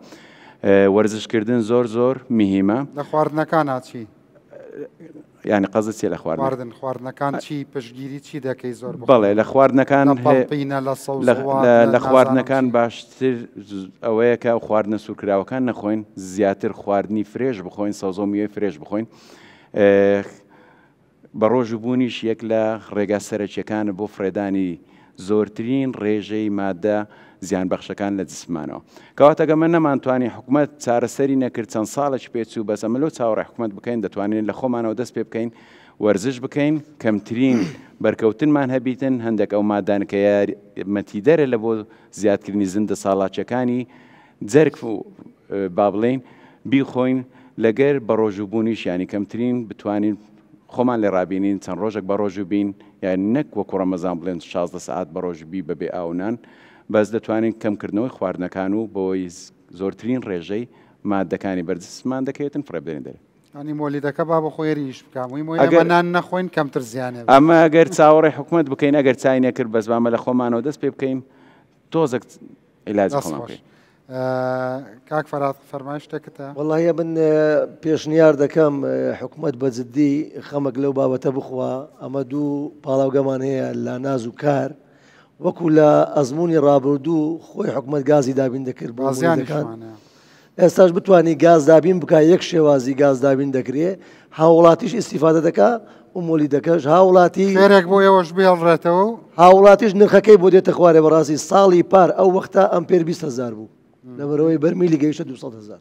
S2: وەرزشکردن زۆر میهمە
S1: لە خواردنەکان چی
S2: ینی قەزت چێ لە
S1: خواردنەکان چی پشتگیری چی دەکەی زۆر
S2: بەڵێ لە خواردنەکان لە خواردنەکان باشتر ئەوەیە کە خواردنە سوورکراوەکان نەخۆین زیاتر خواردنی فرێژ بخۆین سەوزۆ میوەی فرێژ بخۆین بە ڕۆژ و بوونیش یەک لە ڕێگا سەرەکیەکانە بۆ فرێدانی زۆرترین ڕێژەی مادە زیان بەخشەکان لە جسمانەوە کەواتەگە من نەمانتوانی حکوومەت چارەسەری نەکرد چەند ساڵێک پێچوو بەس ئەمە لەو چاوەڕێ حکوومەت بکەین دەتوانین لە خۆمانەوە دەست پێ بکەین وەرزش بکەین کەمترین بەرکەوتنمان هەبیتن هەندێک ئەو مادانکە یارمەتی دەرە لە بۆ زیادکردنی زندە ساڵاچەکانی جەرگ با بڵێن بیخۆین لەگەر بە ڕۆژوبوونیش ینی کەمترین بتوانین خۆمان لێ ڕابینین چەند ڕۆژێک بە ڕۆژوو بین یان نەک وەکو ڕەمەزان بڵێن 16 ساعت بە ڕۆژ بی بەبێ ئاونان بەس دەتوانین کەمکردنەوەی خواردنەکان و بۆی زۆرترین ڕێژەی مادەکانی بەرجسمان دەکەوێتن فڕێ بدەین دەرێ
S1: ئەنی مۆلیدەکە با بە خۆی ریش بکەم نان نەخۆین کەمتر زیانێ
S2: ئەمە ئەگەر چاوەڕێ حکوومەت بکەین ئەگەر چای نەکرد بەس بامە لە خۆمانەوە دەست پێ بکەین تۆزێک عیلاج خۆمان بکەین
S1: کاک فەرات فەرمای شتێکتە
S10: وەڵڵاهی من پێشنیار دەکەم حکوومەت بە جددی خەمەک لەو بابەتە بخوا ئەمە دوو پاڵاوگەمان هەیە لە ناز و کار وەکو لە ئەزمموی ڕابردوو خۆی حکوومەت گازی دابین دەکرد بۆ زیانەکان ئێستاش بتانی گاز دابین بکە یەک شێوازی گاز دابین دەکرێت هاوڵاتیش ئیسیفادە دەکا و مۆلی دەکەش هاوڵاتی
S1: خێرێک بۆ ئێوەش بێڵڕێتەوە
S10: هاوڵاتیش نرخەکەی بۆ دێتە خوارێ بەڕاستی ساڵی پار ئەو وەختە ئەمپێر 20,000 بوو لەبەرەوەی بەرمیلی گەیشتە 200,000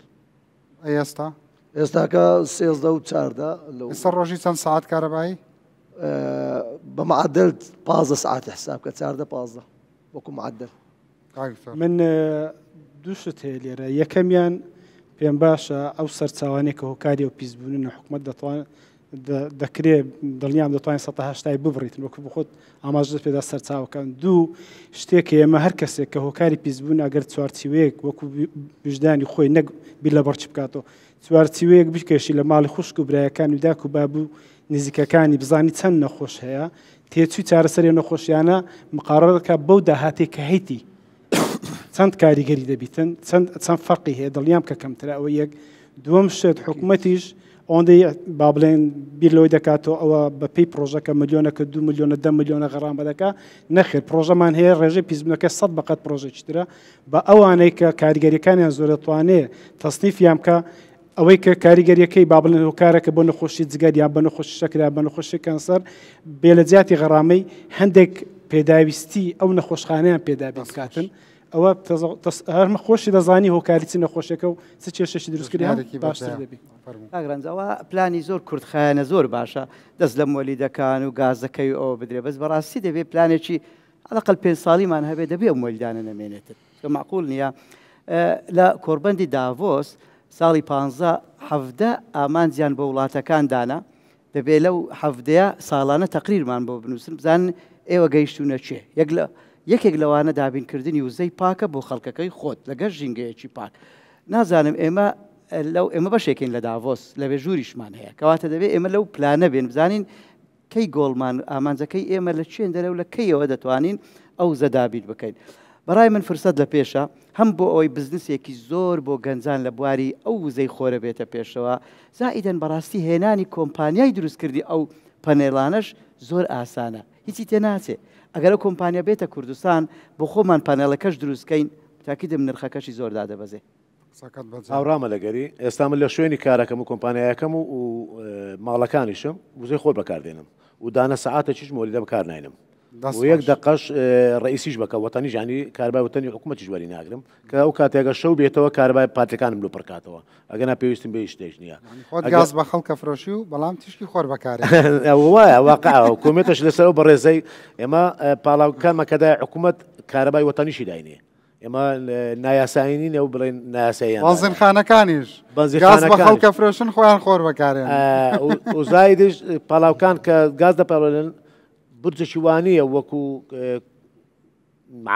S10: ئێستاکە 13
S1: ئێستا ڕۆژی چەند ساعت کارەبایی
S10: بمعدل 15 ساعت حساب کە 15 وەکو معدل
S11: من دوو شت هەیە لێرە یەکەمیان پێم باشە ئەو سەرچاوانەیە کە هۆکاری و پیسبوونە حکوومەت دەکرێت دڵنیام دەتوانین 180 ببڕیتن وەکو بخۆت ئاماژە پێدا سەرچاوەکان دوو شتێکە ئێمە هەر کەسێک کە هۆکاری پیسبوون ئەگەر چوارچیوەیەک وەکو وجدانی خۆی نەک بی لە بەرچ بکاتەوە چوارچیوەیەک بکێشی لە ماڵی خوشک و برایەکان و داک و بابوو نزیکەکانی بزانی چەند نەخۆش هەیە تێچووی چارەسەری نەخۆشیانە مقارڕە دەکات بەو داهاتێک کە هەیتی چەند کاریگەری دەبیتن چەند فەرقی هەیە دڵنیام کە کەمترە ئەوە یەک دووەم شت حکوومەتیش ئەوەندەی با بڵێن بیر لەوەی دەکاتەوە ئەوە بە پێی پرۆژەکە ملیۆنەکە 2 ملیۆنە 10 ملیۆنە غەڕام بەدەکا نەخێر پرۆژەمان هەیە ڕێژەی پیسبوونەکە 100 بەقەت پرۆژێکی ترە بە ئەوانەی کە کاریگەریەکانیان زۆر دەتوانێت تەسنیفیان بکە ئەوەی کە کاریگەریەکەی با بڵێن هۆکارەکە بۆ نەخۆشی جگەر یان بە نەخۆشی شەکر بە نەخۆشی کەنسەر بێ لە جیاتی غەڕامەی هەندێک پێداویستی ئەو نەخۆشخانەیان پێدا بکاتن ئەوە هەرمە خۆشی دەزانی هۆکاری چ نەخۆشیەکە و چ کێشەشی دروستکردی باشتر دەبی
S12: ئاگرانجەوە پلانی زۆر کورتخایەنە زۆر باشە دەست لە مۆلیدەکان و گازەکەی ئەوە بدرێ بەس بەڕاستی دەبێت پلانێکی هەڵەقل 5 ساڵیمان هەبێت دەبێت ئەو مۆلیدانە نەمێنێتن کە معقول نییە لە کۆربەندی داڤۆس ساڵی 15 حەفدە ئامانجیان بە وڵاتەکان دانا دەبێت لەو حەفدەیە ساڵانە تەقریرمان بۆ بنووسن بزانن ئێوە گەیشتونە چێ یەکێک لەوانە دابینکردنی وزەی پاکە بۆ خەڵکەکەی خۆت لەگەر ژینگەیەکی پاک نازانم ئێمە بەشێکین لە داڤۆس لە بێژووریشمان هەیە کەواتە دەبێت ئێمە لەو پلانە بێن بزانین کەی گۆڵمان ئامانجەکەی ئێمە لە چێن دەرەوە لە کەیەوە دەتوانین ئەو زەدابیت بکەین بەڕای من فرسەت لە پێشە هەم بۆ ئەوەی بزنسێکی زۆر بۆ گەنجان لە بواری ئەو وزەی خۆرە بێتە پێشەوە زائیدەن بەڕاستی هێنانی کۆمپانیای دروستکردی ئەو پەنێڵانش زۆر ئاسانە هیچی تێناچێ ئەگەر کۆمپانیا بێتە کوردستان بۆ خۆمان پانێڵەکەش دروستکەین تاکیدم نرخەکەشی زۆر دادەبەزێ
S9: هاوڕامە لەگەری ئێستا من لە شوێنی کارەکەم و کۆمپانیایەکەم و ماڵەکانیشم وزەی خۆر بەکاردێنم و دانە سەعاتە چیش مۆلیدە بەکار و یەک دقەش ڕئیسیش بکە وەتانی ژانی کاربای وەتانی حکوومەتی ژوەری ناگرم کە ئەو کاتێکە شەو بێتەوە کاربای پارتەکانم لۆ پڕکاتەوە ئەگەنا پێویستم بێ شتێک نییە
S1: خۆت گاز بە خەڵکە فرۆشی و بەڵام تیشکی خۆر بەکارێ
S9: وایە واقع کۆمێتش لەسەرەوە بەڕێزەی ئێمە پاڵاوکانمە کەدای حکوومەت کاربای وەتانیشی داینێ ئێمە نایاساینی نێو بڵێن نایاساییان
S1: بەنزینخانەکانیش گاز بە خەڵکە فرۆشن خۆیان خۆر بەکارێن
S9: وزایدش پاڵاوکان کە گاز دەپەڕێنن برجێکی وانەیە وەکو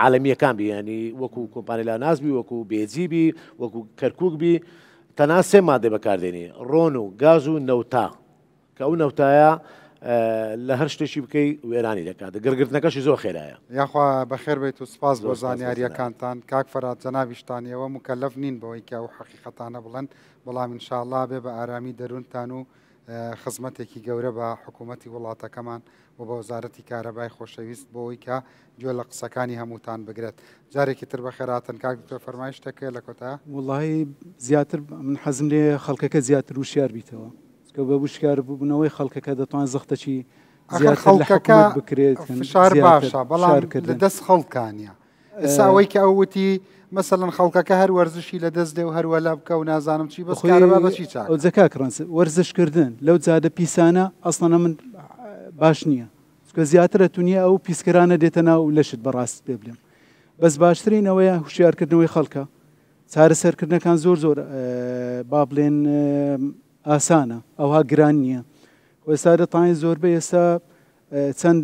S9: عالەمیەکان بی ینی وەکو کۆمپانی لا نازبی وەکو بێجیبی وەکو کەرکووک تەنها سێ مادە بەکاردێنی ڕۆن و گاز و نەوتا کە ئەو نەوتایە لە هەر شتێکی بکەی وێرانی دەکات گرگرتنەکەشی زۆر خێرایە
S1: یاخوا بەخێر بێت و سپاس بۆ زانیاریەکانتان کاک فەرات جەنابیشتانیەوە مکەلەف نین بەوەی کە ئەو حەقیقەتانە بڵێن بەڵام ئینشاءڵڵا بێ بە ئارامی دەروونتان و خزمەتێکی گەورە بە حکوومەتی وڵاتەکەمان و بە وەزارەتی کارەبای خۆشەویست بۆەوەی کە گوێ لە قسەکانی هەمووتان بگرێت جارێکی تر بەخێراتن کاک تۆ فەرمایش شتێکە لە کۆتا
S3: وڵی زیاتر من حەزم لێ خەڵکەکە زیاتر وشیار بیتەوە کە بە وشکار بوونەوەی خەڵکەکە دەتوان زەختەکی
S1: خەڵکەکە بکرێت فشار باشە بەڵام لە دەست خەڵکانە ئێستا ئەوەی کە ئەووتی مثلەن خەڵکەکە هەر وەرزشی لە دەست دێ و هەروەلا بکە و نازانم چی بەسکارەبا بەچی چاک
S3: ئەو جەکا کڕنس وەرزشکردن لەو جادە پیسانە ئەسڵەنە من باش نییە چکە زیاترە تونیە ئەو پیسکرانە دێتە ناو لەشت بەڕاست پێ بڵێم بەس باشترین ئەوەیە هوشیارکردنەوەی خەڵکە چارەسەرکردنەکان زۆر با بڵێن ئاسانە ئەوها گران نییە ئێستا دەتوانێت زۆربەی ئێستا چەند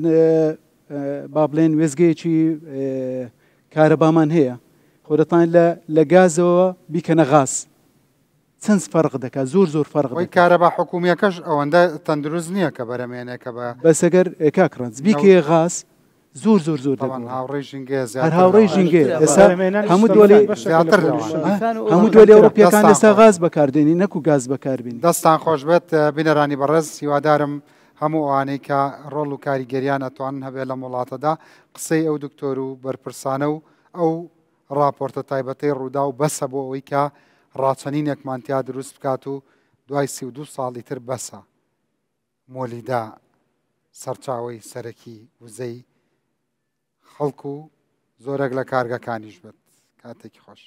S3: با بڵێن وێزگەیەکی کارەبامان هەیە خۆ دەتوانێت لە گازەوە بیکەنە غاز چەند فەرق دەکات زۆر فەرق
S1: ئەوی کارەبا حکوومیەکەش ئەوەندە تەندروست نییە کە بەرەمێنێکە بە
S3: بەسەگەر کاکڕنج بیکێ غاز زۆر
S1: هاوڕێی ژینگە
S3: هەر هاوڕێی ژینگە ئێستا هەموو دۆلی ئەوروپیەکان ئێستا غاز بەکاردێنی نەکو گاز بەکاربین
S1: دەستان خۆش بێت بینەرانی بەڕێز هیوادارم هەموو ئەوانەی کە ڕۆڵ و کاریگەریان ئەتوانن هەبێت لە وڵاتەدا قسەی ئەو دکتۆر و بەرپرسانە و ئەو راپۆرتە تایبەتەی ڕوودا و بەسە بۆ ئەوەی کە ڕاچەنینێکمانتیا دروست بکات و دوای 32 ساڵی تر بەسە مۆلیدا سەرچاوی سەرەکی وزەی خەڵکو و زۆرێک لە کارگەکانیش بێت کاتێکی خۆش.